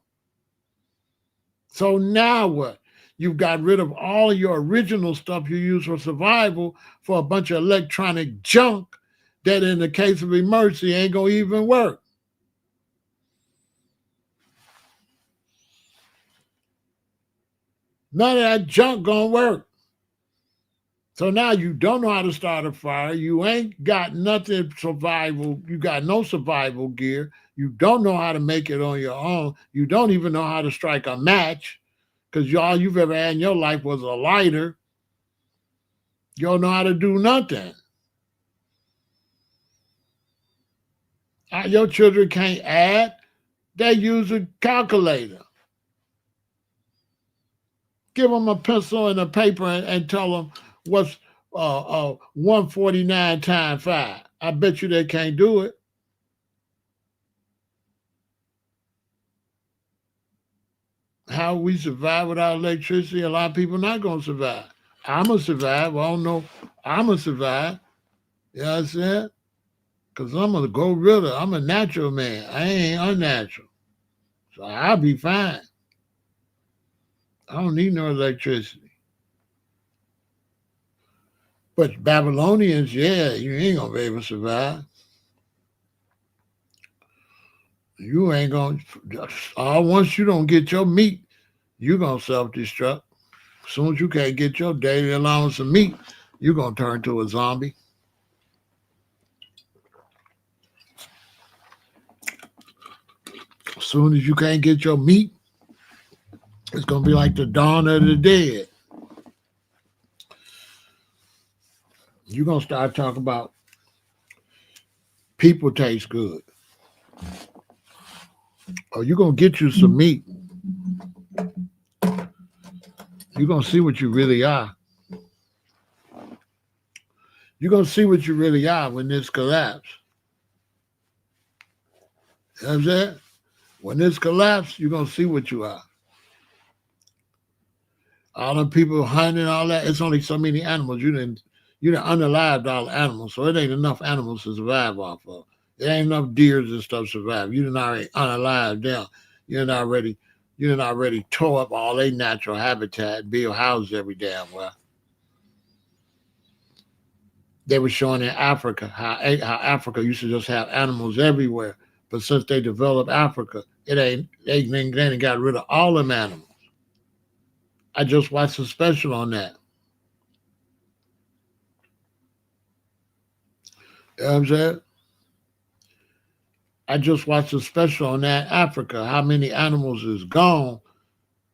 So now what? You've got rid of all of your original stuff you use for survival for a bunch of electronic junk that in the case of emergency ain't going to even work. None of that junk going to work. So now you don't know how to start a fire. You ain't got nothing survival. You got no survival gear. You don't know how to make it on your own. You don't even know how to strike a match because all you've ever had in your life was a lighter. You don't know how to do nothing. Your children can't add. They use a calculator. Give them a pencil and a paper and tell them what's 149 times 5. I bet you they can't do it. How we survive without electricity? A lot of people not going to survive. I'm going to survive. I don't know. I'm going to survive. You know what I'm saying? Because I'm a gorilla. I'm a natural man. I ain't unnatural. So I'll be fine. I don't need no electricity. But Babylonians, yeah, you ain't gonna be able to survive. You ain't gonna. Once you don't get your meat, you gonna self-destruct. As soon as you can't get your daily allowance of meat, you gonna turn to a zombie. As soon as you can't get your meat, it's gonna be like the dawn of the dead. You're gonna start talking about people taste good. Or you're gonna get you some meat. You're gonna see what you really are. You're gonna see what you really are when this collapse. You know what I'm saying? When this collapse, you're gonna see what you are. All the people hunting all that, it's only so many animals. You done unalived all the animals, so it ain't enough animals to survive off of. It ain't enough deers and stuff to survive. You done already unalived them. You done already tore up all their natural habitat, build houses every damn well. They were showing in Africa how Africa used to just have animals everywhere. But since they developed Africa, they got rid of all them animals. I just watched a special on that. You know what I'm saying? I just watched a special on that Africa, how many animals is gone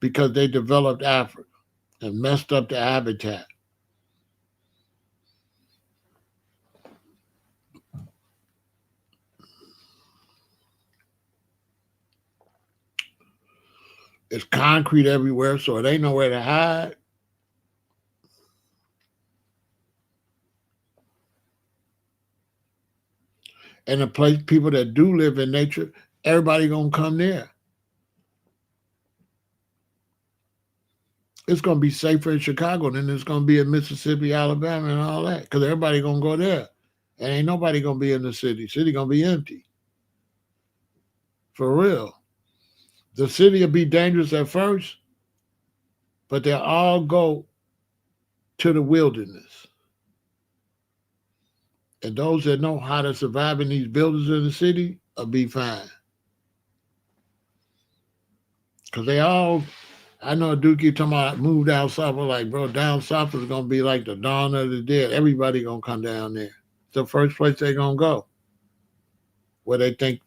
because they developed Africa and messed up the habitat. It's concrete everywhere, so it ain't nowhere to hide. And the place people that do live in nature, everybody gonna come there. It's gonna be safer in Chicago than it's gonna be in Mississippi, Alabama, and all that, because everybody gonna go there, and ain't nobody gonna be in the city. City gonna be empty, for real. The city will be dangerous at first, but they'll all go to the wilderness. And those that know how to survive in these buildings in the city will be fine. Because they all, I know a dude keep talking about move down south. I'm like, bro, down south is going to be like the dawn of the dead. Everybody going to come down there. It's the first place they going to go. Where they think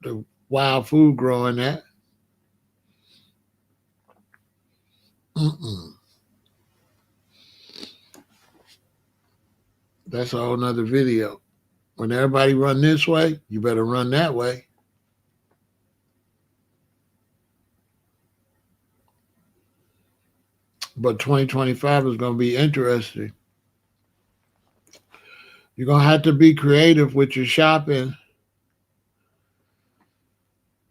the wild food growing at. Mm-mm. That's a whole nother video. When everybody run this way, you better run that way. But 2025 is going to be interesting. You're going to have to be creative with your shopping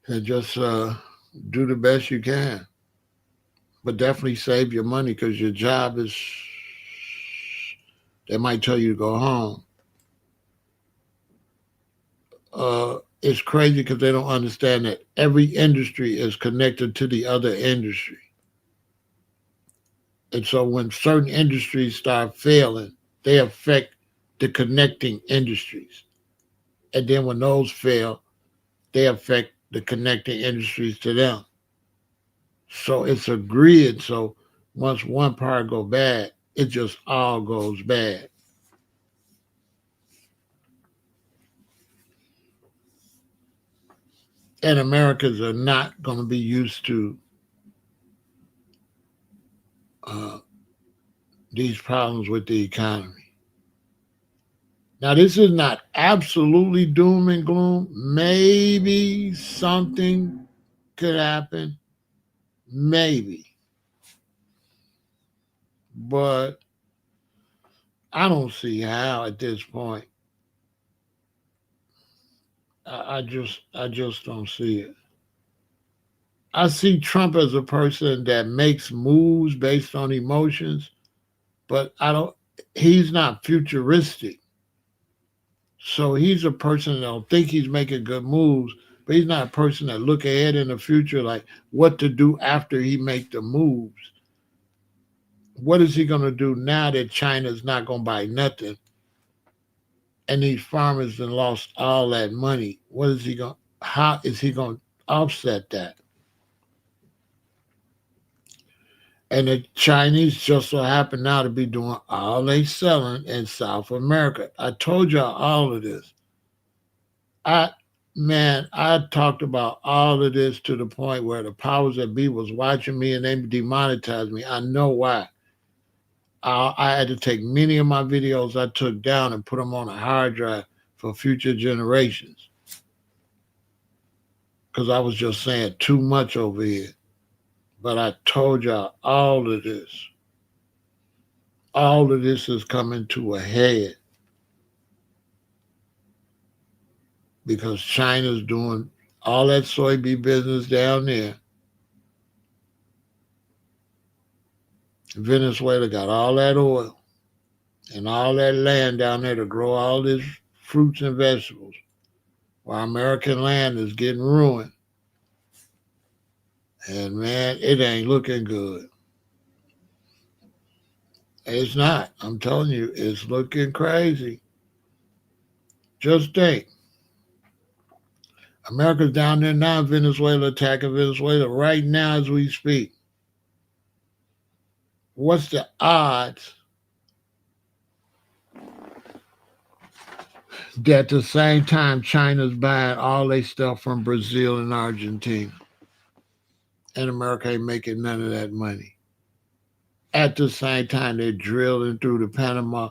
and just do the best you can. But definitely save your money because your job is, they might tell you to go home. It's crazy because they don't understand that every industry is connected to the other industry. And so when certain industries start failing, they affect the connecting industries. And then when those fail, they affect the connecting industries to them. So it's a grid. So once one part go bad, it just all goes bad. And Americans are not going to be used to uh, these problems with the economy. Now, this is not absolutely doom and gloom. Maybe something could happen. Maybe. But I don't see how at this point. I just don't see it. I see Trump as a person that makes moves based on emotions, but I don't. He's not futuristic. So he's a person that don't think he's making good moves, but he's not a person that look ahead in the future, like what to do after he make the moves. What is he going to do now that China's not going to buy nothing and these farmers have lost all that money? What is he going? How is he going to offset that? And the Chinese just so happen now to be doing all they selling in South America. I told y'all all of this. I I talked about all of this to the point where the powers that be was watching me and they demonetized me. I know why. I had to take many of my videos I took down and put them on a hard drive for future generations because I was just saying too much over here. But I told y'all all of this. All of this is coming to a head because China's doing all that soybean business down there. Venezuela got all that oil and all that land down there to grow all these fruits and vegetables, while American land is getting ruined. And man, it ain't looking good. It's not. I'm telling you, it's looking crazy. Just think. America's down there now, Venezuela, attacking Venezuela right now as we speak. What's the odds that at the same time China's buying all their stuff from Brazil and Argentina? And America ain't making none of that money. At the same time, they're drilling through the Panama,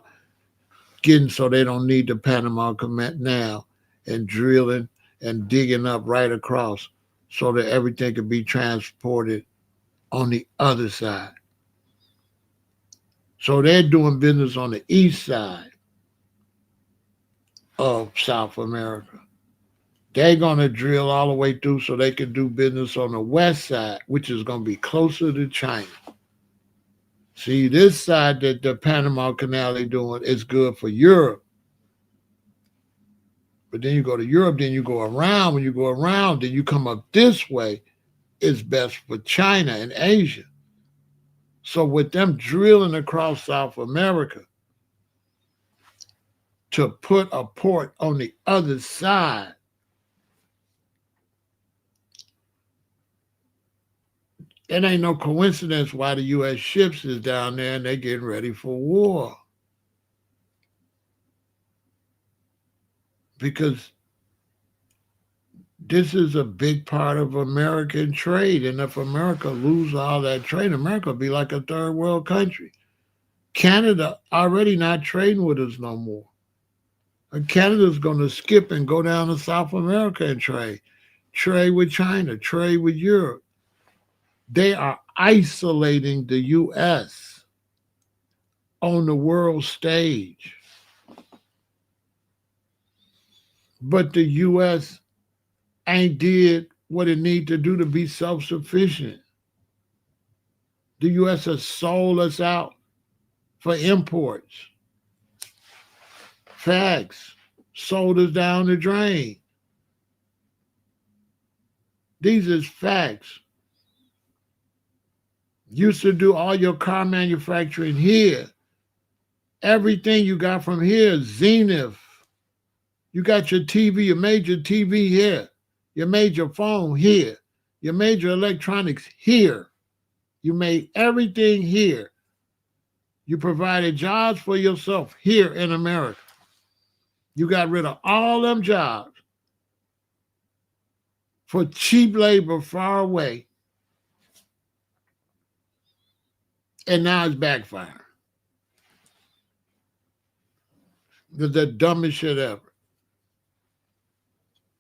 getting so they don't need the Panama Canal, and drilling and digging up right across so that everything can be transported on the other side. So they're doing business on the east side of South America. They're going to drill all the way through so they can do business on the west side, which is going to be closer to China. See, this side that the Panama Canal is doing is good for Europe. But then you go to Europe, then you go around. When you go around, then you come up this way, it's best for China and Asia. So with them drilling across South America to put a port on the other side, it ain't no coincidence why the U.S. ships is down there and they're getting ready for war. Because this is a big part of American trade. And if America lose all that trade, America will be like a third world country. Canada already not trading with us no more. And Canada's going to skip and go down to South America and trade. Trade with China, trade with Europe. They are isolating the U.S. on the world stage. But the U.S. ain't did what it need to do to be self-sufficient. The U.S. has sold us out for imports. Facts. Sold us down the drain. These is facts. Used to do all your car manufacturing here. Everything you got from here, Zenith. You got your TV, you made your TV here. You made your phone here. You made your electronics here. You made everything here. You provided jobs for yourself here in America. You got rid of all them jobs for cheap labor far away. And now it's backfiring. The dumbest shit ever.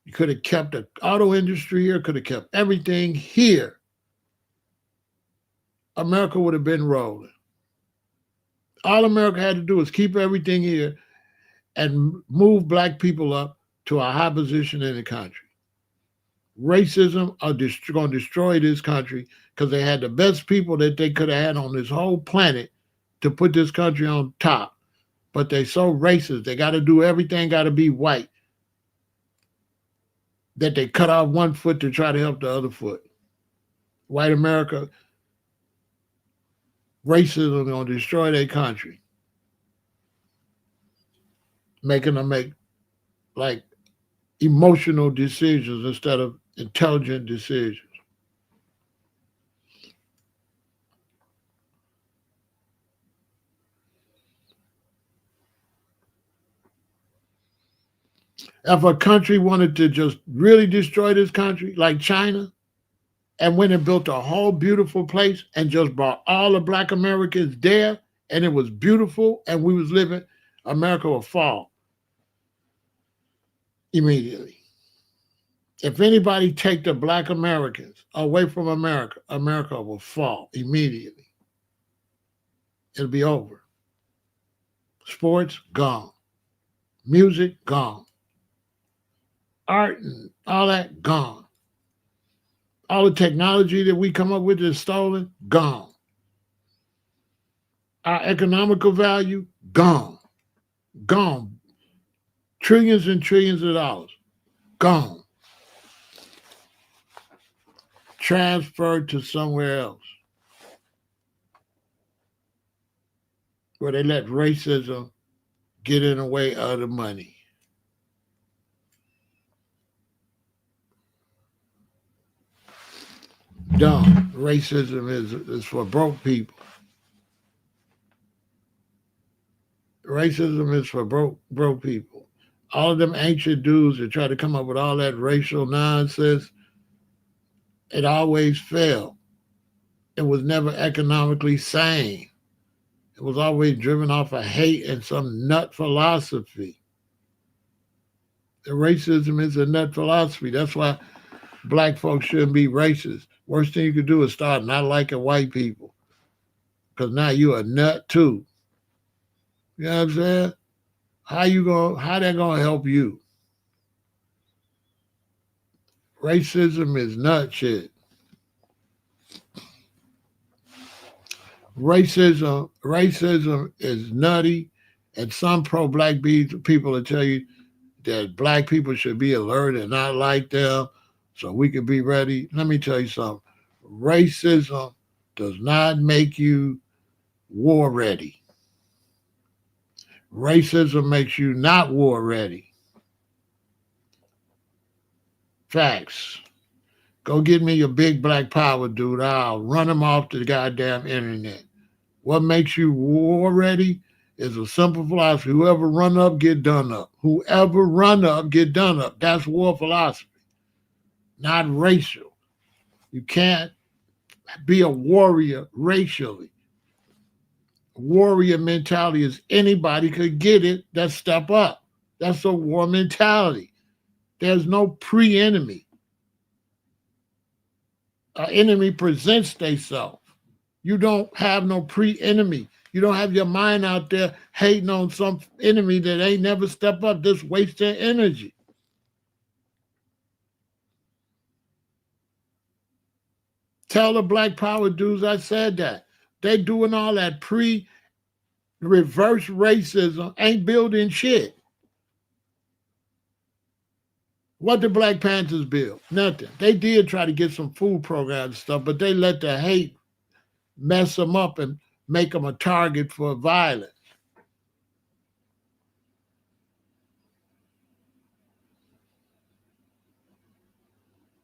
You could have kept the auto industry here, could have kept everything here. America would have been rolling. All America had to do was keep everything here and move black people up to a high position in the country. Racism are going to destroy this country because they had the best people that they could have had on this whole planet to put this country on top. But they so racist. They got to do everything, got to be white, that they cut off one foot to try to help the other foot. White America Racism gonna destroy their country, making them make like emotional decisions instead of intelligent decisions. If a country wanted to just really destroy this country, like China, and went and built a whole beautiful place and just brought all the black Americans there, and it was beautiful, and we was living, America would fall immediately. If anybody take the black Americans away from America, America will fall immediately. It'll be over. Sports, gone. Music, gone. Art and all that, gone. All the technology that we come up with is stolen, gone. Our economical value, gone. Gone. Trillions and trillions of dollars, gone. Transferred to somewhere else where they let racism get in the way of the money. Dumb. Racism is for broke people. Racism is for broke people. All of them ancient dudes that try to come up with all that racial nonsense, it always failed. It was never economically sane. It was always driven off of hate and some nut philosophy. The racism is a nut philosophy. That's why black folks shouldn't be racist. Worst thing you could do is start not liking white people, because now you're a nut too. You know what I'm saying? How that gonna help you? Racism is nut shit. Racism is nutty, and some pro-black people will tell you that black people should be alert and not like them, so we can be ready. Let me tell you something. Racism does not make you war ready. Racism makes you not war ready. Facts. Go get me your big black power, dude. I'll run him off the goddamn internet. What makes you war ready is a simple philosophy. Whoever run up, get done up. Whoever run up, get done up. That's war philosophy, not racial. You can't be a warrior racially. Warrior mentality is anybody could get it that step up. That's a war mentality. There's no pre-enemy. An enemy presents themselves. You don't have no pre-enemy. You don't have your mind out there hating on some enemy that ain't never step up, just wasting energy. Tell the black power dudes I said that. They doing all that reverse racism, ain't building shit. What the Black Panthers build? Nothing. They did try to get some food programs and stuff, but they let the hate mess them up and make them a target for violence.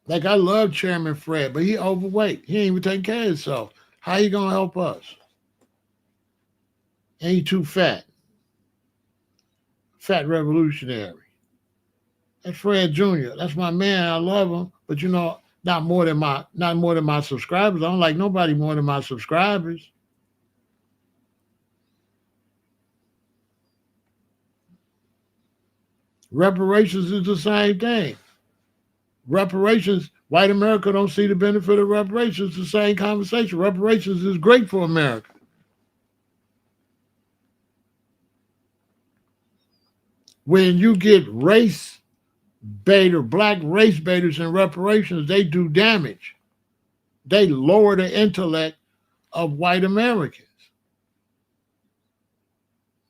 Like, I love Chairman Fred, but he overweight. He ain't even taking care of himself. How you gonna help us? And he too fat. Fat revolutionary. That's Fred Jr. That's my man. I love him, but not more than my subscribers. I don't like nobody more than my subscribers. Reparations is the same thing. Reparations, white America don't see the benefit of reparations. It's the same conversation. Reparations is great for America. When you get black race baiters in reparations, they do damage. They lower the intellect of white Americans.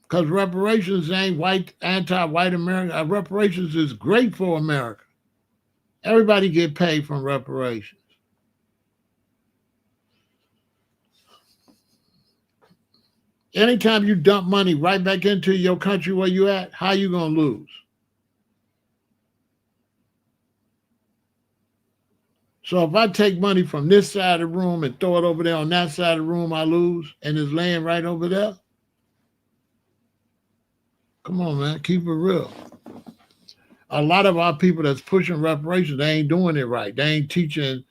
Because reparations ain't anti-white America. Reparations is great for America. Everybody get paid from reparations. Anytime you dump money right back into your country where you at, how you gonna lose? So if I take money from this side of the room and throw it over there on that side of the room, I lose, and it's laying right over there. Come on, man, keep it real. A lot of our people that's pushing reparations, they ain't doing it right. They ain't teaching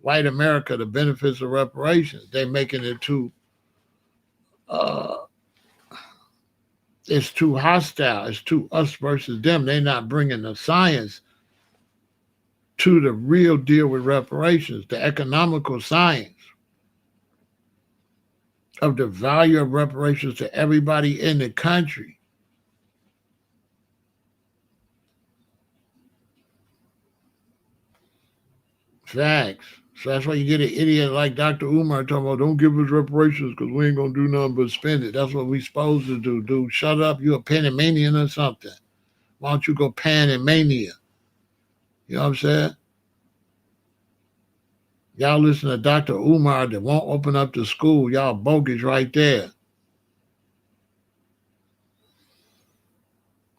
white America the benefits of reparations. They making it too uh it's too hostile. It's too us versus them. They're not bringing the science to the real deal with reparations, the economical science of the value of reparations to everybody in the country. Facts. So that's why you get an idiot like Dr. Umar talking about don't give us reparations because we ain't gonna do nothing but spend it. That's what we supposed to do, dude. Shut up. You a Panamanian or something. Why don't you go Panamania? You know what I'm saying? Y'all listen to Dr. Umar that won't open up the school. Y'all bogus right there.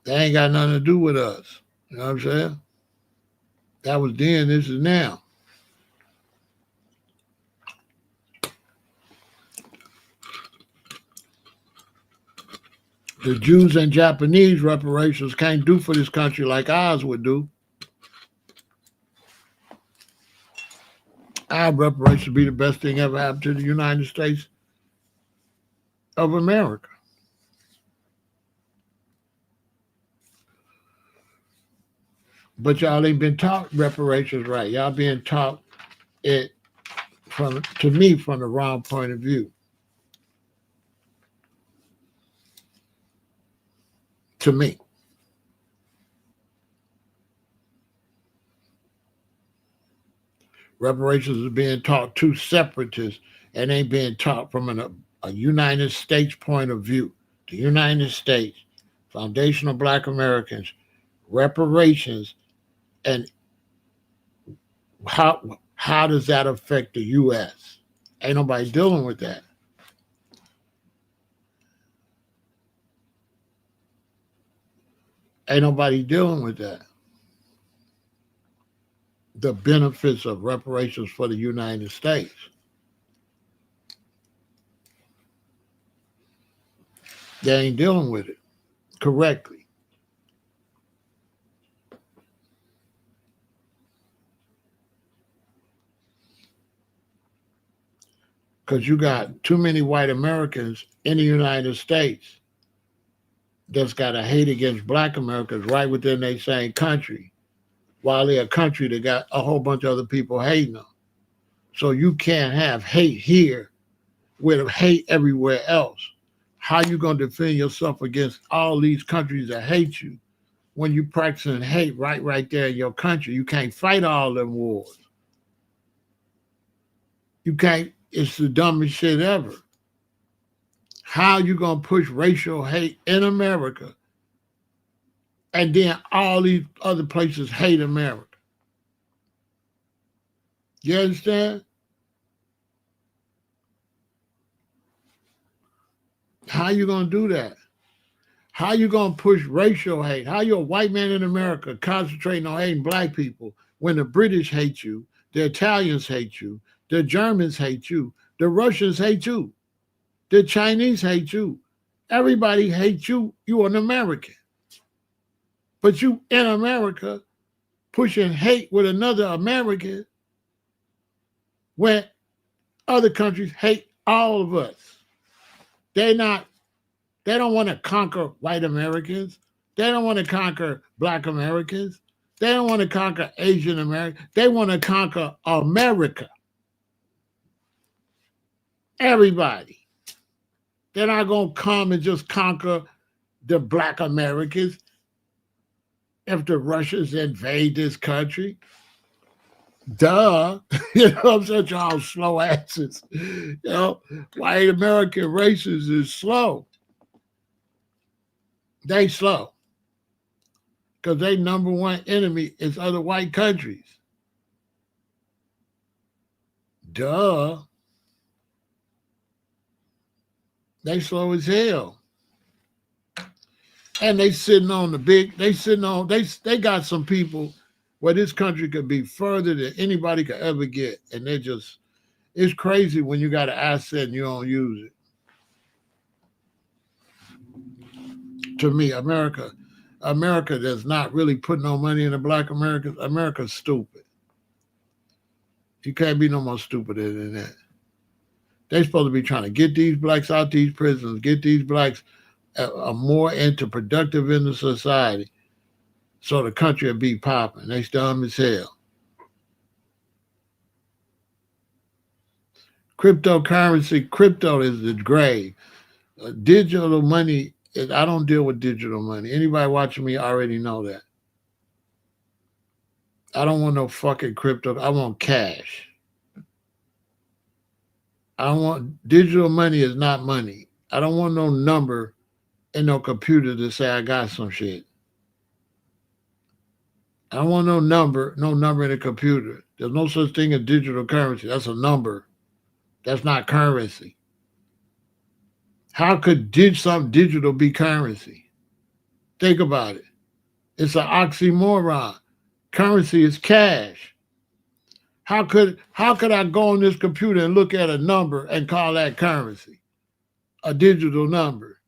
They ain't got nothing to do with us. You know what I'm saying? That was then, this is now. The Jews and Japanese reparations can't do for this country like ours would do. Our reparations be the best thing ever happened to the United States of America. But y'all ain't been taught reparations right. Y'all being taught it from, to me, from the wrong point of view. To me. Reparations is being taught to separatists and ain't being taught from a United States point of view. The United States, foundational Black Americans, reparations, and how does that affect the U.S.? Ain't nobody dealing with that. Ain't nobody dealing with that. The benefits of reparations for the United States. They ain't dealing with it correctly. Because you got too many white Americans in the United States that's got a hate against Black Americans right within their same country, while they're a country that got a whole bunch of other people hating them. So you can't have hate here with hate everywhere else. How you gonna defend yourself against all these countries that hate you when you practicing hate right there in your country? You can't fight all them wars. You can't. It's the dumbest shit ever. How you gonna push racial hate in America and then all these other places hate America? You understand? How you gonna do that? How you gonna push racial hate? How you a white man in America concentrating on hating Black people when the British hate you, the Italians hate you, the Germans hate you, the Russians hate you, the Chinese hate you, everybody hates you. You an American, but you in America pushing hate with another American when other countries hate all of us. They not. They don't want to conquer white Americans. They don't want to conquer Black Americans. They don't want to conquer Asian Americans. They want to conquer America. Everybody. They're not going to come and just conquer the Black Americans if the Russians invade this country. Duh. You know what I'm saying? Y'all slow asses. You know, white American races is slow. They slow. Because their number one enemy is other white countries. Duh. They slow as hell. And they sitting on the big, they got some people where this country could be further than anybody could ever get. And they just, it's crazy when you got an asset and you don't use it. To me, America does not really put no money into black Americans. America's stupid. You can't be no more stupider than that. They supposed to be trying to get these blacks out these prisons, get these blacks more into productive in the society, so the country will be popping. They dumb as hell. Cryptocurrency, crypto is the grave. Digital money, I don't deal with digital money. Anybody watching me already know that. I don't want no fucking crypto. I want cash. I don't want digital money is not money. I don't want no number in no computer to say I got some shit. I don't want no number in a computer. There's no such thing as digital currency. That's a number. That's not currency. How could something digital be currency? Think about it. It's an oxymoron. Currency is cash. How could I go on this computer and look at a number and call that currency? A digital number.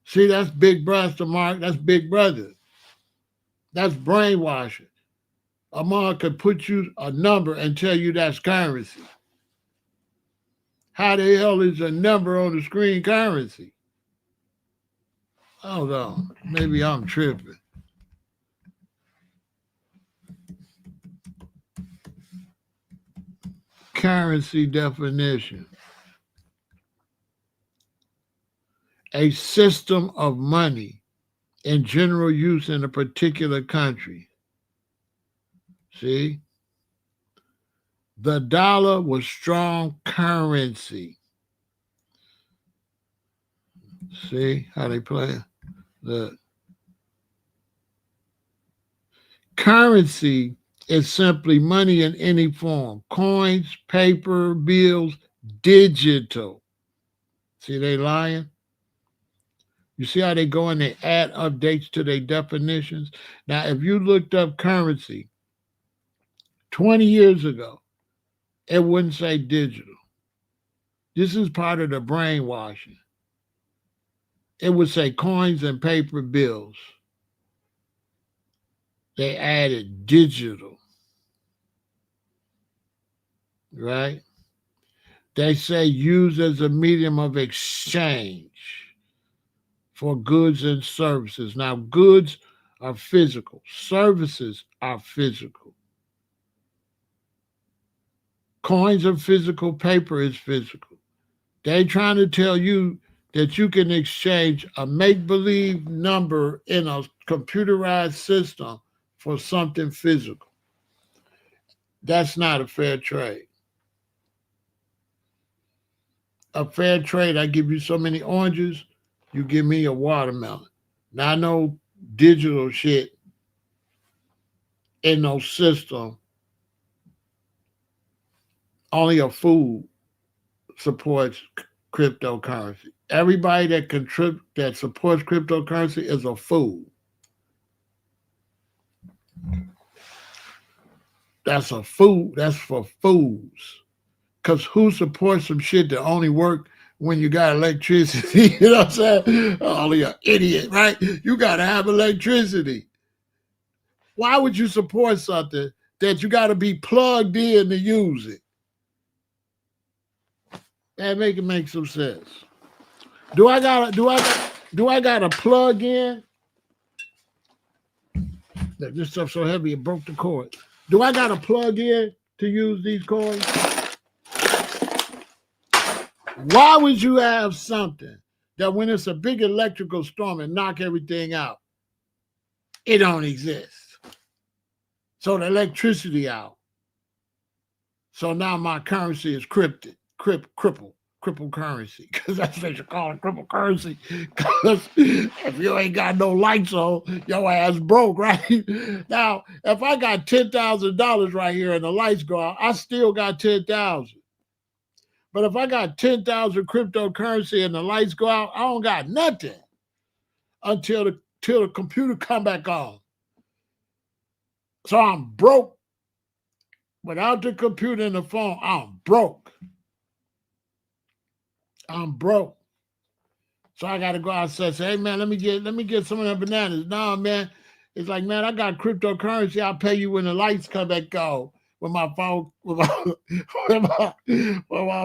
See, that's big brother, Mark. That's big brother. That's brainwashing. A mom could put you a number and tell you that's currency. How the hell is a number on the screen currency? Hold on. Maybe I'm tripping. Currency definition. A system of money in general use in a particular country. See? The dollar was strong currency. See how they play? The currency is simply money in any form. Coins, paper, bills, digital. See, they lying? You see how they go and they add updates to their definitions? Now, if you looked up currency 20 years ago, it wouldn't say digital. This is part of the brainwashing. It would say coins and paper bills. They added digital. Right? They say used as a medium of exchange for goods and services. Now, goods are physical. Services are physical. Coins are physical. Paper is physical. They're trying to tell you that you can exchange a make-believe number in a computerized system for something physical. That's not a fair trade. A fair trade, I give you so many oranges, you give me a watermelon. Now, I know digital shit in no system, only a fool supports cryptocurrency. Everybody that supports cryptocurrency is a fool. That's a fool. That's for fools. Because who supports some shit that only work when you got electricity? You know what I'm saying? Only an idiot, right? You got to have electricity. Why would you support something that you got to be plugged in to use it? That make some sense. Do I gotta plug in? This stuff's so heavy it broke the cord. Do I gotta plug in to use these cords? Why would you have something that when it's a big electrical storm and knock everything out, it don't exist? So the electricity out. So now my currency is crippled currency, because that's what you call it, crippled currency. Because if you ain't got no lights on, your ass broke, right? Now, if I got $10,000 right here and the lights go out, I still got $10,000. But if I got 10,000 cryptocurrency and the lights go out, I don't got nothing until the computer come back on. So I'm broke. Without the computer and the phone, I'm broke. I'm broke. So I gotta go outside and say, hey man, let me get some of them bananas. No, man. It's like, man, I got cryptocurrency. I'll pay you when the lights come back on. When my phone, when my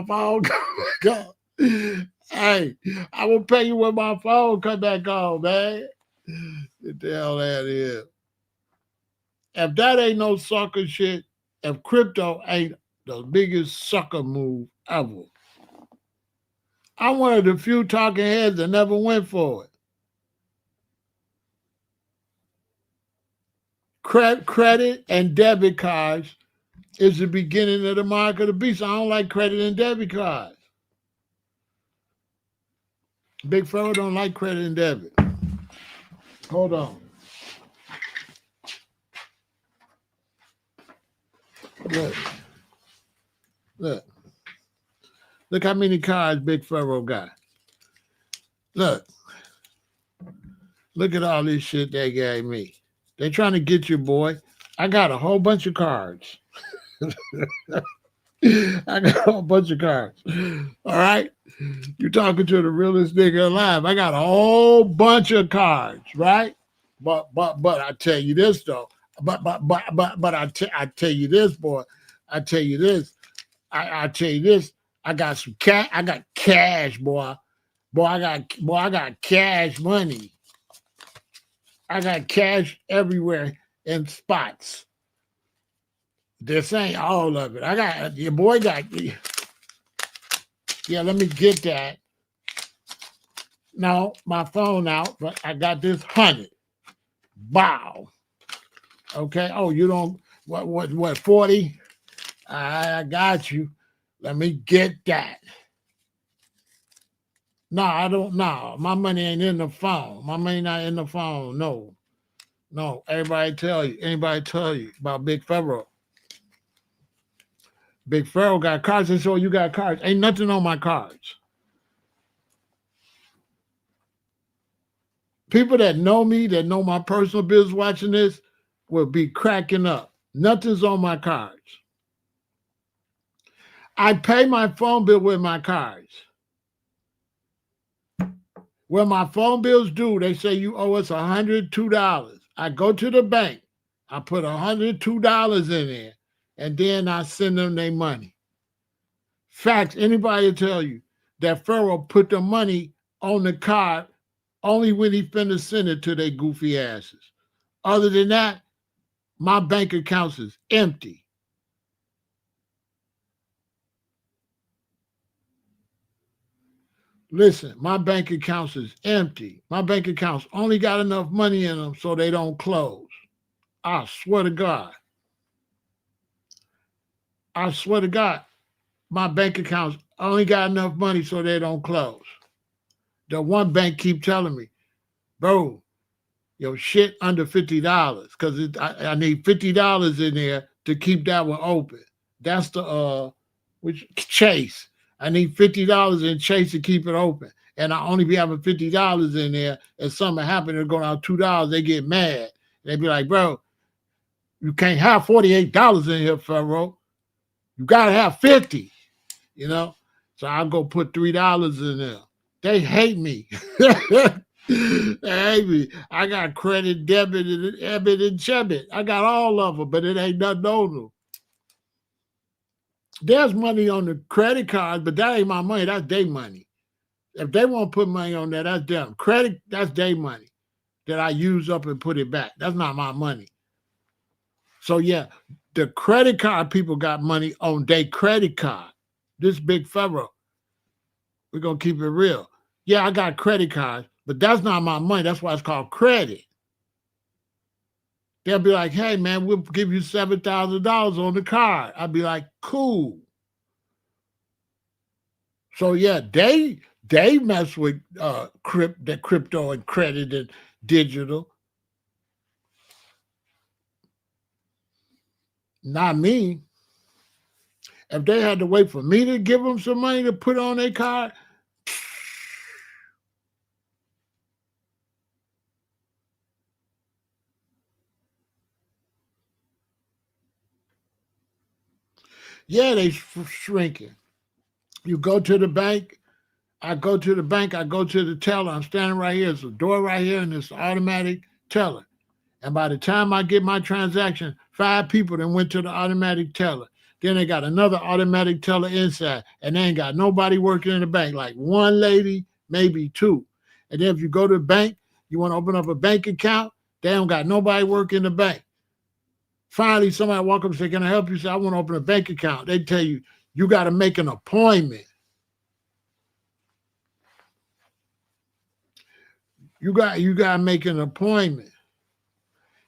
phone come back on. Hey, I will pay you when my phone come back on, man. What the hell that is? If that ain't no sucker shit, if crypto ain't the biggest sucker move ever. I'm one of the few talking heads that never went for it. Credit and debit cards is the beginning of the mark of the beast. I don't like credit and debit cards. Big Pharaoh don't like credit and debit. Hold on. Look how many cards Big Pharaoh got. Look at all this shit they gave me. They trying to get you, boy. I got a whole bunch of cards. I got a whole bunch of cards. All right? You're talking to the realest nigga alive. I got a whole bunch of cards, right? But I tell you this though. But I tell you this, boy. I tell you this. I tell you this. I got some cash. I got cash, boy. I got cash money. I got cash everywhere in spots. This ain't all of it. I got your boy got. Yeah, let me get that. No, my phone out, but I got this 100. Wow. Okay. Oh, you don't what 40? I got you. Let me get that. No, I don't know. My money ain't in the phone. My money not in the phone. No. Anybody tell you about Big Pharaoh? Big Pharaoh got cards, and so you got cards. Ain't nothing on my cards. People that know me, that know my personal business watching this, will be cracking up. Nothing's on my cards. I pay my phone bill with my cards. When my phone bills due, they say you owe us $102. I go to the bank. I put $102 in there, and then I send them their money. Facts, anybody tell you that Pharaoh put the money on the card only when he finna send it to their goofy asses. Other than that, my bank accounts is empty. Listen, my bank accounts is empty. My bank accounts only got enough money in them so they don't close. I swear to God. My bank accounts only got enough money so they don't close. The one bank keep telling me, bro, your shit under $50 because I need $50 in there to keep that one open. That's the which Chase. I need $50 in Chase to keep it open. And I only be having $50 in there. If something happen, they're going out $2. They get mad. They be like, bro, you can't have $48 in here, Pharaoh. You gotta have 50, you know. So I'll go put $3 in there. They hate me. They hate me. I got credit, debit, and chebit. I got all of them, but it ain't nothing on them. There's money on the credit card, but that ain't my money. That's their money. If they want to put money on there, that's them. Credit, that's their money that I use up and put it back. That's not my money. So yeah, the credit card people got money on their credit card. This Big Pharaoh, we're going to keep it real. Yeah, I got credit cards, but that's not my money. That's why it's called credit. They'll be like, hey, man, we'll give you $7,000 on the card. I'd be like, cool. So, yeah, they mess with crypto and credit and digital. Not me. If they had to wait for me to give them some money to put on their card, yeah, they shrinking. You go to the bank. I go to the bank. I go to the teller. I'm standing right here. It's a door right here, and it's automatic teller. And by the time I get my transaction, 5 people then went to the automatic teller. Then they got another automatic teller inside, and they ain't got nobody working in the bank, like one lady, maybe 2. And then if you go to the bank, you want to open up a bank account, they don't got nobody working in the bank. Finally, somebody walk up and say, "Can I help you?" Say, "I want to open a bank account." They tell you, you got to make an appointment. You got to make an appointment.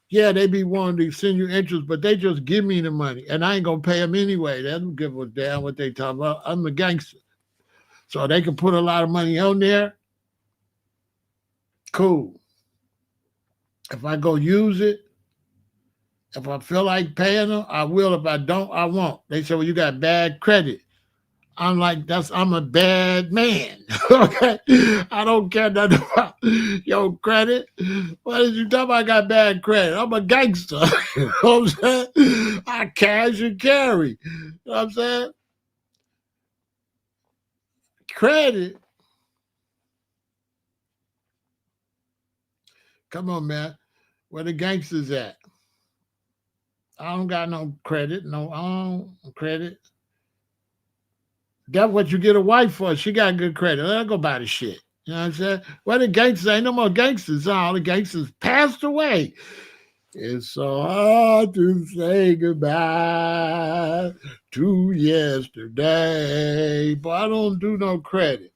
Yeah, they be wanting to send you interest, but they just give me the money, and I ain't gonna pay them anyway. They don't give a damn what they talk about. I'm a gangster, so they can put a lot of money on there. Cool. If I go use it, if I feel like paying them, I will. If I don't, I won't. They say, "Well, you got bad credit." I'm like, I'm a bad man. Okay. I don't care nothing about your credit. What is you talking about? I got bad credit. I'm a gangster. You know what I'm saying? I cash and carry. You know what I'm saying? Credit. Come on, man. Where the gangsters at? I don't got no credit. No, I don't credit. That's what you get a wife for. She got good credit. Let her go buy the shit. You know what I'm saying? Well, the gangsters ain't no more gangsters. All the gangsters passed away. It's so hard to say goodbye to yesterday. But I don't do no credit.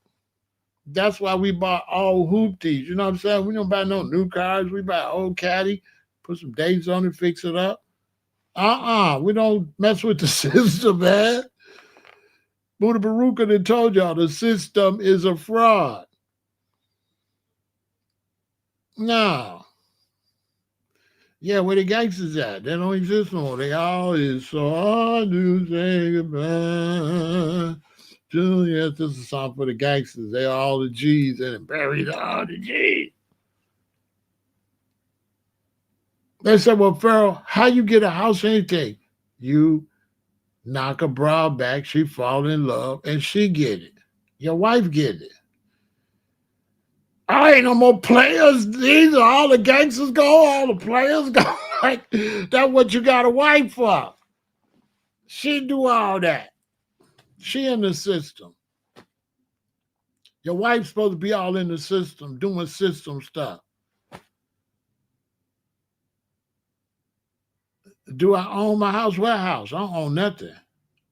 That's why we bought all hoopties. You know what I'm saying? We don't buy no new cars. We buy old caddy, put some dates on it, fix it up. We don't mess with the system, man. Buddha Baruch done told y'all the system is a fraud. No. Yeah, where the gangsters at? They don't exist no more. They all is so hard to say goodbye. Yes, this is a song for the gangsters. They all the G's and buried all the G's. They said, "Well, Pharaoh, how you get a house or anything? You knock a bra back, she fall in love, and she get it. Your wife get it. I ain't no more players. These are all the gangsters go, all the players go. Like, that's what you got a wife for. She do all that. She in the system. Your wife's supposed to be all in the system, doing system stuff. Do I own my house? What house? I don't own nothing.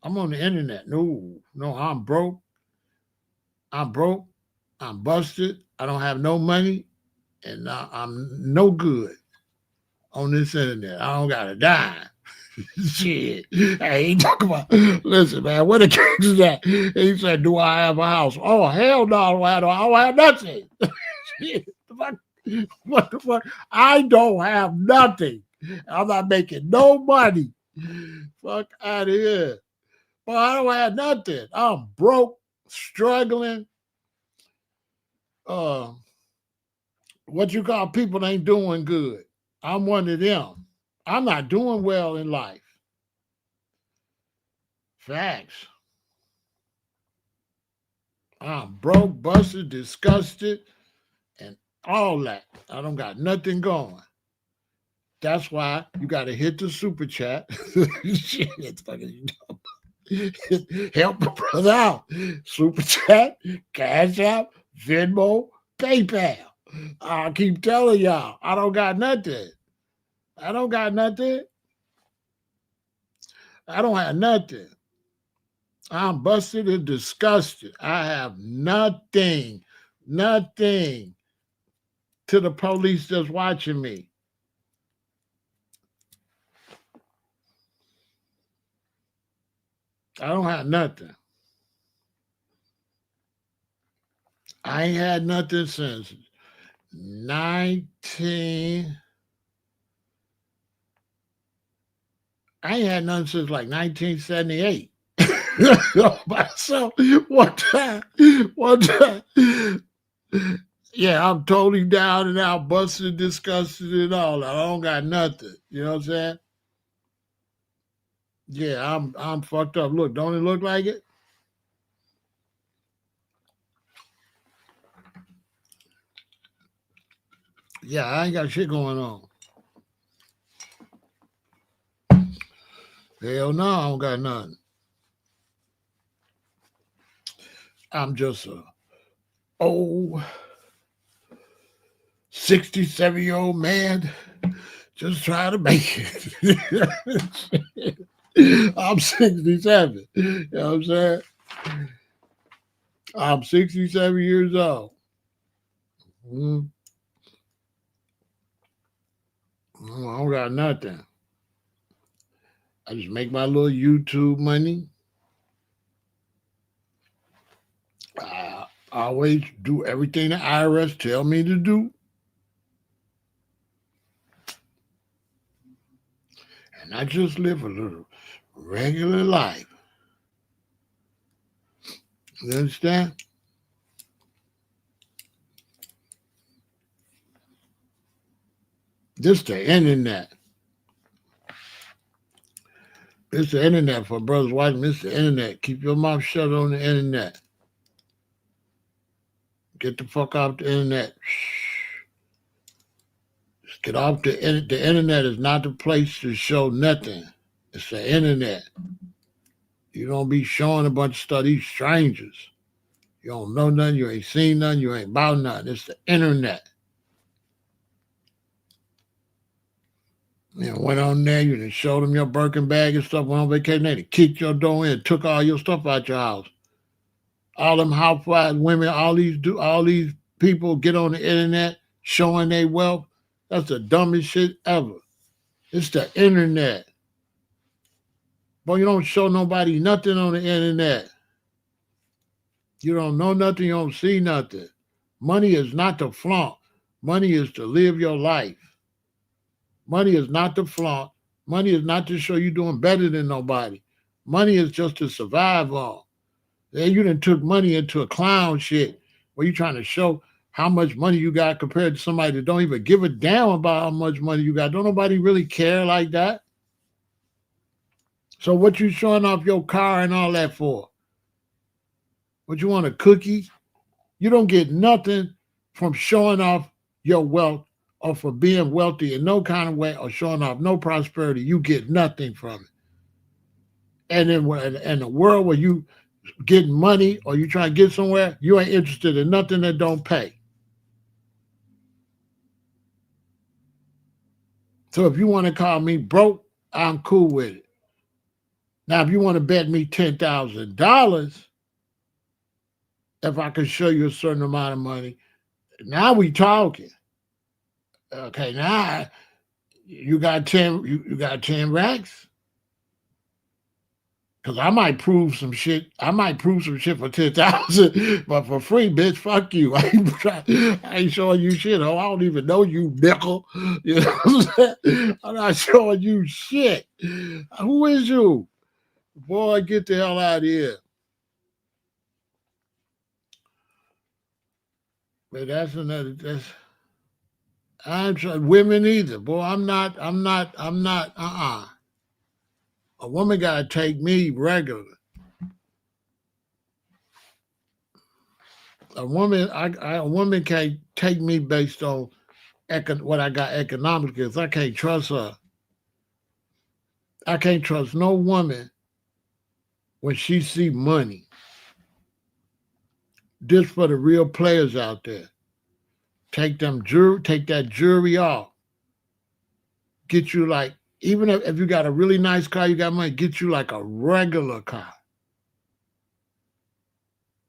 I'm on the internet. No, I'm broke. I'm broke. I'm busted. I don't have no money, and I'm no good on this internet. I don't got a dime. Shit. Hey, he talking about, listen, man, what the case is that? He said, "Do I have a house?" Oh, hell no, I don't have nothing. Shit. What the fuck? I don't have nothing. I'm not making no money. Fuck out of here. Well, I don't have nothing. I'm broke, struggling. Uh, what you call people ain't doing good. I'm one of them. I'm not doing well in life. Facts. I'm broke, busted, disgusted, and all that. I don't got nothing going. That's why you got to hit the super chat. Shit, it's fucking help a brother out. Super chat, Cash App, Venmo, PayPal. I keep telling y'all, I don't got nothing. I don't got nothing. I don't have nothing. I'm busted and disgusted. I have nothing. Nothing to the police that's watching me. I don't have nothing. I ain't had nothing since 19. I ain't had nothing since like 1978. So one time, yeah, I'm totally down and out, busted, disgusted, and all. I don't got nothing. You know what I'm saying? Yeah, I'm fucked up. Look, don't it look like it? Yeah, I ain't got shit going on. Hell no, I don't got nothing. I'm just a old 67-year-old man just trying to make it. I'm 67. You know what I'm saying? I'm 67 years old. Mm, I don't got nothing. I just make my little YouTube money. I always do everything the IRS tell me to do. And I just live a little regular life. You understand? This the internet. It's the internet for brothers watching. It's the internet. Keep your mouth shut on the internet. Get the fuck off the internet. Just get off the internet. The internet is not the place to show nothing. It's the internet. You don't be showing a bunch of stuff. These strangers. You don't know nothing. You ain't seen nothing. You ain't about nothing. It's the internet. You know, went on there. You done showed them your Birkin bag and stuff. Went on vacation. They kicked your door in. Took all your stuff out your house. All them housewives, women, all these people get on the internet showing their wealth. That's the dumbest shit ever. It's the internet. But you don't show nobody nothing on the internet. You don't know nothing, you don't see nothing. Money is not to flaunt. Money is to live your life. Money is not to flaunt. Money is not to show you doing better than nobody. Money is just to survive on. Then you done took money into a clown shit where you trying to show how much money you got compared to somebody that don't even give a damn about how much money you got. Don't nobody really care like that. So what you showing off your car and all that for? What you want, a cookie? You don't get nothing from showing off your wealth or for being wealthy in no kind of way or showing off no prosperity. You get nothing from it. And then in the world where you getting money or you trying to get somewhere, you ain't interested in nothing that don't pay. So if you want to call me broke, I'm cool with it. Now, if you want to bet me $10,000, if I can show you a certain amount of money, now we talking. Okay, now you got 10, you got 10 racks? Cause I might prove some shit. I might prove some shit for 10,000, but for free, bitch, fuck you. I ain't showing you shit. Oh, I don't even know you, nickel. You know what I'm saying? I'm not showing you shit. Who is you? Boy, get the hell out of here. But that's another. That's I'm trying women either. Boy, I'm not. A woman gotta take me regular. A woman can't take me based on what I got economically, because I can't trust her. I can't trust no woman when she see money. This for the real players out there. Take that jury off. Get you like, even if you got a really nice car, you got money, get you like a regular car.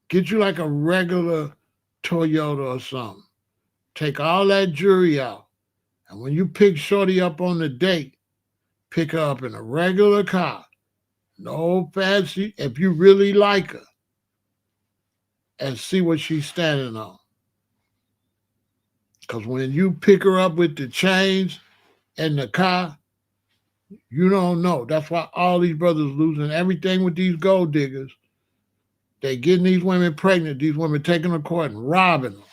Get you like a regular Toyota or something. Take all that jury out. And when you pick Shorty up on the date, pick her up in a regular car. No fancy, if you really like her, and see what she's standing on. Because when you pick her up with the chains and the car, You don't know. That's why all these brothers losing everything with these gold diggers. They getting these women pregnant, these women taking them to court and robbing them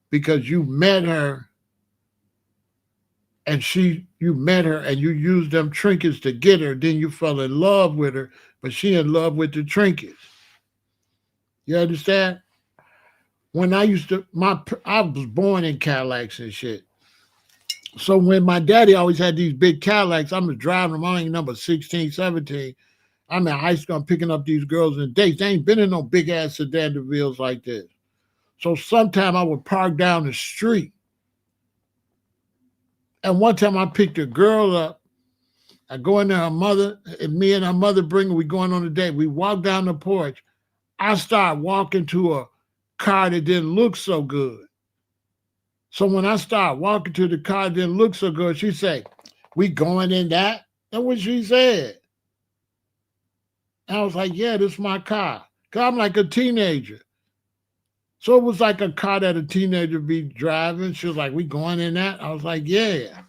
because you met her and you met her and you used them trinkets to get her. Then you fell in love with her, but she in love with the trinkets. You understand? When I was born in Cadillacs and shit. So when my daddy always had these big Cadillacs, I'm just driving them. I ain't number 16, 17. I'm in high school. I'm picking up these girls in dates. They ain't been in no big ass sedan DeVille's like this. So sometime I would park down the street. And one time I picked a girl up. I go in there, her mother, and me and her mother bring her. We going on a date. We walk down the porch. I start walking to a car that didn't look so good. So when I start walking to the car that didn't look so good, she say, "We going in that?" That's what she said. And I was like, "Yeah, this is my car." Cause I'm like a teenager. So it was like a car that a teenager be driving. She was like, "We going in that?" I was like, "Yeah."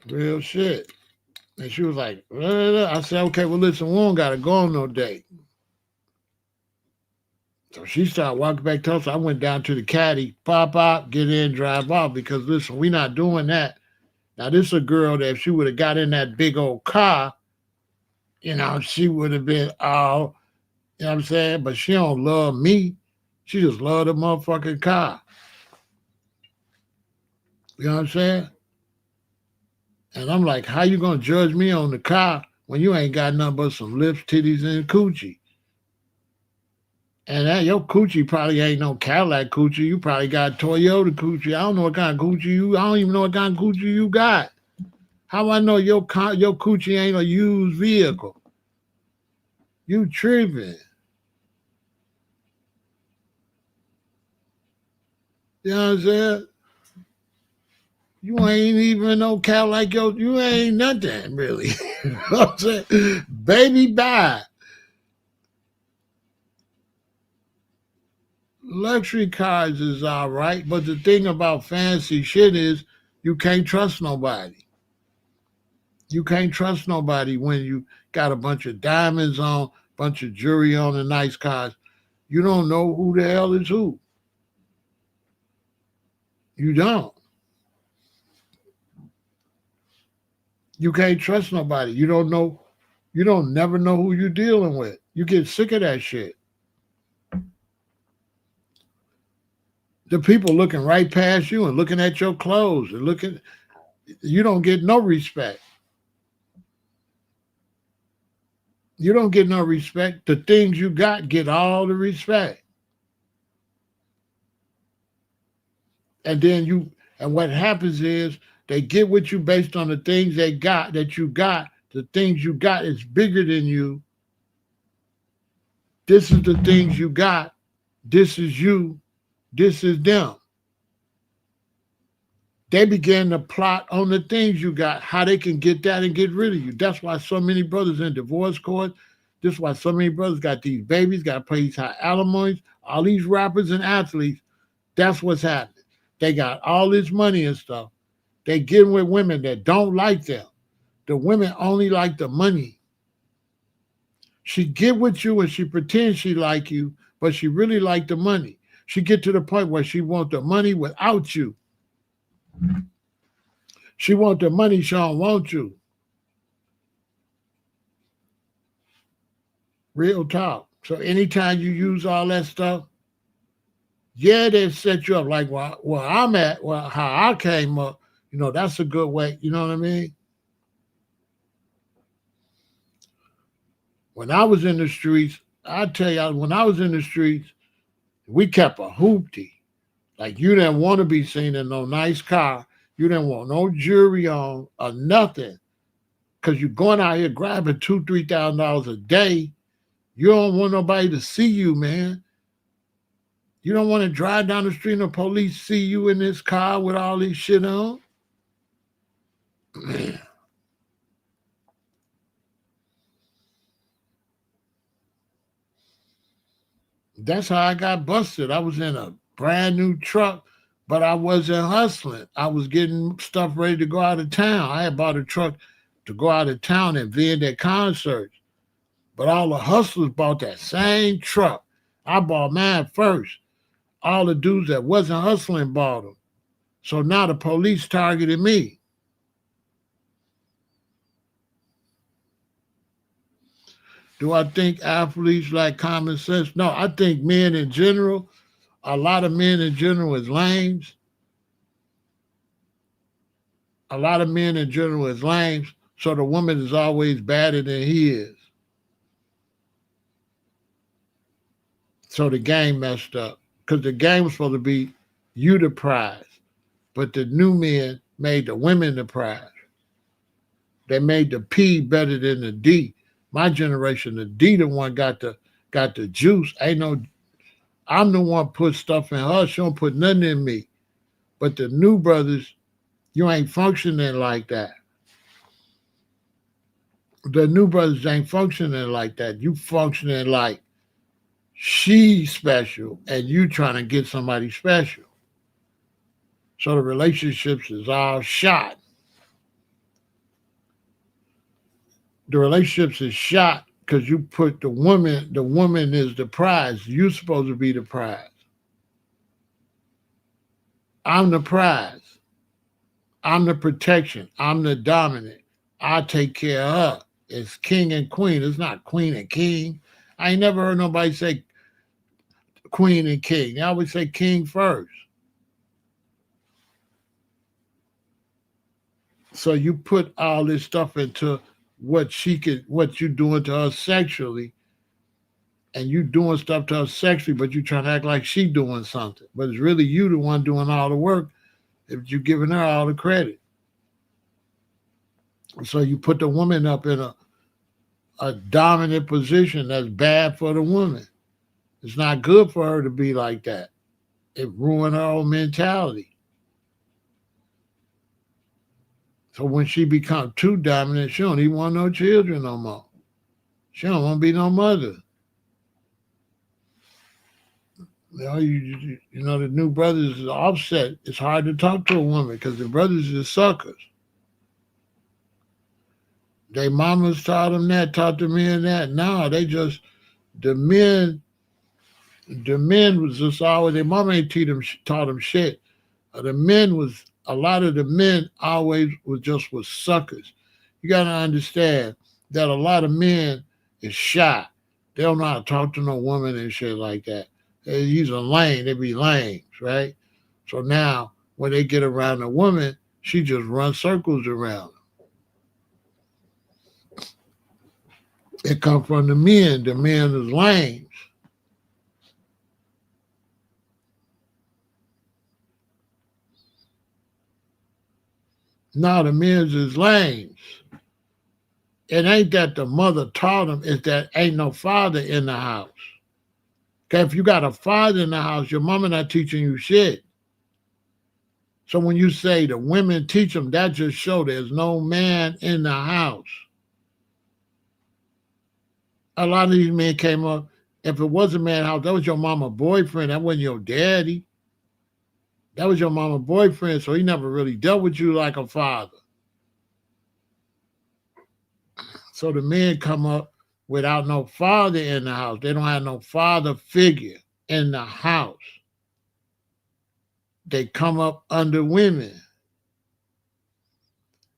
Real shit. And she was like, I said, "Okay, well, listen, we don't got to go on no date." So she started walking back to us. I went down to the caddy, pop, get in, drive off because, listen, we not doing that. Now, this is a girl that if she would have got in that big old car, she would have been all, you know what I'm saying? But she don't love me. She just love the motherfucking car. You know what I'm saying? And I'm like, how you gonna judge me on the car when you ain't got nothing but some lips, titties, and coochie? And that your coochie probably ain't no Cadillac coochie. You probably got Toyota coochie. I don't know what kind of coochie you. I don't even know what kind of coochie you got. How I know your coochie ain't a used vehicle? You tripping? You know what I'm saying? You ain't even no Cadillac. You ain't nothing really. You know what I'm saying? Baby, bye. Luxury cars is all right, but the thing about fancy shit is you can't trust nobody. You can't trust nobody when you got a bunch of diamonds on, bunch of jewelry on, and nice cars. You don't know who the hell is who. You don't. You can't trust nobody. You don't know. You don't never know who you're dealing with. You get sick of that shit. The people looking right past you and looking at your clothes and looking. You don't get no respect. You don't get no respect. The things you got get all the respect. And what happens is they get with you based on the things they got that you got. The things you got is bigger than you. This is the things you got. This is you. This is them. They began to plot on the things you got, how they can get that and get rid of you. That's why so many brothers in divorce court. This is why so many brothers got these babies, got to pay these high alimonies. All these rappers and athletes, that's what's happening. They got all this money and stuff. They get with women that don't like them. The women only like the money. She get with you and she pretends she like you, but she really like the money. She get to the point where she want the money without you. She want the money, she don't want you. Real talk. So anytime you use all that stuff, yeah, they set you up like where I'm at, well, how I came up. That's a good way. You know what I mean? When I was in the streets, I tell y'all, when I was in the streets, we kept a hoopty. Like you didn't want to be seen in no nice car. You didn't want no jewelry on or nothing. Cause you're going out here grabbing $2,000-3,000 a day. You don't want nobody to see you, man. You don't want to drive down the street and the police see you in this car with all this shit on. Man. That's how I got busted. I was in a brand new truck, but I wasn't hustling. I was getting stuff ready to go out of town. I had bought a truck to go out of town and vend at concerts. But all the hustlers bought that same truck. I bought mine first. All the dudes that wasn't hustling bought them. So now the police targeted me. Do I think athletes lack common sense? No, I think men in general, a lot of men in general is lames. A lot of men in general is lames. So the woman is always badder than he is. So the game messed up. Because the game was supposed to be you the prize. But the new men made the women the prize. They made the P better than the D. My generation, the D the one got the juice. Ain't no, I'm the one put stuff in her. She don't put nothing in me. But the new brothers, you ain't functioning like that. The new brothers ain't functioning like that. You functioning like she's special and you trying to get somebody special. So the relationships is all shot. The relationships is shot because you put the woman is the prize. You supposed to be the prize. I'm the prize. I'm the protection. I'm the dominant. I take care of her. It's king and queen. It's not queen and king. I ain't never heard nobody say queen and king. They always say king first. So you put all this stuff into what you doing to her sexually, and you doing stuff to her sexually, but you trying to act like she doing something. But it's really you the one doing all the work if you giving her all the credit. So you put the woman up in a dominant position that's bad for the woman. It's not good for her to be like that. It ruined her whole mentality. So when she becomes too dominant, she don't even want no children no more. She don't want to be no mother. You know, the new brothers is offset. It's hard to talk to a woman because the brothers are suckers. They mamas taught them that, taught the men that. No, they just, the men was just always, their mama ain't taught them shit. The men was, a lot of the men always was suckers. You got to understand that a lot of men is shy. They don't know how to talk to no woman and shit like that. He's a lame. They be lames, right? So now when they get around a woman, she just runs circles around them. It come from the men. The men is lames. No, the men's is lames. It ain't that the mother taught them, it's that ain't no father in the house. Okay, if you got a father in the house, your mama not teaching you shit. So when you say the women teach them, that just show there's no man in the house. A lot of these men came up, if it was a man house, that was your mama boyfriend, that wasn't your daddy. That was your mama boyfriend, so he never really dealt with you like a father. So the men come up without no father in the house. They don't have no father figure in the house. They come up under women,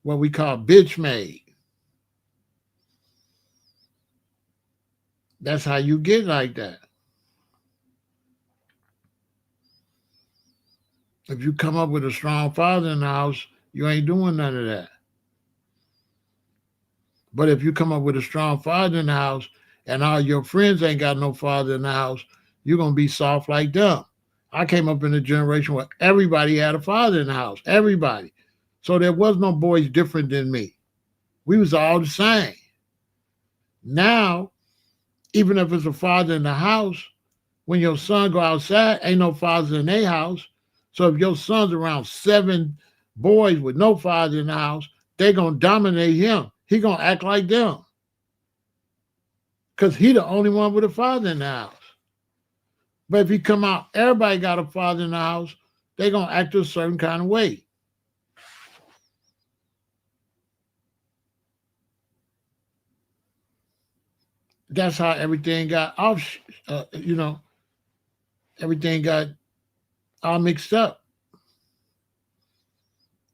what we call bitch made. That's how you get like that. If you come up with a strong father in the house, you ain't doing none of that. But if you come up with a strong father in the house and all your friends ain't got no father in the house, you're going to be soft like them. I came up in a generation where everybody had a father in the house. Everybody. So there was no boys different than me. We was all the same. Now, even if it's a father in the house, when your son go outside, ain't no father in their house. So if your son's around 7 boys with no father in the house, they going to dominate him. He going to act like them. Because he the only one with a father in the house. But if he come out, everybody got a father in the house, they're going to act a certain kind of way. That's how everything got off, everything got all mixed up.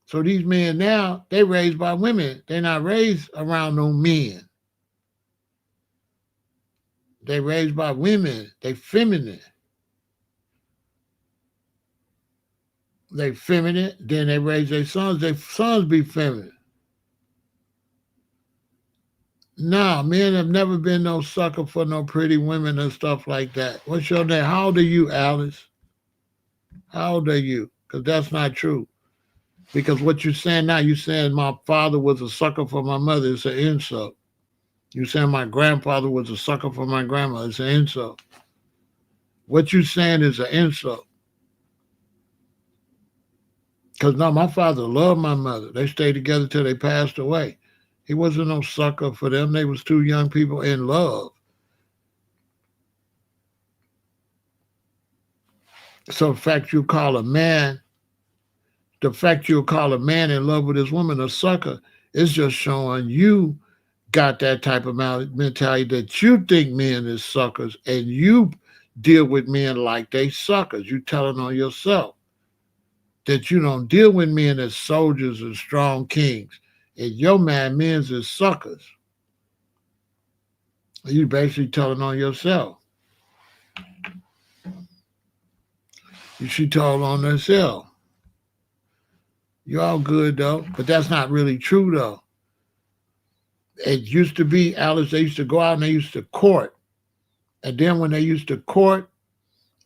So these men now, they raised by women. They're not raised around no men. They raised by women. They feminine. They feminine. Then they raise their sons. Their sons be feminine. Nah, men have never been no sucker for no pretty women and stuff like that. What's your name? How old are you, Alice? How old are you? Because that's not true. Because what you're saying now, you're saying my father was a sucker for my mother. It's an insult. You're saying my grandfather was a sucker for my grandma. It's an insult. What you're saying is an insult. Because no, my father loved my mother. They stayed together till they passed away. He wasn't no sucker for them. They was two young people in love. So the fact you call a man in love with his woman a sucker is just showing you got that type of mentality that you think men is suckers and you deal with men like they suckers. You telling on yourself that you don't deal with men as soldiers and strong kings. And your man, men's as suckers. You basically telling on yourself. She told on herself. You're all good though, but that's not really true though. It used to be, Alice, they used to go out and they used to court. And then when they used to court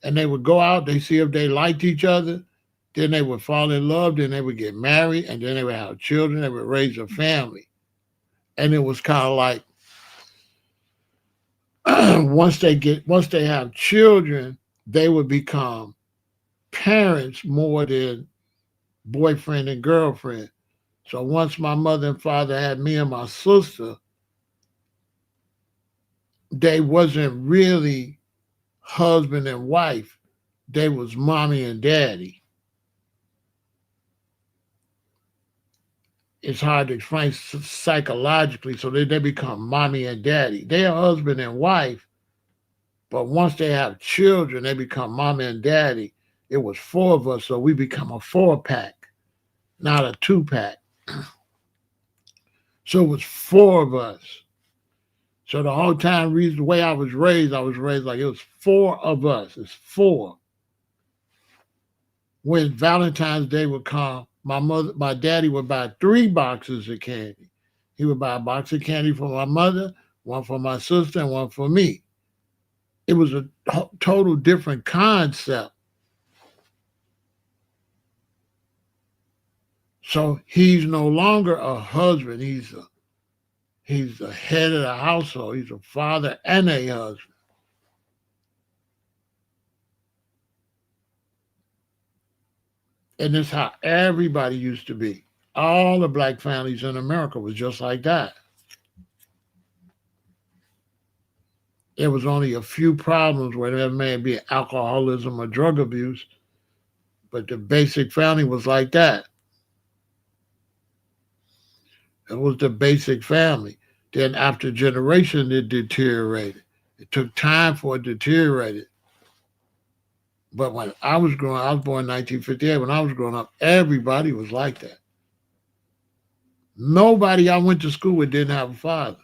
and they would go out, they see if they liked each other, then they would fall in love, then they would get married, and then they would have children, they would raise a family. And it was kind of like once they have children, they would become parents more than boyfriend and girlfriend. So once my mother and father had me and my sister, they wasn't really husband and wife. They was mommy and daddy. It's hard to explain psychologically. So they become mommy and daddy. They are husband and wife, but once they have children, they become mommy and daddy. It was four of us, so we become a 4-pack, not a 2-pack. So it was four of us. So the whole time, the way I was raised like it was four of us. It's four. When Valentine's Day would come, my daddy would buy 3 boxes of candy. He would buy a box of candy for my mother, one for my sister, and one for me. It was a total different concept. So he's no longer a husband. He's the head of the household. He's a father and a husband. And that's how everybody used to be. All the black families in America was just like that. There was only a few problems where there may be alcoholism or drug abuse, but the basic family was like that. It was the basic family. Then after generation, it deteriorated. It took time for it to deteriorate. But when I was growing up, I was born in 1958. When I was growing up, everybody was like that. Nobody I went to school with didn't have a father.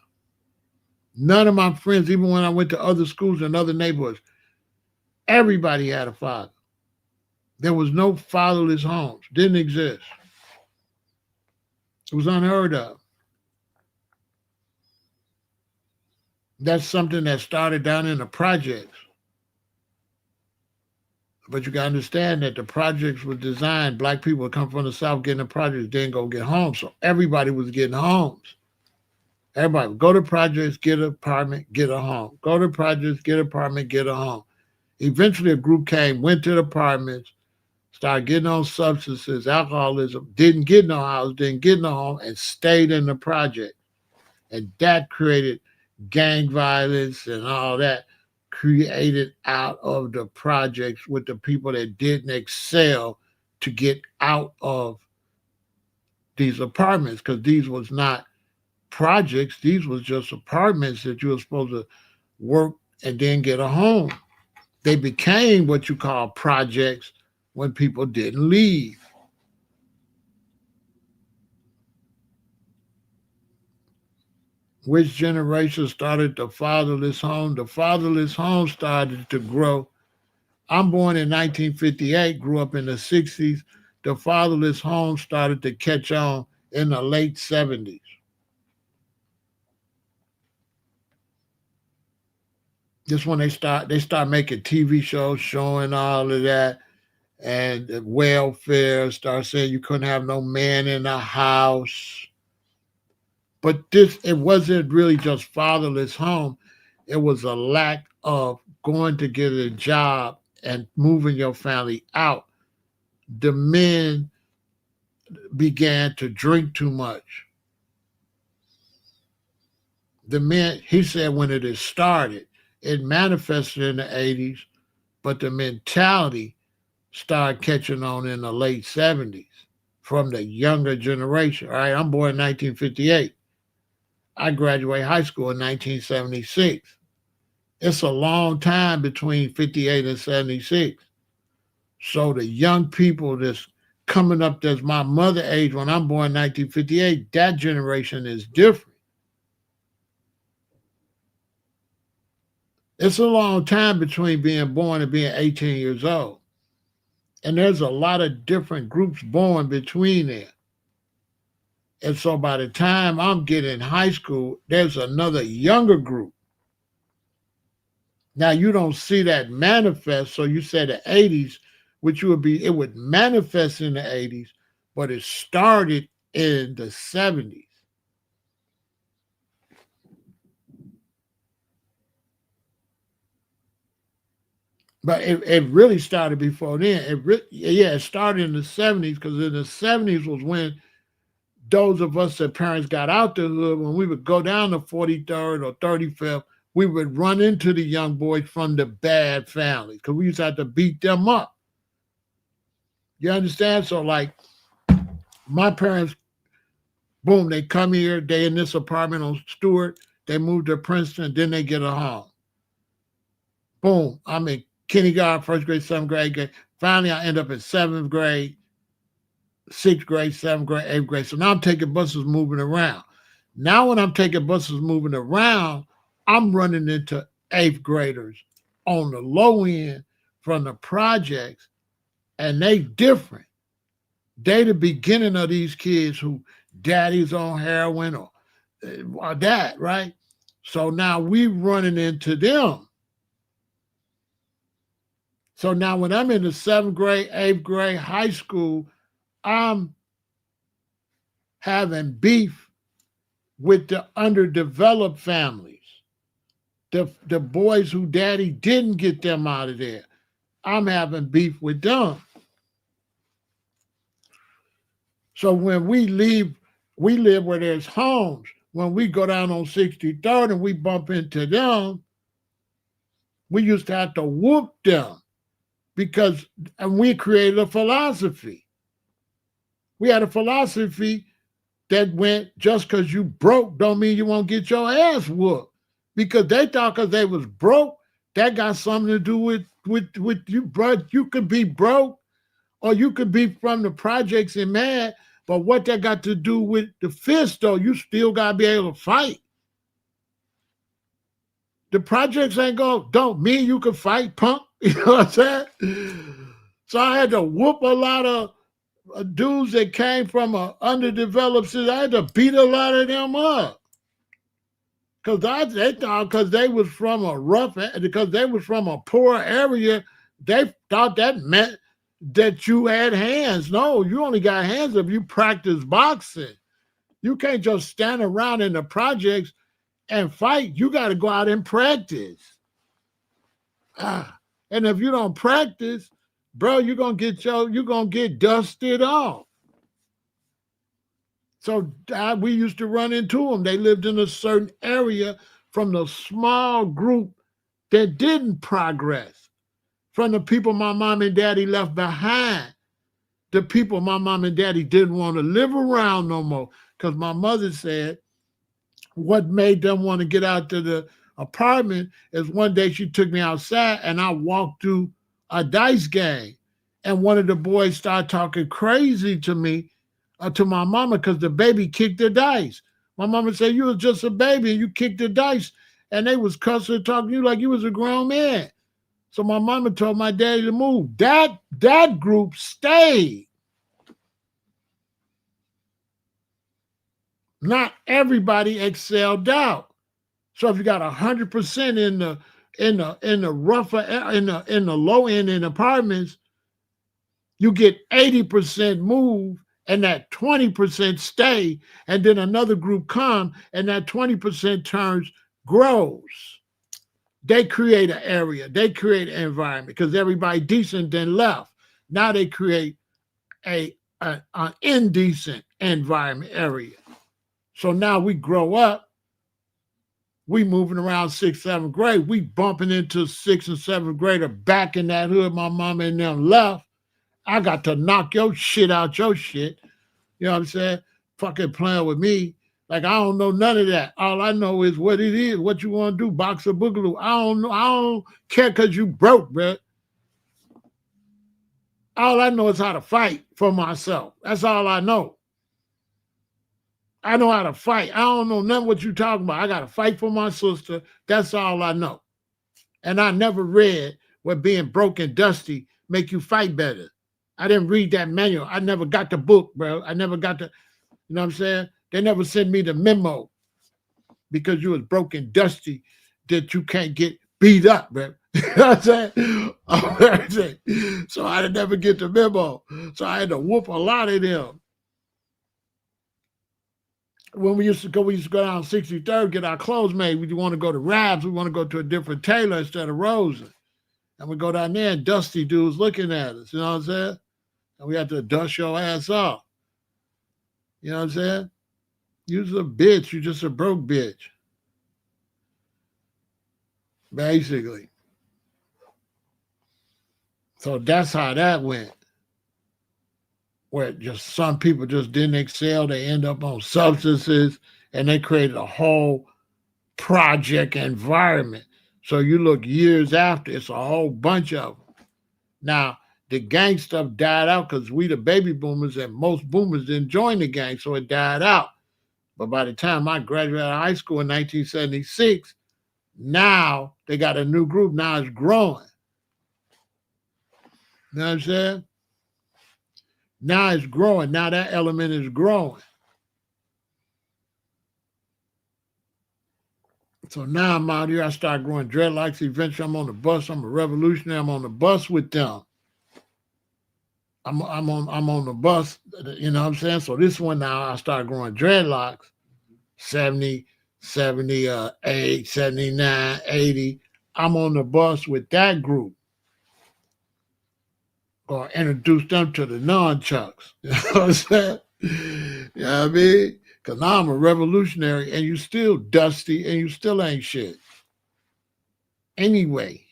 None of my friends, even when I went to other schools in other neighborhoods, everybody had a father. There was no fatherless homes. Didn't exist. It was unheard of. That's something that started down in the projects. But you got to understand that the projects were designed, black people would come from the South, get in the projects, then go get homes. So everybody was getting homes. Everybody would go to projects, get an apartment, get a home. Go to projects, get an apartment, get a home. Eventually a group came, went to the apartments, started getting on substances, alcoholism, didn't get no house, didn't get no home, and stayed in the project. And that created gang violence and all that created out of the projects with the people that didn't excel to get out of these apartments, because these was not projects. These was just apartments that you were supposed to work and then get a home. They became what you call projects when people didn't leave. Which generation started the fatherless home? The fatherless home started to grow. I'm born in 1958, grew up in the 60s. The fatherless home started to catch on in the late 70s. Just when they start making TV shows showing all of that, and the welfare, start saying you couldn't have no man in the house. But it wasn't really just fatherless home. It was a lack of going to get a job and moving your family out. The men began to drink too much. The men, he said, when it had started, it manifested in the 80s, but the mentality started catching on in the late 70s from the younger generation. All right, I'm born in 1958. I graduated high school in 1976. It's a long time between 58 and 76. So the young people that's coming up that's my mother age when I'm born in 1958, that generation is different. It's a long time between being born and being 18 years old. And there's a lot of different groups born between there. And so by the time I'm getting high school, there's another younger group. Now you don't see that manifest. So you say the 80s, which it would manifest in the 80s, but it started in the 70s. But it really started before then. It started in the 70s, because in the 70s was when those of us that parents got out the hood, when we would go down to 43rd or 35th, we would run into the young boys from the bad families, because we used to have to beat them up. You understand? So like my parents, boom, they come here, they in this apartment on Stewart, they move to Princeton, then they get a home. Boom, I'm in kindergarten, first grade, seventh grade. Finally, I end up in seventh grade, sixth grade, seventh grade, eighth grade. So now I'm taking buses moving around. Now when I'm taking buses moving around, I'm running into eighth graders on the low end from the projects, and they different. They the beginning of these kids who daddy's on heroin or that, right? So now we running into them. So now when I'm in the seventh grade, eighth grade, high school, I'm having beef with the underdeveloped families. The boys who daddy didn't get them out of there. I'm having beef with them. So when we leave, we live where there's homes. When we go down on 63rd and we bump into them, we used to have to whoop them, and we created a philosophy. We had a philosophy that went, just because you broke don't mean you won't get your ass whooped. Because they thought because they was broke, that got something to do with you, bro. You could be broke, or you could be from the projects and mad, but what that got to do with the fist, though, you still got to be able to fight. The projects don't mean you can fight, punk. You know what I'm saying? So I had to whoop a lot of dudes that came from an underdeveloped city. I had to beat a lot of them up. Because they thought because they was from a poor area, they thought that meant that you had hands. No, you only got hands if you practice boxing. You can't just stand around in the projects and fight. You got to go out and practice. And if you don't practice, bro, you're gonna get dusted off. So we used to run into them. They lived in a certain area from the small group that didn't progress, from the people my mom and daddy left behind. the people my mom and daddy didn't want to live around no more. Because my mother said what made them want to get out to the apartment is one day she took me outside and I walked through a dice game. And one of the boys started talking crazy to me, to my mama, because the baby kicked the dice. My mama said, you was just a baby and you kicked the dice. And they was cussing, talking to you like you was a grown man. So my mama told my daddy to move. That group stayed. Not everybody excelled out. So if you got 100% in the rougher in the low end in apartments, you get 80% move and that 20% stay, and then another group come and that 20% grows. They create an area, they create an environment because everybody decent then left. Now they create an indecent environment area. So now we grow up, we moving around 6th, 7th grade, we bumping into 6th and 7th grader back in that hood my mama and them left. I got to knock your shit out your shit. You know what I'm saying? Fucking playing with me. Like, I don't know none of that. All I know is what it is, what you want to do, box or boogaloo. I don't know. I don't care because you broke, bro. All I know is how to fight for myself. That's all I know. I know how to fight. I don't know nothing what you talking about. I got to fight for my sister. That's all I know. And I never read where being broke and dusty make you fight better. I didn't read that manual. I never got the book, bro. I never got the, you know what I'm saying? They never sent me the memo because you was broke and dusty that you can't get beat up, bro. You know what I'm saying? So I didn't never get the memo. So I had to whoop a lot of them. When we used to go down 63rd, get our clothes made. We want to go to Rabs. We want to go to a different tailor instead of Rosen. And we go down there and dusty dudes looking at us. You know what I'm saying? And we have to dust your ass off. You know what I'm saying? You're a bitch. You're just a broke bitch. Basically. So that's how that went. Where just some people just didn't excel. They end up on substances and they created a whole project environment. So you look years after, it's a whole bunch of them. Now, the gang stuff died out because we the baby boomers and most boomers didn't join the gang, so it died out. But by the time I graduated high school in 1976, now they got a new group. Now it's growing. You know what I'm saying? Now it's growing. Now that element is growing. So now I'm out here. I start growing dreadlocks. Eventually, I'm on the bus. I'm a revolutionary. I'm on the bus with them. I'm on the bus. You know what I'm saying? So this one now, I start growing dreadlocks. 70, 78, 79, 80. I'm on the bus with that group. Or introduce them to the nunchucks. You know what I'm saying? You know what I mean? Because now I'm a revolutionary and you still dusty and you still ain't shit. Anyway.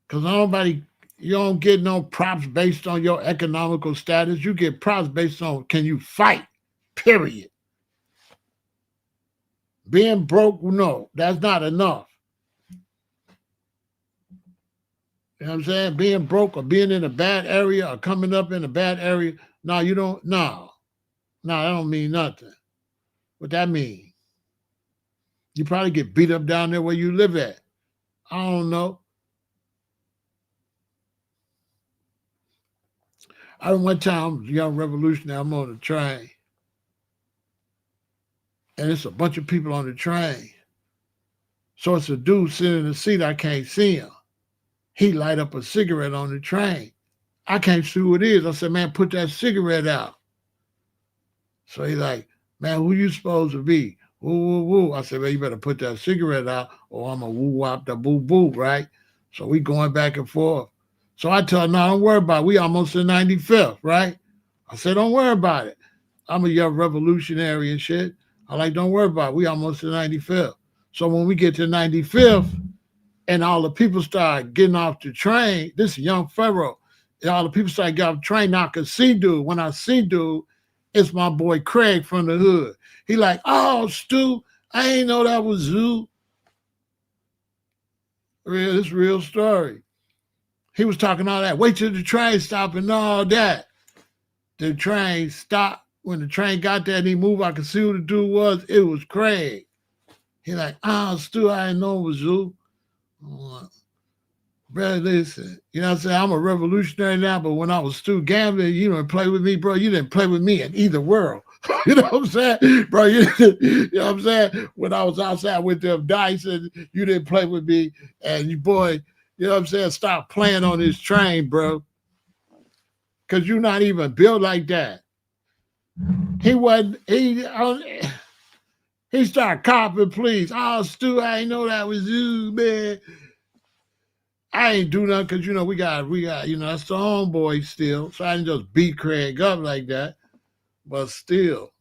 Because nobody, you don't get no props based on your economical status. You get props based on can you fight, period. Being broke, no, that's not enough. You know what I'm saying? Being broke or being in a bad area or coming up in a bad area, no, you don't, no, that don't mean nothing. What that mean? You probably get beat up down there where you live at. I don't know. I one time, young revolutionary, I'm on the train. And it's a bunch of people on the train. So it's a dude sitting in the seat, I can't see him. He light up a cigarette on the train. I can't see who it is. I said, man, put that cigarette out. So he's like, man, who you supposed to be? Woo, woo, woo. I said, well, you better put that cigarette out or I'm a woo-wop the boo-boo, right? So we going back and forth. So I tell him, no, don't worry about it. We almost in 95th, right? I said, don't worry about it. I'm a young revolutionary and shit. I like, don't worry about it. We almost in 95th. So when we get to 95th and all the people start getting off the train, this young Pharaoh And all the people started getting off the train. Now I could see dude. When I see dude, it's my boy Craig from the hood. He like, oh, Stu, I ain't know that was you. This real story. He was talking all that. Wait till the train stop and all that. The train stopped. When the train got there and he moved, I could see who the dude was. It was Craig. He like, oh, Stu, I didn't know it was you. Bro, listen, you know what I'm saying? I'm a revolutionary now, but when I was Stu gambling, you didn't play with me, bro. You didn't play with me in either world. You know what I'm saying? Bro, you know what I'm saying? When I was outside with them dice and you didn't play with me, and you boy, you know what I'm saying? Stop playing on this train, bro. Because you're not even built like that. He started copping, please. Oh, Stu, I ain't know that was you, man. I ain't do nothing because, you know, we got, you know, that's the homeboy still. So I didn't just beat Craig up like that. But still,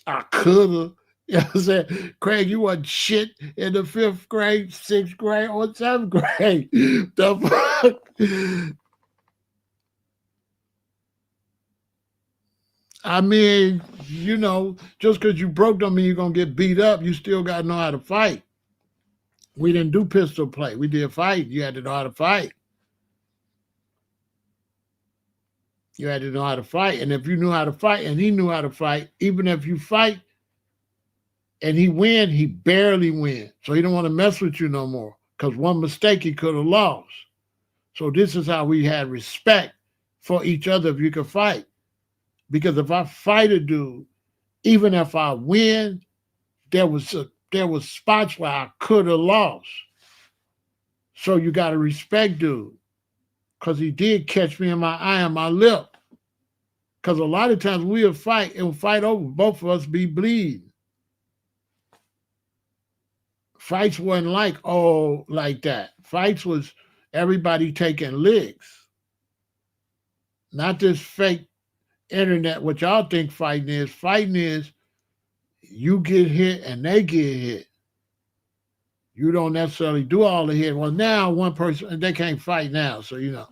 I could have. You know what I'm saying? Craig, you wasn't shit in the 5th grade, 6th grade, or 7th grade. The fuck? I mean, you know, just because you broke don't mean you're going to get beat up. You still got to know how to fight. We didn't do pistol play. We did fight. You had to know how to fight. You had to know how to fight. And if you knew how to fight and he knew how to fight, even if you fight and he win, he barely win. So he don't want to mess with you no more because one mistake he could have lost. So this is how we had respect for each other if you could fight. Because if I fight a dude, even if I win, there was spots where I could have lost. So you got to respect dude. Because he did catch me in my eye and my lip. Because a lot of times we'll fight and fight over, both of us be bleeding. Fights wasn't like that. Fights was everybody taking licks. Not this fake internet, what y'all think fighting is. Fighting is you get hit and they get hit. You don't necessarily do all the hit. Well, now one person, they can't fight now. So, you know,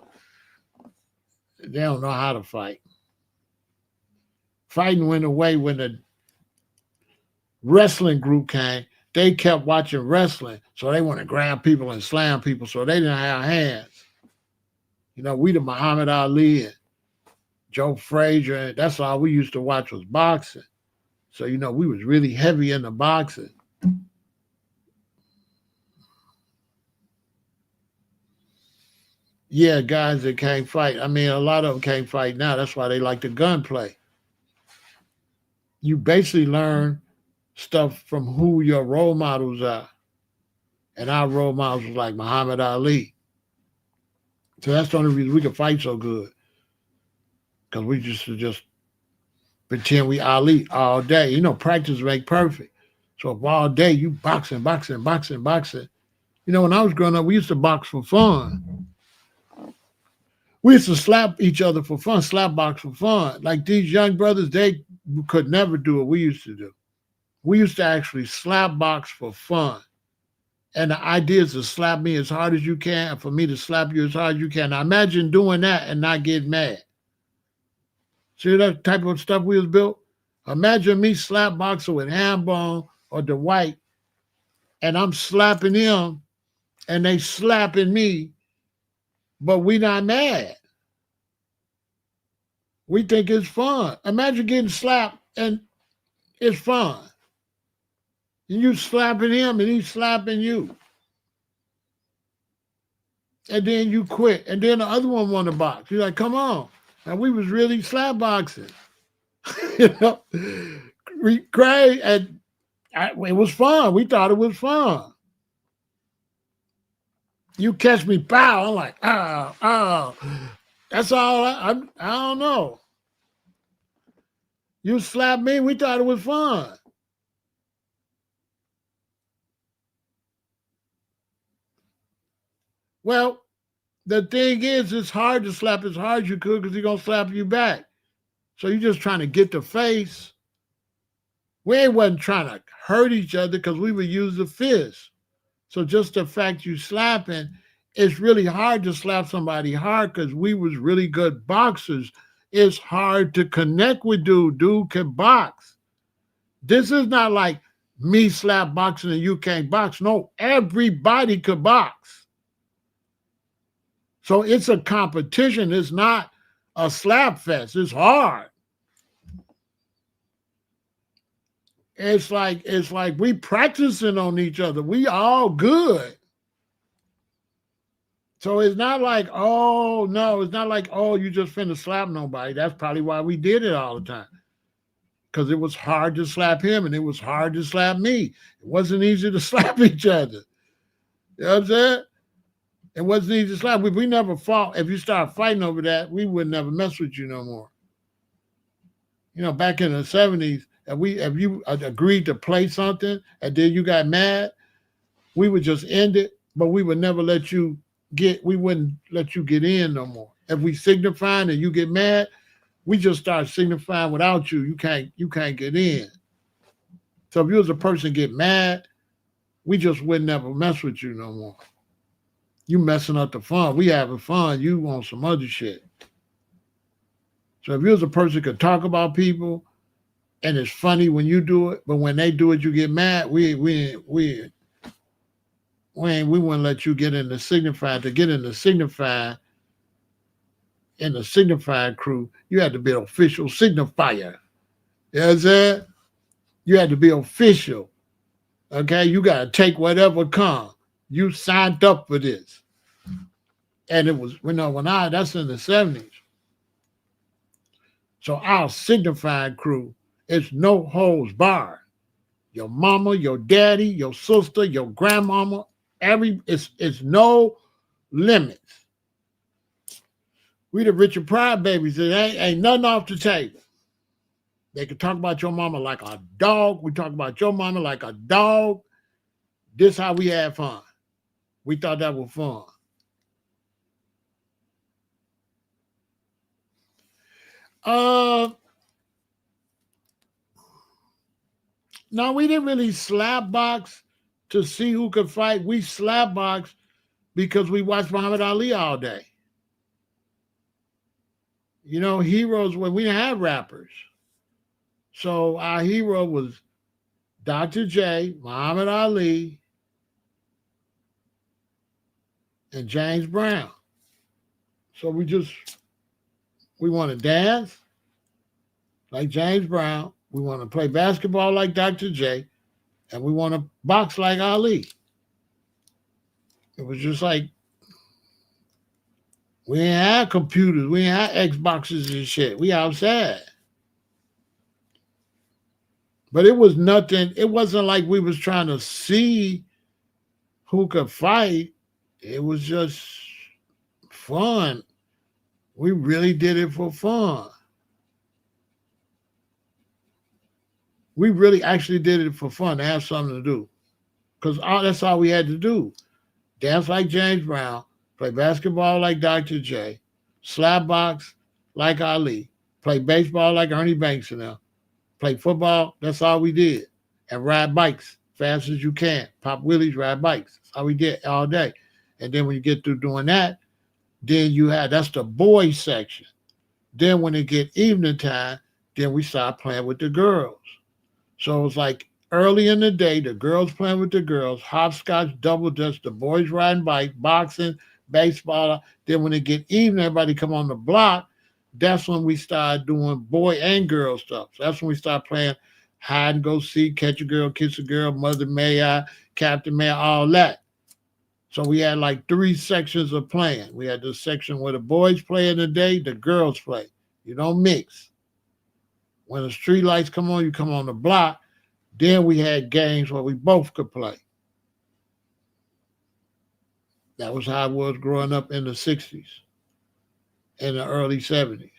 they don't know how to fight. Fighting went away when the wrestling group came. They kept watching wrestling. So they want to grab people and slam people. So they didn't have hands. You know, we the Muhammad Ali and Joe Frazier. And that's all we used to watch was boxing. So, you know, we was really heavy into boxing. Yeah, guys that can't fight. I mean, a lot of them can't fight now. That's why they like the gunplay. You basically learn stuff from who your role models are. And our role models was like Muhammad Ali. So that's the only reason we could fight so good. Because we just pretend we Ali all day. You know, practice make perfect. So if all day you boxing. You know, when I was growing up, we used to box for fun. We used to slap each other for fun, slap box for fun. Like these young brothers, they could never do what we used to do. We used to actually slap box for fun. And the idea is to slap me as hard as you can and for me to slap you as hard as you can. Now imagine doing that and not getting mad. See that type of stuff we was built? Imagine me slap boxing with Hambone or Dwight and I'm slapping him and they slapping me, but we not mad. We think it's fun. Imagine getting slapped and it's fun. And you slapping him and he's slapping you. And then you quit. And then the other one won the box. You're like, come on. And we was really slap boxing. You know? Great. And it was fun. We thought it was fun. You catch me, pow. I'm like, oh. That's all. I don't know. You slapped me. We thought it was fun. Well, the thing is, it's hard to slap as hard as you could because he's going to slap you back. So you're just trying to get the face. We wasn't trying to hurt each other because we would use the fist. So just the fact you slapping, it's really hard to slap somebody hard because we was really good boxers. It's hard to connect with dude. Dude can box. This is not like me slap boxing and you can't box. No, everybody could box. So it's a competition. It's not a slap fest. It's hard. It's like we practicing on each other. We all good. So it's not like, oh no, it's not like, oh, you just finna slap nobody. That's probably why we did it all the time. Because it was hard to slap him and it was hard to slap me. It wasn't easy to slap each other. You know what I'm saying? It wasn't easy to slap. We never fought. If you start fighting over that, we would never mess with you no more. You know, back in the 70s, if you agreed to play something and then you got mad, we would just end it, but we would never let you we wouldn't let you get in no more. If we signifying and you get mad, we just start signifying without you. You can't get in. So if you as a person get mad, we just would never mess with you no more. You messing up the fun. We having fun. You want some other shit. So if you as a person could talk about people and it's funny when you do it, but when they do it, you get mad, we wouldn't let you get in the signified. To get in the signified, in the signified crew, you had to be an official signifier. You know what I'm saying? You had to be official. Okay? You got to take whatever comes. You signed up for this. And it was, that's in the 70s. So our signified crew is no holds barred. Your mama, your daddy, your sister, your grandmama, it's no limits. We the Richard Pryor babies. It ain't nothing off the table. They can talk about your mama like a dog. We talk about your mama like a dog. This how we had fun. We thought that was fun. No, we didn't really slap box to see who could fight. We slap box because we watched Muhammad Ali all day. You know, heroes, when we didn't have rappers. So our hero was Dr. J, Muhammad Ali, and James Brown. So we want to dance like James Brown. We want to play basketball like Dr. J, and we want to box like Ali. It was just like, we ain't have computers. We ain't have Xboxes and shit. We outside. But it was nothing. It wasn't like we was trying to see who could fight. It was just fun. We really did it for fun. We really actually did it for fun, to have something to do. Because that's all we had to do. Dance like James Brown, play basketball like Dr. J, slap box like Ali, play baseball like Ernie Banks and them, play football, that's all we did. And ride bikes fast as you can. Pop wheelies, ride bikes. That's all we did all day. And then when you get through doing that, then that's the boys section. Then when it get evening time, then we start playing with the girls. So it was like early in the day, the girls playing with the girls, hopscotch, double dutch, the boys riding bike, boxing, baseball. Then when it get evening, everybody come on the block. That's when we start doing boy and girl stuff. So that's when we start playing hide and go seek, catch a girl, kiss a girl, Mother May I, Captain May I, all that. So we had like 3 sections of playing. We had the section where the boys play in the day, the girls play. You don't mix. When the street lights come on, you come on the block. Then we had games where we both could play. That was how I was growing up in the 60s and the early 70s.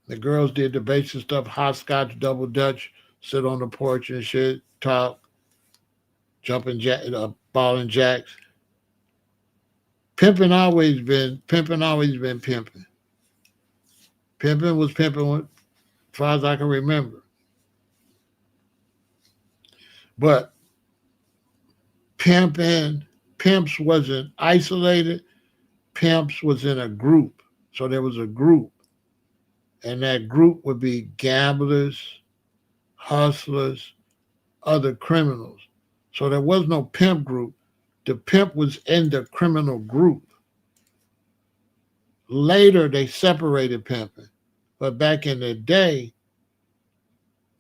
The girls did the basic stuff, hopscotch, double dutch, sit on the porch and shit, talk, jumping balling jacks. Pimping always been pimping. Pimping was pimping as far as I can remember. But Pimps wasn't isolated. Pimps was in a group. So there was a group, and that group would be gamblers, hustlers, other criminals. So there was no pimp group. The pimp was in the criminal group. Later, they separated pimping. But back in the day,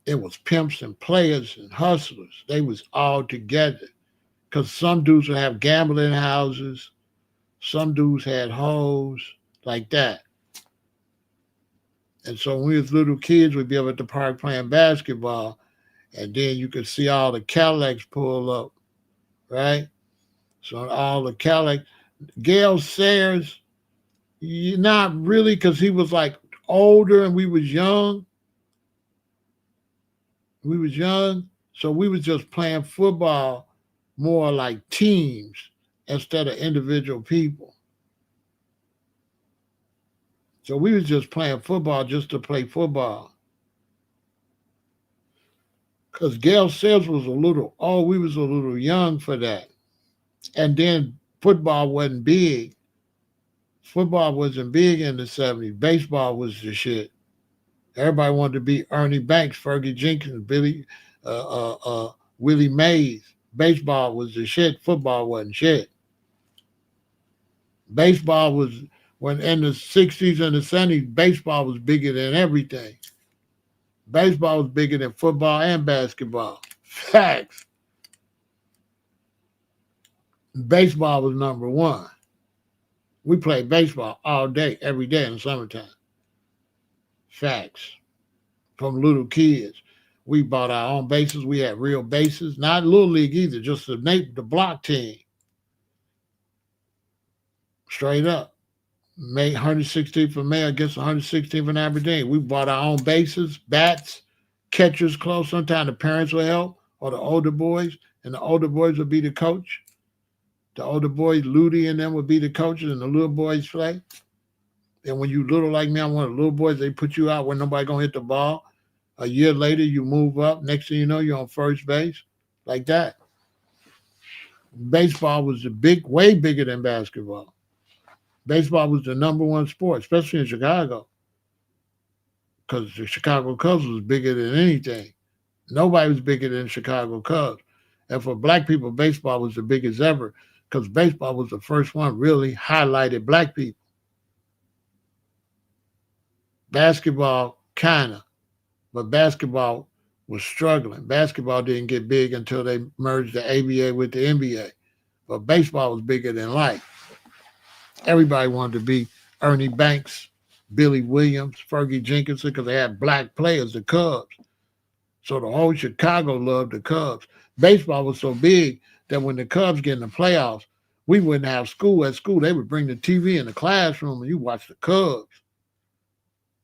it was pimps and players and hustlers. They was all together. Because some dudes would have gambling houses. Some dudes had hoes, like that. And so when we was little kids, we'd be up at the park playing basketball. And then you could see all the Cadillacs pull up, right? So all the Cadillac. Gail Sayers, not really, because he was like older and we was young. We was young, so we was just playing football more like teams instead of individual people. So we was just playing football just to play football. Because Gail Sayers was a little, oh, we was a little young for that. And then football wasn't big. Football wasn't big in the 70s. Baseball was the shit. Everybody wanted to be Ernie Banks, Fergie Jenkins, Willie Mays. Baseball was the shit. Football wasn't shit. Baseball was, when in the 60s and the 70s, baseball was bigger than everything. Baseball was bigger than football and basketball. Facts. Baseball was number one. We played baseball all day, every day in the summertime. Facts. From little kids. We bought our own bases. We had real bases. Not Little League either, just the block team. Straight up. May 116th for May against 116th in Aberdeen. We bought our own bases, bats, catchers close. Sometimes the parents would help, or the older boys, and the older boys would be the coach. The older boys, Ludi and them, would be the coaches, and the little boys play. And when you little like me, I'm one of the little boys, they put you out when nobody gonna hit the ball. A year later, you move up. Next thing you know, you're on first base. Like that. Baseball was way bigger than basketball. Baseball was the number one sport, especially in Chicago. Because the Chicago Cubs was bigger than anything. Nobody was bigger than the Chicago Cubs. And for black people, baseball was the biggest ever, because baseball was the first one really highlighted black people. Basketball, kind of. But basketball was struggling. Basketball didn't get big until they merged the ABA with the NBA. But baseball was bigger than life. Everybody wanted to be Ernie Banks, Billy Williams, Fergie Jenkins, because they had black players, the Cubs. So the whole Chicago loved the Cubs. Baseball was so big that when the Cubs get in the playoffs, we wouldn't have school. At school, they would bring the TV in the classroom and you watch the Cubs.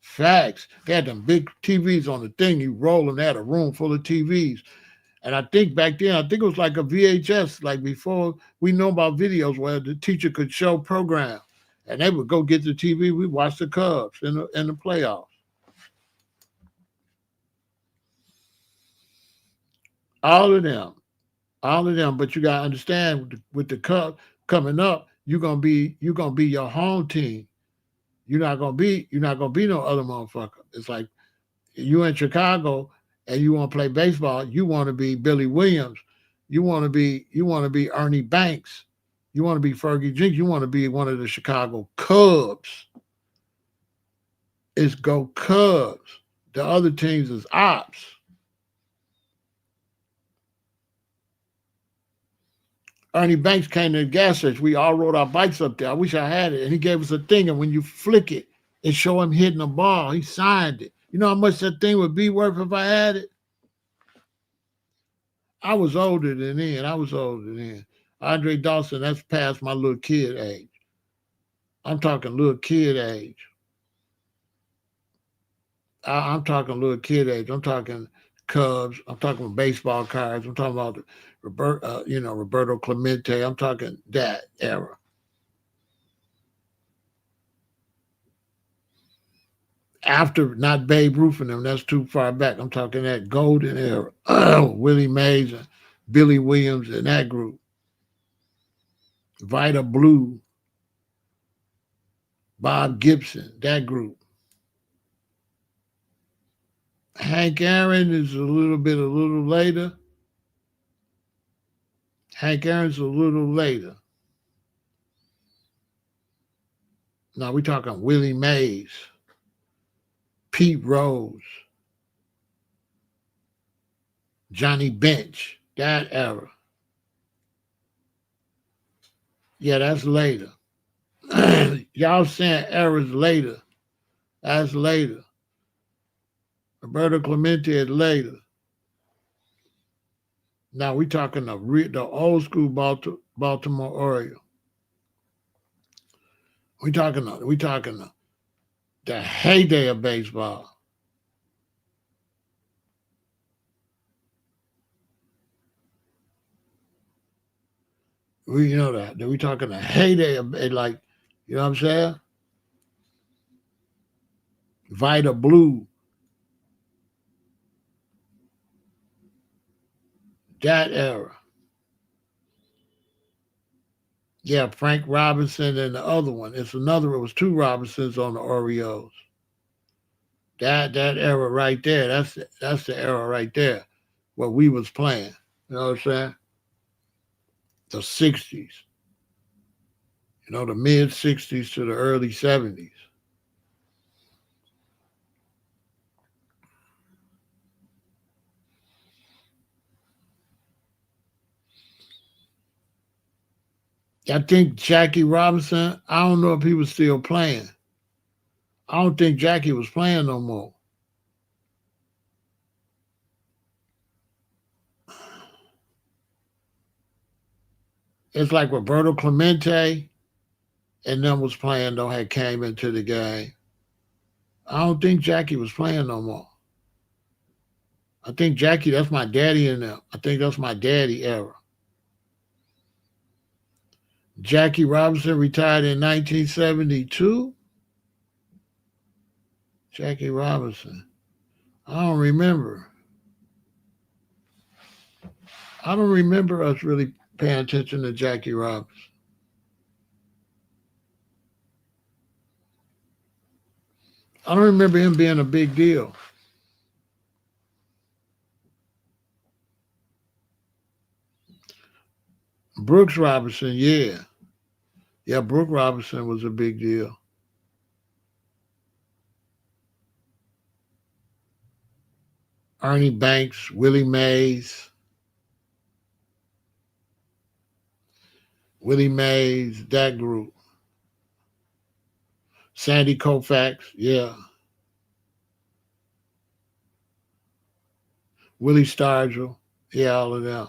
Facts. They had them big TVs on the thing. You roll them. They had a room full of TVs. And I think back then, I think it was like a VHS, like before we know about videos where the teacher could show programs. And they would go get the TV. We watch the Cubs in the playoffs. All of them. But you gotta understand, with the Cubs coming up, you're gonna be your home team. You're not gonna be no other motherfucker. It's like you in Chicago and you want to play baseball. You want to be Billy Williams. You want to be Ernie Banks. You want to be Fergie Jenkins. You want to be one of the Chicago Cubs. It's go Cubs. The other teams is ops. Ernie Banks came to the gas station. We all rode our bikes up there. I wish I had it. And he gave us a thing. And when you flick it, it show him hitting a ball. He signed it. You know how much that thing would be worth if I had it? I was older than then. Andre Dawson, that's past my little kid age. I'm talking little kid age. I'm talking little kid age. I'm talking Cubs. I'm talking baseball cards. I'm talking about Roberto Clemente. I'm talking that era. After, not Babe Ruth and them, that's too far back. I'm talking that golden era. Willie Mays and Billy Williams and that group. Vita Blue, Bob Gibson, that group. Hank Aaron is a little later. Hank Aaron's a little later. Now we're talking Willie Mays, Pete Rose, Johnny Bench, that era. Yeah, that's later. Y'all saying eras later. That's later. Roberto Clemente is later. Now we talking the old school Baltimore Oriole. We talking the heyday of baseball. We know that. We talking the heyday of like, you know what I'm saying? Vita Blue, that era. Yeah, Frank Robinson and the other one. It was two Robinsons on the Orioles. That era right there. That's the era right there. What we was playing. You know what I'm saying? The '60s. The mid '60s to the early '70s. I think Jackie Robinson. I don't know if he was still playing. I don't think Jackie was playing no more. It's like Roberto Clemente and them was playing though had came into the game. I don't think Jackie was playing no more. I think Jackie, that's my daddy in there. I think that's my daddy era. Jackie Robinson retired in 1972. Jackie Robinson. I don't remember. I don't remember us really paying attention to Jackie Robinson. I don't remember him being a big deal. Brooks Robinson, yeah. Yeah, Brooke Robinson was a big deal. Ernie Banks, Willie Mays, that group. Sandy Koufax, yeah. Willie Stargell, yeah, all of them.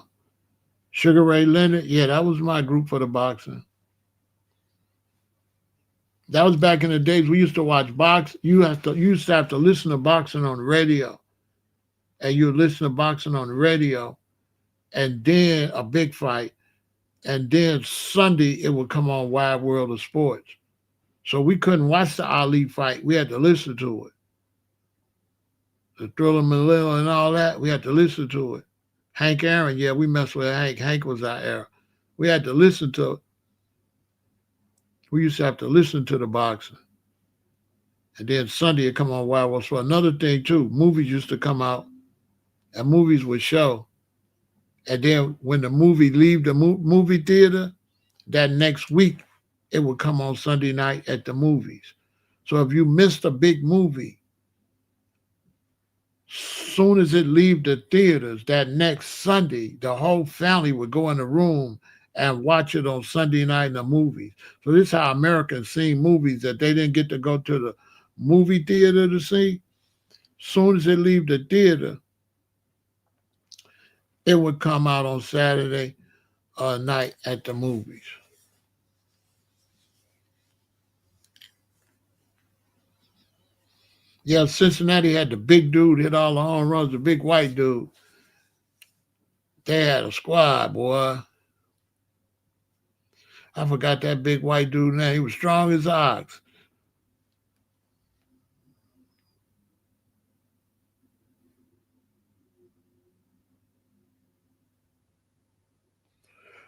Sugar Ray Leonard, yeah, that was my group for the boxing. That was back in the days we used to watch box. You used to have to listen to boxing on the radio, and you would listen to boxing on the radio, and then a big fight, and then Sunday it would come on Wide World of Sports. So we couldn't watch the Ali fight. We had to listen to it. The Thriller Manila and all that, we had to listen to it. Hank Aaron, yeah, we messed with Hank. Hank was our era. We had to listen to it. We used to have to listen to the boxing. And then Sunday it come on Wild World Sport. Another thing too, movies used to come out and movies would show. And then when the movie leave the movie theater, that next week it would come on Sunday night at the movies. So if you missed a big movie, soon as it leave the theaters, that next Sunday, the whole family would go in the room and watch it on Sunday night in the movies. So this is how Americans see movies that they didn't get to go to the movie theater to see. Soon as it leave the theater, it would come out on Saturday night at the movies. Yeah, Cincinnati had the big dude hit all the home runs, the big white dude. They had a squad, boy. I forgot that big white dude name. He was strong as ox.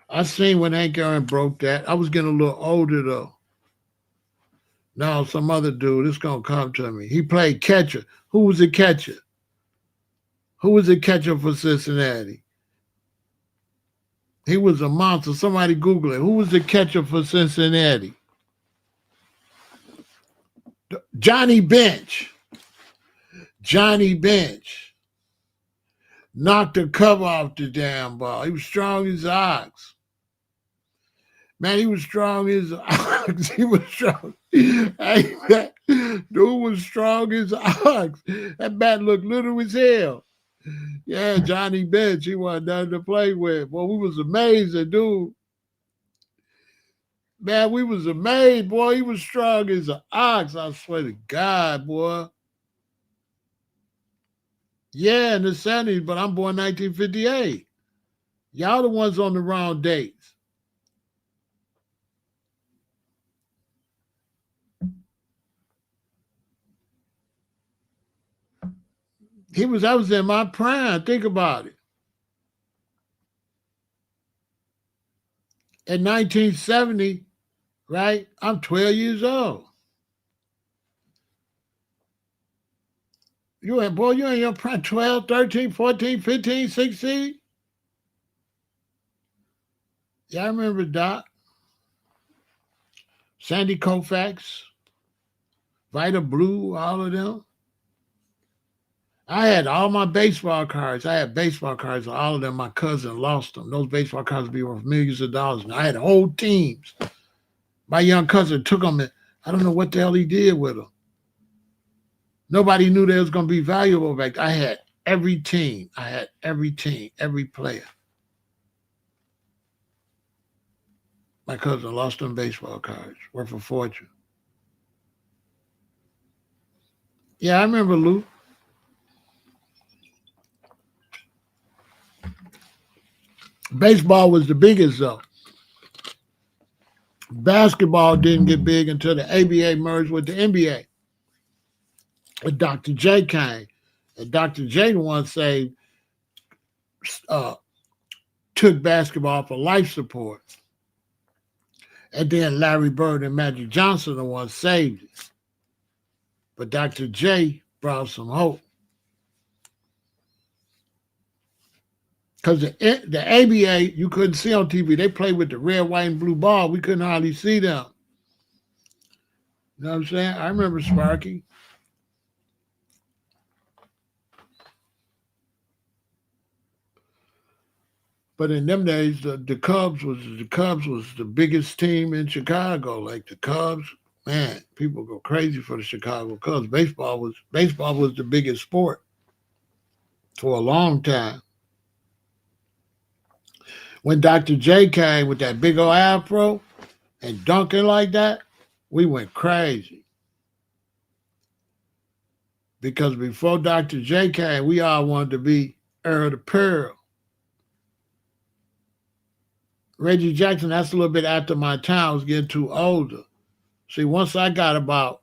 I seen when Hank Aaron broke that. I was getting a little older though. Now some other dude, it's gonna come to me. He played catcher. Who was the catcher? Who was the catcher for Cincinnati? He was a monster. Somebody Google it. Who was the catcher for Cincinnati? Johnny Bench. Johnny Bench knocked the cover off the damn ball. He was strong as an ox. Man, he was strong as an ox. He was strong. Hey, man, dude was strong as an ox. That bat looked little as hell. Yeah, Johnny Bench, he wasn't nothing to play with. Boy, we was amazing, dude. Man, we was amazed, boy. He was strong as an ox. I swear to God, boy. Yeah, in the 70s, but I'm born 1958. Y'all the ones on the wrong dates. I was in my prime. Think about it. In 1970, right? I'm 12 years old. You ain't, boy, you in your prime 12, 13, 14, 15, 16. Yeah, I remember Doc, Sandy Koufax, Vita Blue, all of them. I had all my baseball cards. I had baseball cards. All of them, my cousin lost them. Those baseball cards would be worth millions of dollars. And I had whole teams. My young cousin took them, and I don't know what the hell he did with them. Nobody knew they was going to be valuable back then. I had every team. I had every team, every player. My cousin lost them baseball cards, worth a fortune. Yeah, I remember Lou. Baseball was the biggest though. Basketball didn't get big until the ABA merged with the NBA. And Dr. J came. And Dr. J the one say uh, took basketball for life support. And then Larry Bird and Magic Johnson the one saved it. But Dr. J brought some hope. Because the ABA, you couldn't see on TV. They played with the red, white, and blue ball. We couldn't hardly see them. You know what I'm saying? I remember Sparky. But in them days, the Cubs was the biggest team in Chicago. Like the Cubs, man, people go crazy for the Chicago Cubs. Baseball was the biggest sport for a long time. When Dr. J came with that big old afro and dunking like that, we went crazy. Because before Dr. J came, we all wanted to be Earl the Pearl. Reggie Jackson, that's a little bit after my time. I was getting too older. See, once I got about,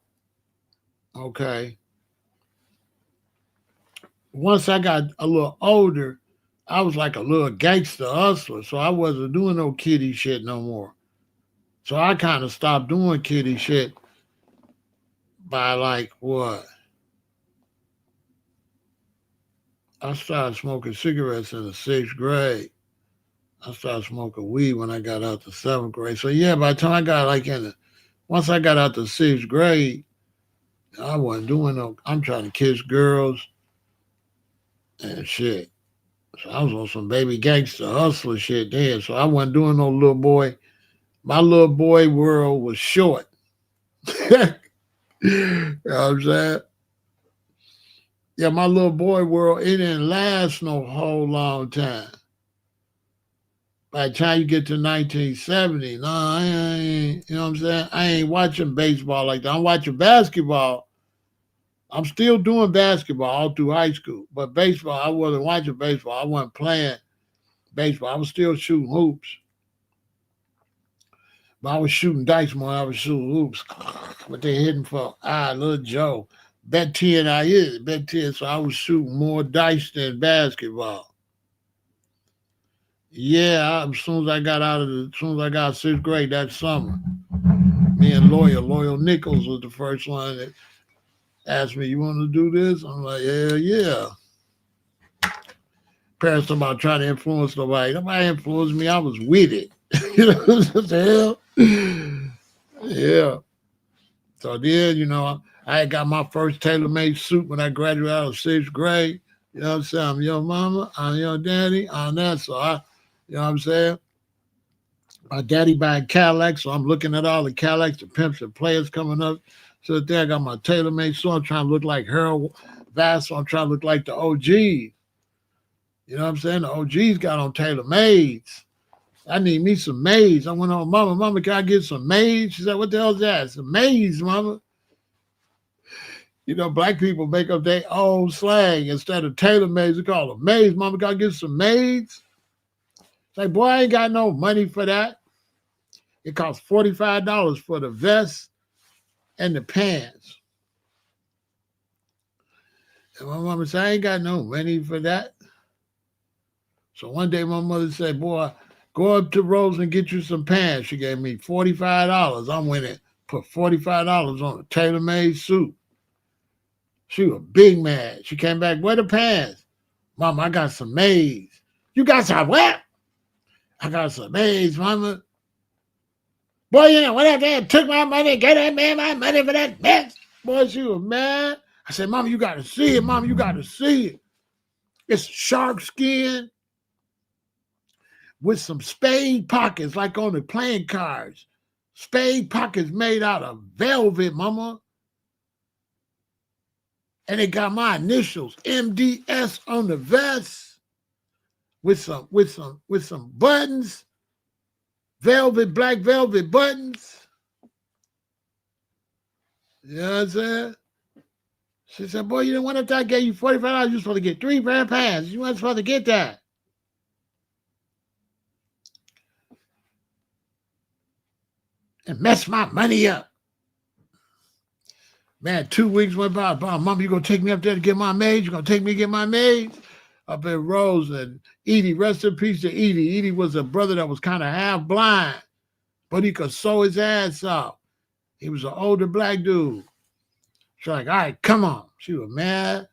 once I got a little older, I was like a little gangster hustler. So I wasn't doing no kiddie shit no more. So I kind of stopped doing kiddie shit by like what? I started smoking cigarettes in the 6th grade. I started smoking weed when I got out the 7th grade. So yeah, by the time I got once I got out the 6th grade, I wasn't doing no, I'm trying to kiss girls and shit. So I was on some baby gangster hustler shit then. So I wasn't doing no little boy. My little boy world was short. You know what I'm saying? Yeah, my little boy world, it didn't last no whole long time. By the time you get to 1970, no, I ain't, you know what I'm saying? I ain't watching baseball like that. I'm watching basketball. I'm still doing basketball all through high school. But baseball, I wasn't watching baseball. I wasn't playing baseball. I was still shooting hoops. But I was shooting dice more than I was shooting hoops. What they hitting for? Little Joe. Bet 10 I hit. Bet 10. So I was shooting more dice than basketball. Yeah, as soon as I got as soon as I got 6th grade that summer, me and Loyal Nichols was the first one that asked me, "You want to do this?" I'm like, "Yeah, yeah." Parents about trying to influence nobody. Nobody influenced me. I was with it. You know what the hell? Yeah. So then, I had got my first tailor-made suit when I graduated out of 6th grade. You know what I'm saying? I'm your mama, I'm your daddy, on that. So you know what I'm saying? My daddy buying Cadillacs, so I'm looking at all the Cadillacs, the pimps and players coming up. So there I got my tailor-made suit. I'm trying to look like Harold Vass. So I'm trying to look like the OGs. You know what I'm saying? The OGs got on tailor-mades. I need me some maids. I went on, Mama, can I get some maids? She said, what the hell is that? Some maids, Mama. Black people make up their own slang. Instead of tailor-mades, they call them maids. Mama, can I get some maids? It's like, boy, I ain't got no money for that. It costs $45 for the vest and the pants. And my mama said, I ain't got no money for that. So one day my mother said, boy, go up to Rose and get you some pants. She gave me $45. I went and put $45 on a tailor-made suit. She was big mad. She came back, where the pants? Mama, I got some maids. You got some what? I got some maids, Mama. Boy, what that took my money, gave that man my money for that mess. Boy, she was mad. I said, Mama, you got to see it. Mama, you got to see it. It's shark skin with some spade pockets like on the playing cards. Spade pockets made out of velvet, Mama. And it got my initials, MDS, on the vest with some buttons, black velvet buttons. You know what I'm saying? She said, boy, you didn't want to I gave you $45. You're supposed to get 3 pair of pants. You weren't supposed to get that. And mess my money up. Man, 2 weeks went by. Mama, you going to take me up there to get my maids? You going to take me to get my maids? Up in Rose and Edie, rest in peace to Edie. Edie was a brother that was kind of half blind, but he could sew his ass off. He was an older black dude. She's like, all right, come on. She was mad.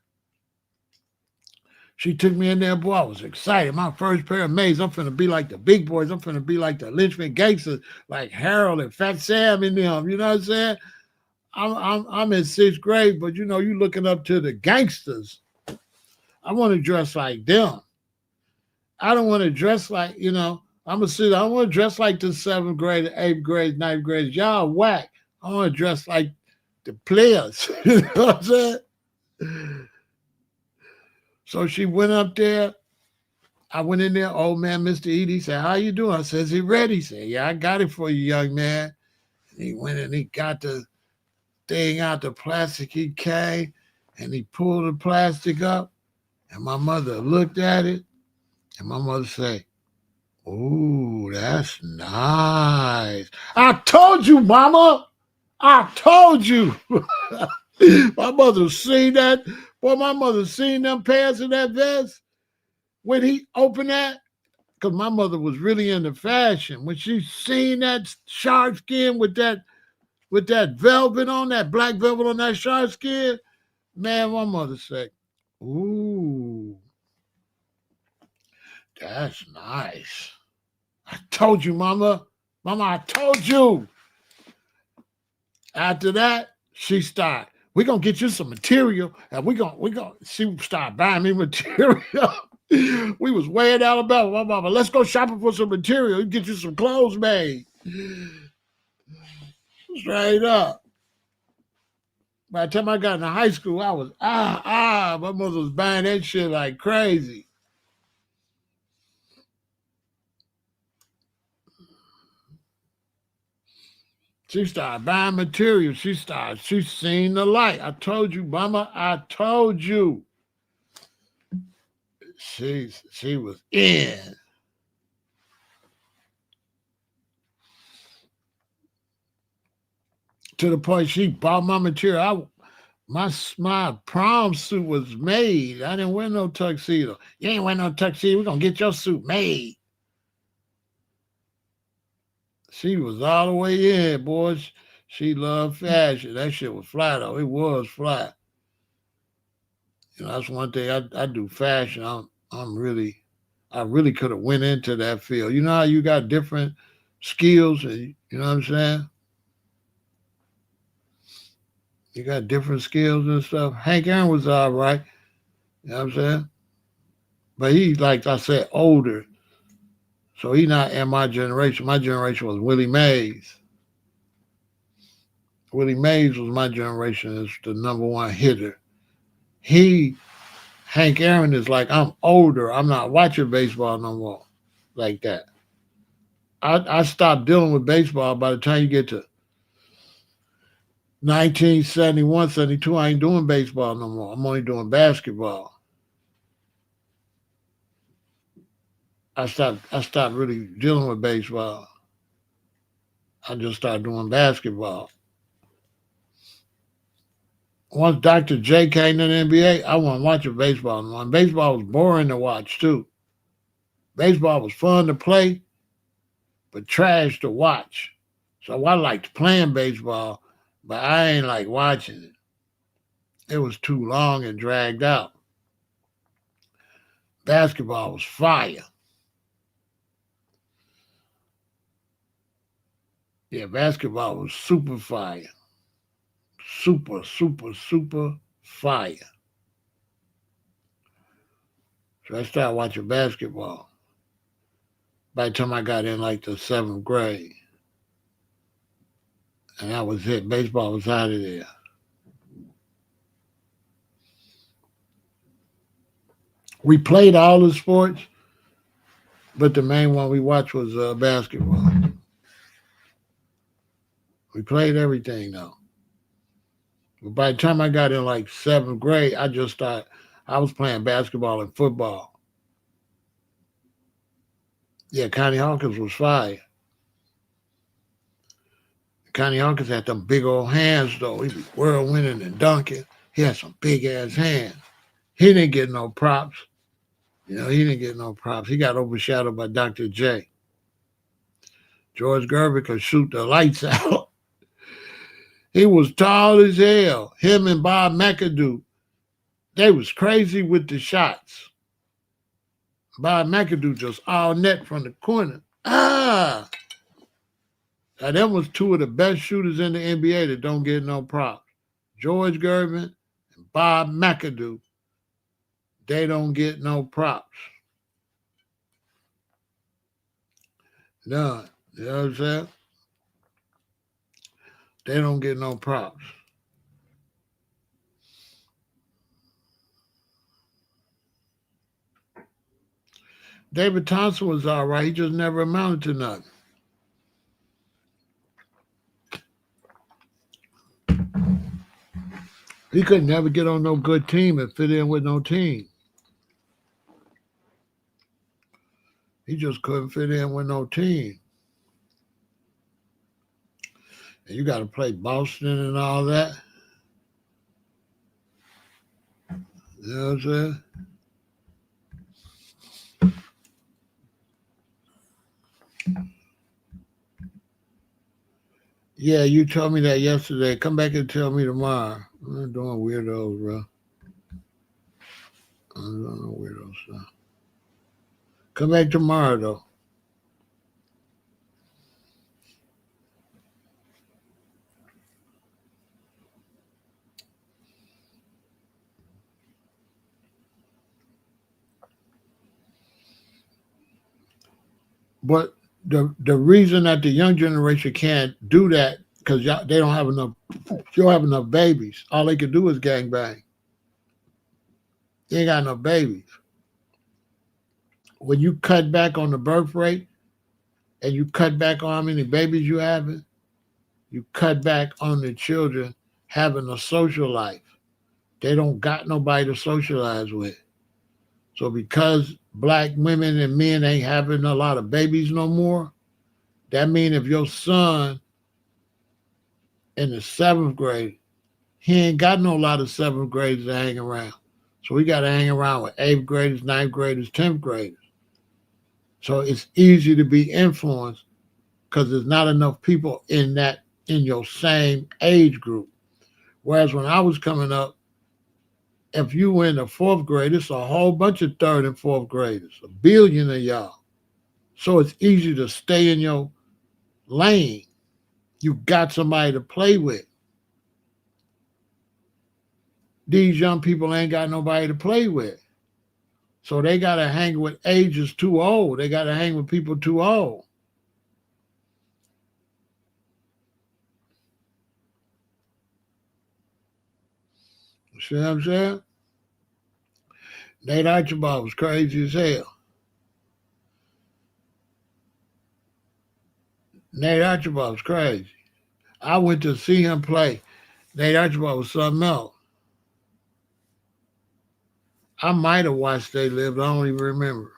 She took me in there, boy. I was excited. My first pair of maids. I'm finna be like the big boys. I'm finna be like the Lynchman gangsters, like Harold and Fat Sam and them. You know what I'm saying? I'm in 6th grade, but you looking up to the gangsters. I want to dress like them. I don't want to dress like, I want to dress like the 7th grade, 8th grade, 9th grade. Y'all whack. I want to dress like the players. You know what I'm saying? So she went up there. I went in there. Old man, Mr. Edie said, how you doing? I said, is he ready? He said, yeah, I got it for you, young man. And he went and he got the thing out, the plastic. He came and he pulled the plastic up. And my mother looked at it. And my mother said, ooh, that's nice. I told you, Mama. I told you. My mother seen that. Boy, my mother seen them pants and that vest. When he opened that, because my mother was really into fashion. When she seen that shark skin with that velvet on, that black velvet on that shark skin, man, my mother said, ooh, that's nice. I told you, Mama. Mama, I told you. After that, she started, we're going to get you some material, and she started buying me material. We was way in Alabama. My mama, let's go shopping for some material. Get you some clothes made. Straight up. By the time I got into high school, I was, my mother was buying that shit like crazy. She started buying material. She seen the light. I told you, Mama, I told you. She was in. To the point she bought my material. My prom suit was made. I didn't wear no tuxedo. You ain't wear no tuxedo. We're going to get your suit made. She was all the way in, boys. She loved fashion. That shit was fly though. It was fly. That's one thing I do fashion. I really could have went into that field. You know how you got different skills, and you know what I'm saying? You got different skills and stuff. Hank Aaron was all right. You know what I'm saying? But he, like I said, older. So he not in my generation. My generation was Willie Mays. Willie Mays was my generation as the number one hitter. He, Hank Aaron is like, I'm older. I'm not watching baseball no more like that. I stopped dealing with baseball by the time you get to 1971, 72. I ain't doing baseball no more. I'm only doing basketball. I stopped really dealing with baseball. I just started doing basketball. Once Dr. J came to the NBA, I wasn't watching baseball no more. And baseball was boring to watch too. Baseball was fun to play, but trash to watch. So I liked playing baseball, but I ain't like watching it. It was too long and dragged out. Basketball was fire. Yeah, basketball was super fire. Super, super, super fire. So I started watching basketball. By the time I got in like the seventh grade, and that was it. Baseball was out of there. We played all the sports, but the main one we watched was basketball. We played everything though. But by the time I got in like seventh grade, I just started. I was playing basketball and football. Yeah, Connie Hawkins was fire. Connie Hawkins had them big old hands though. He was whirlwinding and dunking. He had some big ass hands. He didn't get no props. He didn't get no props. He got overshadowed by Dr. J. George Gervin could shoot the lights out. He was tall as hell. Him and Bob McAdoo, they was crazy with the shots. Bob McAdoo just all net from the corner. Now, them was two of the best shooters in the NBA that don't get no props. George Gervin and Bob McAdoo, they don't get no props. None. You know what I'm saying? They don't get no props. David Thompson was all right. He just never amounted to nothing. He could never get on no good team and fit in with no team. He just couldn't fit in with no team. And you got to play Boston and all that. You know what I'm saying? Yeah, you told me that yesterday. Come back and tell me tomorrow. I'm not doing weirdos, bro. I'm doing no weirdo stuff. Come back tomorrow, though. But the reason that the young generation can't do that because they don't have enough. You don't have enough babies. All they can do is gang bang. You ain't got enough babies. When you cut back on the birth rate and you cut back on how many babies you having, you cut back on the children having a social life. They don't got nobody to socialize with. So because black women and men ain't having a lot of babies no more, that means if your son in the seventh grade, he ain't got no lot of seventh graders to hang around. So we got to hang around with eighth graders, ninth graders, 10th graders. So it's easy to be influenced because there's not enough people in your same age group. Whereas when I was coming up, if you were in the fourth grade, it's a whole bunch of third and fourth graders, a billion of y'all. So it's easy to stay in your lane. You got somebody to play with. These young people ain't got nobody to play with. So they got to hang with ages too old. They got to hang with people too old. See what I'm saying? Nate Archibald was crazy as hell. Nate Archibald was crazy. I went to see him play. Nate Archibald was something else. I might have watched They Lived. I don't even remember.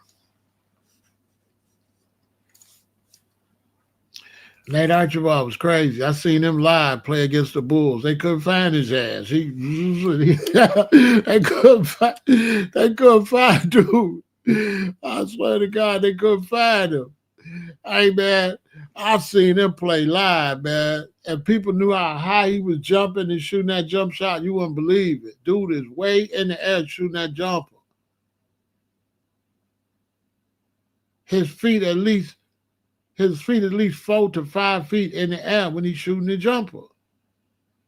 Nate Archibald was crazy. I seen him live play against the Bulls. They couldn't find his ass. They couldn't find dude. I swear to God, they couldn't find him. Hey man, I seen him play live, man. And people knew how high he was jumping and shooting that jump shot. You wouldn't believe it. Dude is way in the air shooting that jumper. His feet at least 4 to 5 feet in the air when he's shooting the jumper.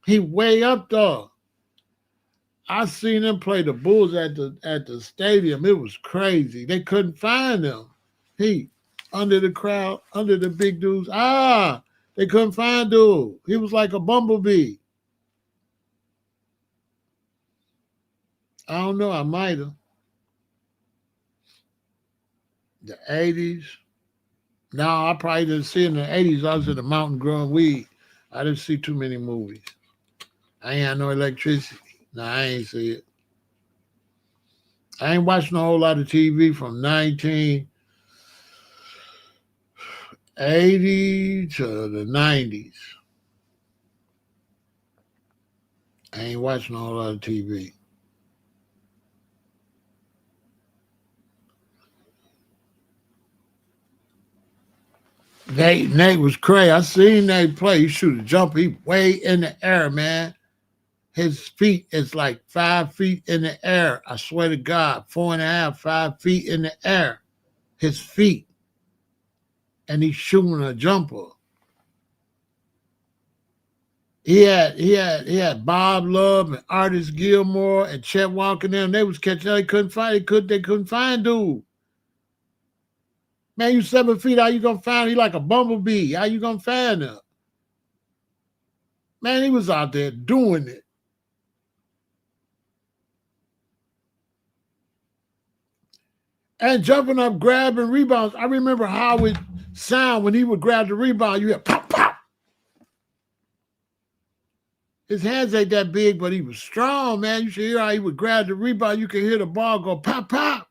He way up there. I seen him play the Bulls at the stadium. It was crazy. They couldn't find him. He under the crowd, under the big dudes. They couldn't find dude. He was like a bumblebee. I don't know. I might have. The 80s. No, I probably didn't see in the 80s. I was in the mountain growing weed. I didn't see too many movies. I ain't had no electricity. No, I ain't see it. I ain't watching a whole lot of TV from 1980 to the 90s. I ain't watching a whole lot of TV. Nate was crazy. I seen Nate play. He shoot a jumper. He way in the air, man. His feet is like 5 feet in the air. I swear to God, 4.5, 5 feet in the air. His feet. And he's shooting a jumper. He had Bob Love and Artis Gilmore and Chet Walker and them. They was catching. They couldn't find dude. Man, you 7 feet. How you gonna find him? He like a bumblebee. How you gonna find him? Man, he was out there doing it. And jumping up, grabbing rebounds. I remember how it sound when he would grab the rebound. You hear pop, pop. His hands ain't that big, but he was strong, man. You should hear how he would grab the rebound. You could hear the ball go pop, pop.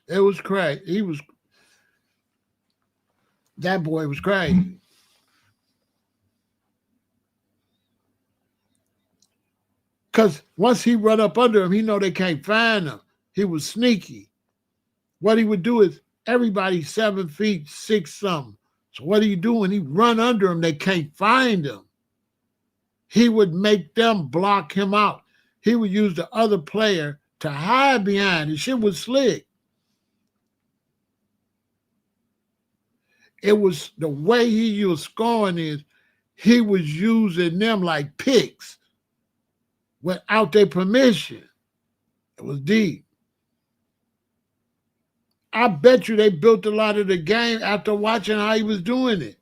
It was crazy. That boy was crazy. Because once he run up under him, he know they can't find him. He was sneaky. What he would do is everybody's 7 feet, 6 something. So what he do when he run under him, they can't find him. He would make them block him out. He would use the other player to hide behind. The shit was slick. It was the way he was scoring is he was using them like picks without their permission. It was deep. I bet you they built a lot of the game after watching how he was doing it.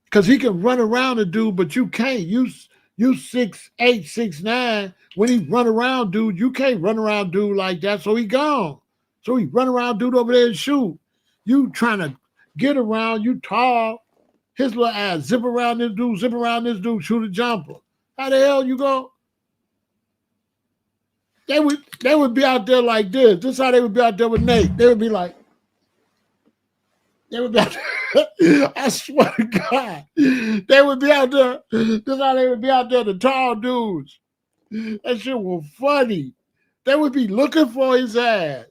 Because he can run around a dude, but you can't. You 6'8", 6'9". When he run around dude, you can't run around dude like that, so he gone. So he run around dude over there and shoot. You trying to get around, you tall. His little ass zip around this dude, shoot a jumper. How the hell you go? They would be out there like this. This is how they would be out there with Nate. They would be like, I swear to God, they would be out there. This is how they would be out there, the tall dudes. That shit was funny. They would be looking for his ass.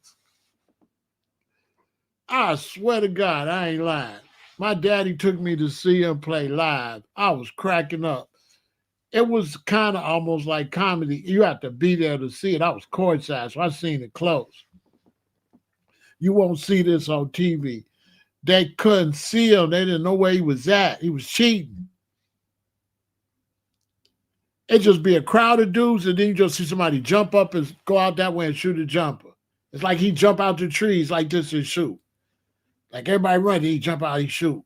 I swear to God, I ain't lying. My daddy took me to see him play live. I was cracking up. It was kind of almost like comedy. You have to be there to see it. I was courtside, so I seen it close. You won't see this on TV. They couldn't see him. They didn't know where he was at. He was cheating. It just be a crowd of dudes, and then you just see somebody jump up and go out that way and shoot a jumper. It's like he jump out the trees like this and shoot. Like everybody running, he jump out, he shoot.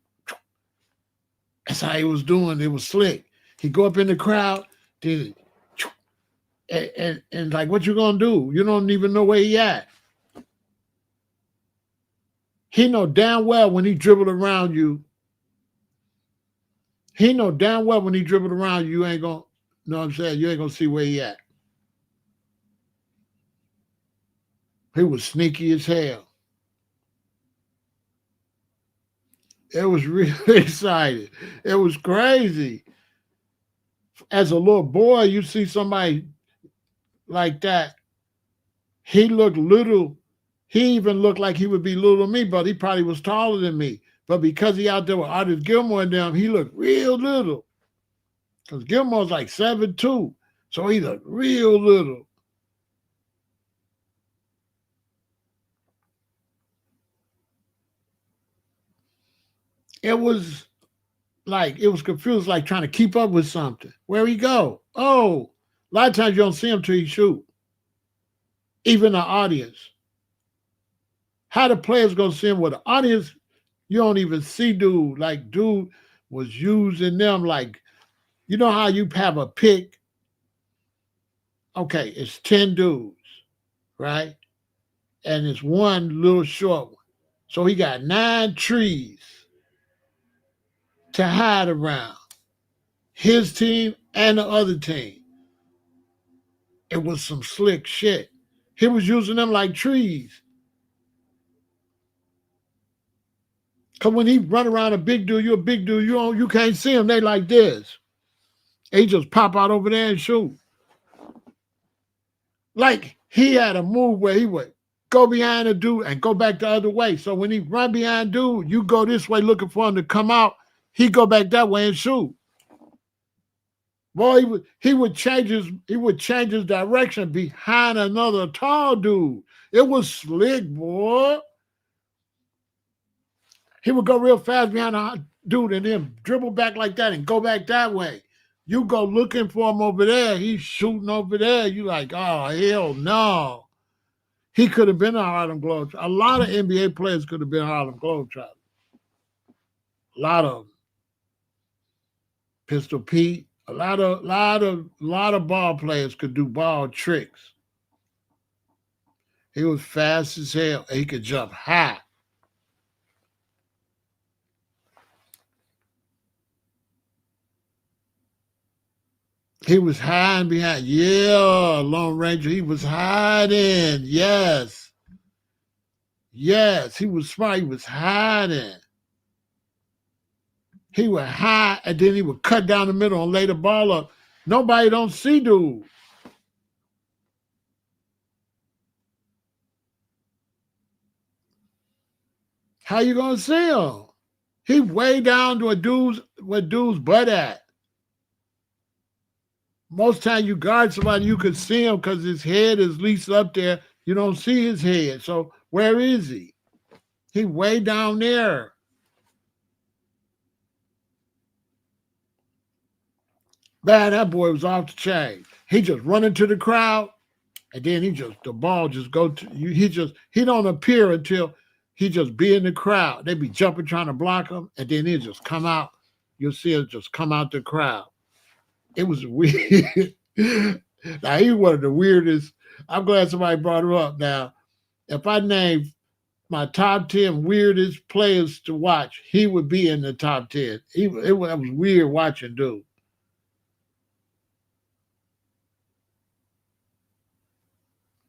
That's how he was doing. It was slick. He go up in the crowd, then and like, what you gonna do? You don't even know where he at. He know damn well when he dribbled around you. He know damn well when he dribbled around you, you ain't gonna, know what I'm saying? You ain't gonna see where he at. He was sneaky as hell. It was really exciting. It was crazy. As a little boy, you see somebody like that. He looked little. He even looked like he would be little to me, but he probably was taller than me. But because he out there with Artist Gilmore and them, he looked real little. Because Gilmore's like 7'2", so he looked real little. It was confused, like trying to keep up with something. Where he go? Oh, a lot of times you don't see him till he shoot. Even the audience. How the players gonna see him with the audience? You don't even see dude. Like dude was using them like, you know how you have a pick? Okay, it's 10 dudes, right? And it's one little short one. So he got 9 trees to hide around. His team and the other team. It was some slick shit. He was using them like trees. Cause when he run around a big dude, you're a big dude, you can't see him. They like this. He just pop out over there and shoot. Like he had a move where he would go behind a dude and go back the other way. So when he run behind dude, you go this way looking for him to come out. He go back that way and shoot. Boy, he would change his direction behind another tall dude. It was slick, boy. He would go real fast behind a dude and then dribble back like that and go back that way. You go looking for him over there. He's shooting over there. You like, oh, hell no. He could have been a Harlem Globetrotter. A lot of NBA players could have been Harlem Globetrotters. A lot of them. Pistol Pete. A lot of ball players could do ball tricks. He was fast as hell. He could jump high. He was hiding behind. Yeah, Lone Ranger. He was hiding. Yes. Yes, he was smart. He was hiding. He would hide, and then he would cut down the middle and lay the ball up. Nobody don't see dude. How you gonna see him? He way down to where dude's butt at. Most time you guard somebody, you could see him because his head is least up there. You don't see his head. So where is he? He way down there. Man, that boy was off the chain. He just run into the crowd, and then the ball just go to you. He don't appear until he just be in the crowd. They be jumping trying to block him, and then he just come out. You'll see it just come out the crowd. It was weird. Now, he's one of the weirdest. I'm glad somebody brought him up. Now, if I name my top 10 weirdest players to watch, he would be in the top 10. It was weird watching dude.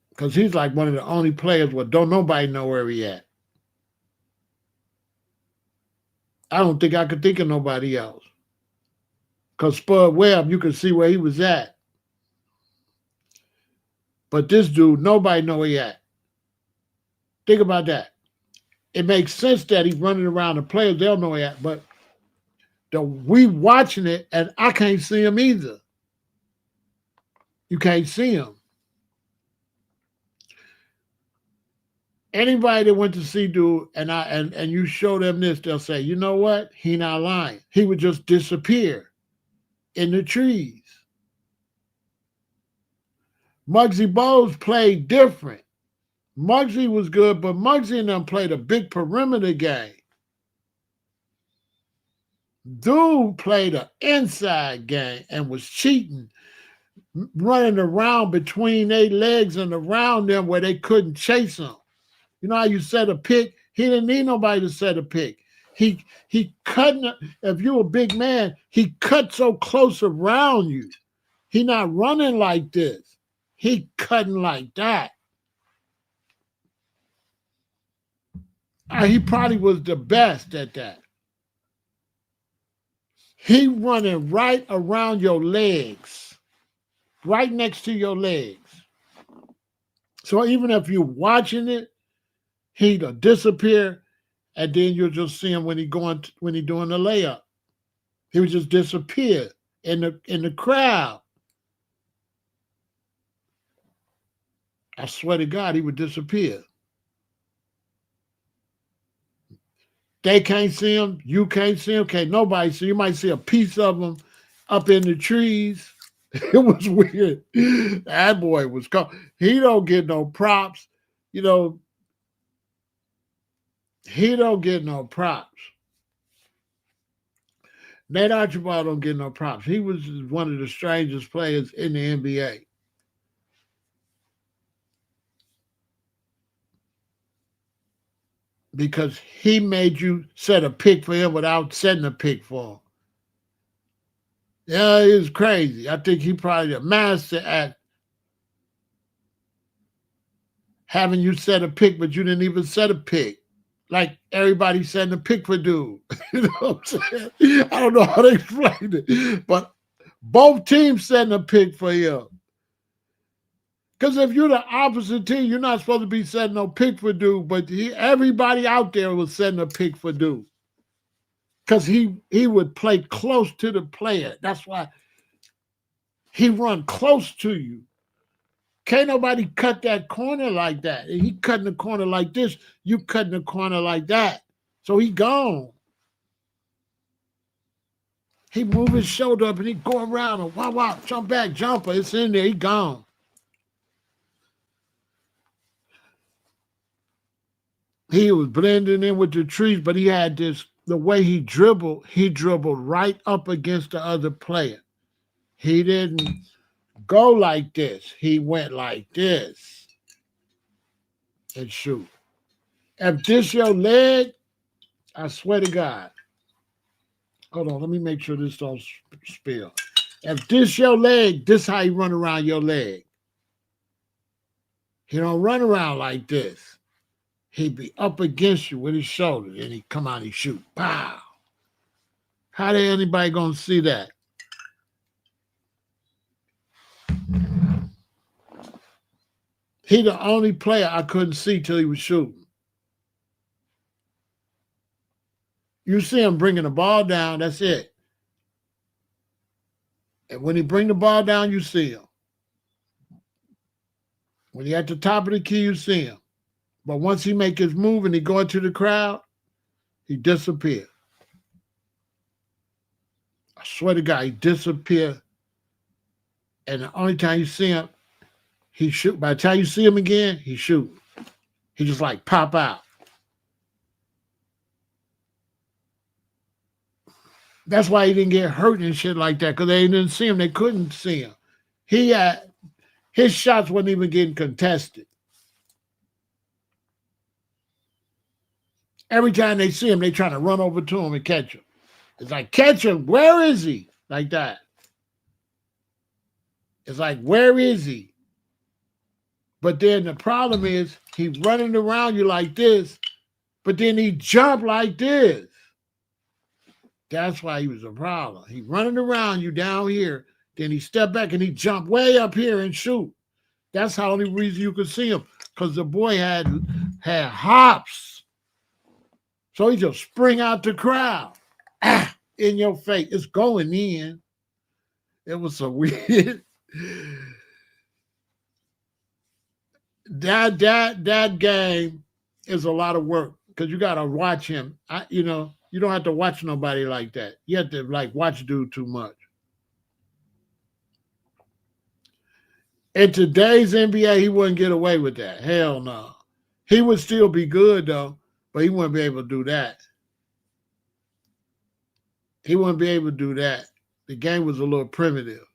Because he's like one of the only players where don't nobody know where he at. I don't think I could think of nobody else. Because Spud Webb, you could see where he was at. But this dude, nobody know where he at. Think about that. it makes sense that he's running around the players. They'll know that, but we watching it, and I can't see him either. You can't see him. Anybody that went to see dude and you show them this, they'll say, you know what? He not lying. He would just disappear in the trees. Muggsy Bogues played different. Muggsy was good, but Muggsy and them played a big perimeter game. Dude played an inside game and was cheating, running around between their legs and around them where they couldn't chase him. You know how you set a pick? He didn't need nobody to set a pick. He cutting. If you're a big man, he cut so close around you. He not running like this. He cutting like that. He probably was the best at that. He running right around your legs, right next to your legs. So even if you're watching it, he'll disappear, and then you'll just see him when he doing the layup. He would just disappear in the crowd. I swear to God, he would disappear. They can't see him. You can't see him. Can't nobody see. You might see a piece of him up in the trees. It was weird. That boy was called. He don't get no props. You know, he don't get no props. Nate Archibald don't get no props. He was one of the strangest players in the NBA. Because he made you set a pick for him without setting a pick for him. Yeah, it was crazy. I think he probably a master at having you set a pick, but you didn't even set a pick. Like everybody setting a pick for dude. You know what I'm saying? I don't know how to explain it. But both teams setting a pick for him. Because if you're the opposite team, you're not supposed to be setting no pick for dude, but everybody out there was setting a pick for dude. Because he would play close to the player. That's why he run close to you. Can't nobody cut that corner like that. He cutting the corner like this, you cutting the corner like that. So he gone. He move his shoulder up and he go around and wow, jump back, jumper. It's in there, he gone. He was blending in with the trees, but he had the way he dribbled right up against the other player. He didn't go like this. He went like this and shoot. If this your leg, I swear to God. Hold on, let me make sure this don't spill. If this your leg, this how you run around your leg. He don't run around like this. He'd be up against you with his shoulder, and he'd come out and shoot. Pow! How the anybody gonna see that? He the only player I couldn't see till he was shooting. You see him bringing the ball down, that's it. And when he bring the ball down, you see him. When he at the top of the key, you see him. But once he make his move and he go into the crowd, he disappear. I swear to God, he disappear. And the only time you see him, he shoot. By the time you see him again, he shoot. He just like pop out. That's why he didn't get hurt and shit like that, because they didn't see him. They couldn't see him. His shots wasn't even getting contested. Every time they see him, they trying to run over to him and catch him. It's like, catch him. Where is he? Like that. It's like, where is he? But then the problem is he's running around you like this, but then he jump like this. That's why he was a problem. He running around you down here, then he step back and he jump way up here and shoot. That's the only reason you could see him, because the boy had hops. So he just spring out the crowd. In your face. It's going in. It was so weird. That game is a lot of work because you gotta watch him. You don't have to watch nobody like that. You have to like watch dude too much. In today's NBA, he wouldn't get away with that. Hell no. He would still be good though, but he wouldn't be able to do that. He wouldn't be able to do that. The game was a little primitive.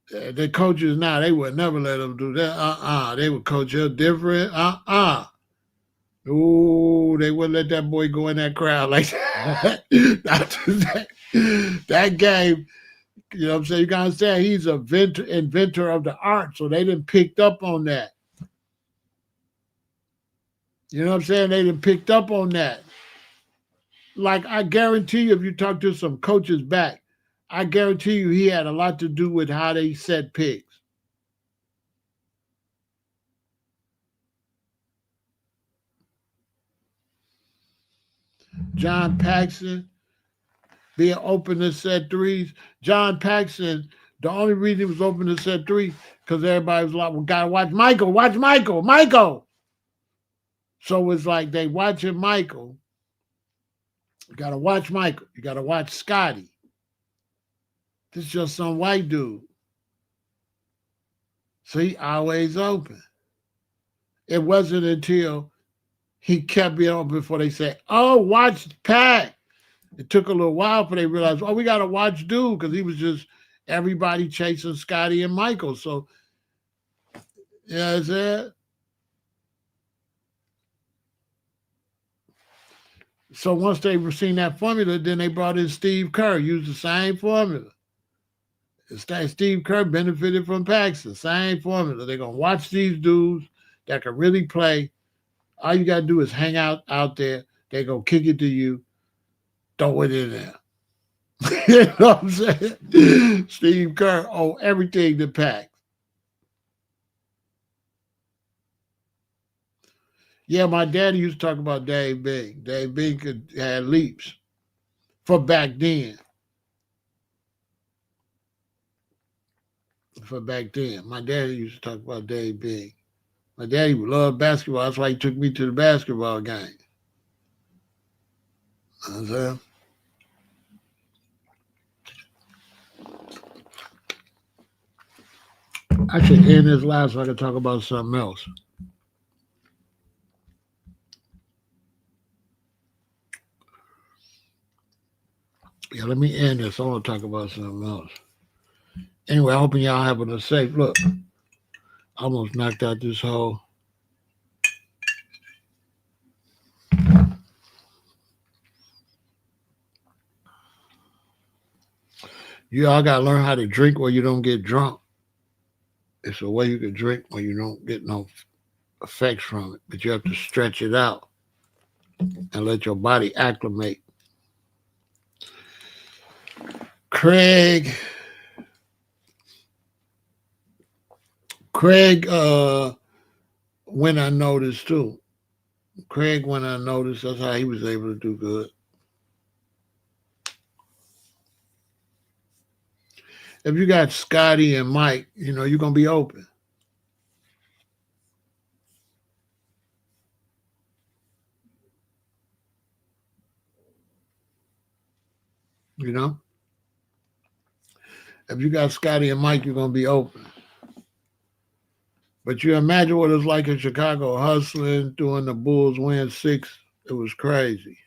The coaches now, they would never let him do that. They would coach him different. Ooh, they wouldn't let that boy go in that crowd like that. that game, you know what I'm saying? You gotta understand, he's a inventor of the art, so they didn't picked up on that. You know what I'm saying? They didn't picked up on that. Like, I guarantee you, if you talk to some coaches back, I guarantee you he had a lot to do with how they set picks. John Paxson being open to set threes. John Paxson, the only reason he was open to set threes because everybody was like, "We gotta watch Michael, Michael." So it's like they watching Michael. You gotta watch Michael. You gotta watch Scotty. This is just some white dude. So he always open. It wasn't until he kept being open before they said, "Oh, watch Pat." It took a little while for they realized, "Oh, we gotta watch dude," because he was just everybody chasing Scotty and Michael. So you know what I'm saying? So once they were seeing that formula, then they brought in Steve Kerr, used the same formula. Steve Kerr benefited from Paxson, same formula. They're gonna watch these dudes that can really play. All you gotta do is hang out there. They gonna kick it to you, throw it in there. You know what I'm saying? Steve Kerr owe everything to Pax. Yeah, my daddy used to talk about Dave Bing. Dave Bing had leaps for back then. My daddy used to talk about Dave Bing. My daddy loved basketball. That's why he took me to the basketball game. You know what I'm saying? I should end this live so I can talk about something else. Yeah, let me end this. I want to talk about something else. Anyway, I hope y'all having a safe look. I almost knocked out this whole. You all gotta learn how to drink where you don't get drunk. It's a way you can drink where you don't get no effects from it, but you have to stretch it out and let your body acclimate. Craig, when I noticed too. Craig, when I noticed, that's how he was able to do good. If you got Scotty and Mike, you're gonna be open. You know, if you got Scotty and Mike, you're gonna be open. But you imagine what it's like in Chicago, hustling, doing the Bulls win 6. It was crazy.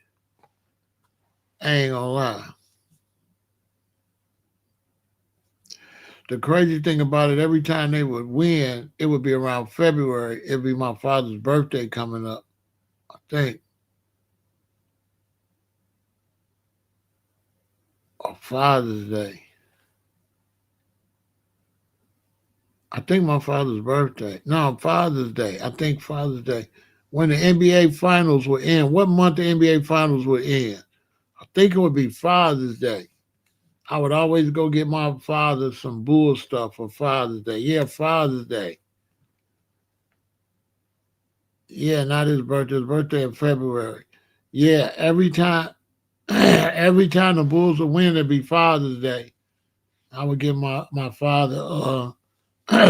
I ain't gonna lie. The crazy thing about it, every time they would win, it would be around February. It'd be my father's birthday coming up, I think. Or Father's Day. I think my father's birthday. No, Father's Day. I think Father's Day. When the NBA Finals were in, what month the NBA Finals were in? I think it would be Father's Day. I would always go get my father some bull stuff for Father's Day. Yeah, Father's Day. Yeah, not his birthday. His birthday in February. Yeah, every time, every time the Bulls would win, it'd be Father's Day. I would give my father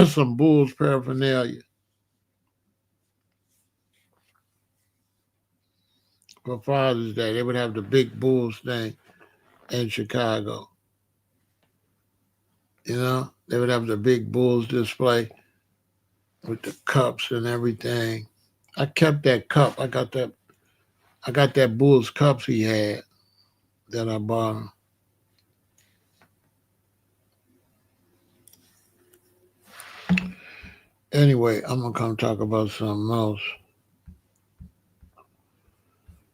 some Bulls paraphernalia for Father's Day. They would have the big Bulls thing in Chicago. You know, they would have the big Bulls display with the cups and everything. I kept that cup. I got that. I got that Bulls cups he had that I bought him. Anyway, I'm gonna come talk about something else.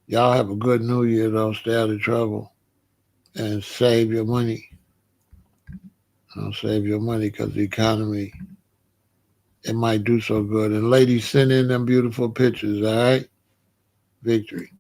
Y'all have a good New Year though. Stay out of trouble and save your money. Save your money because the economy it might do so good. And ladies, send in them beautiful pictures. All right, victory.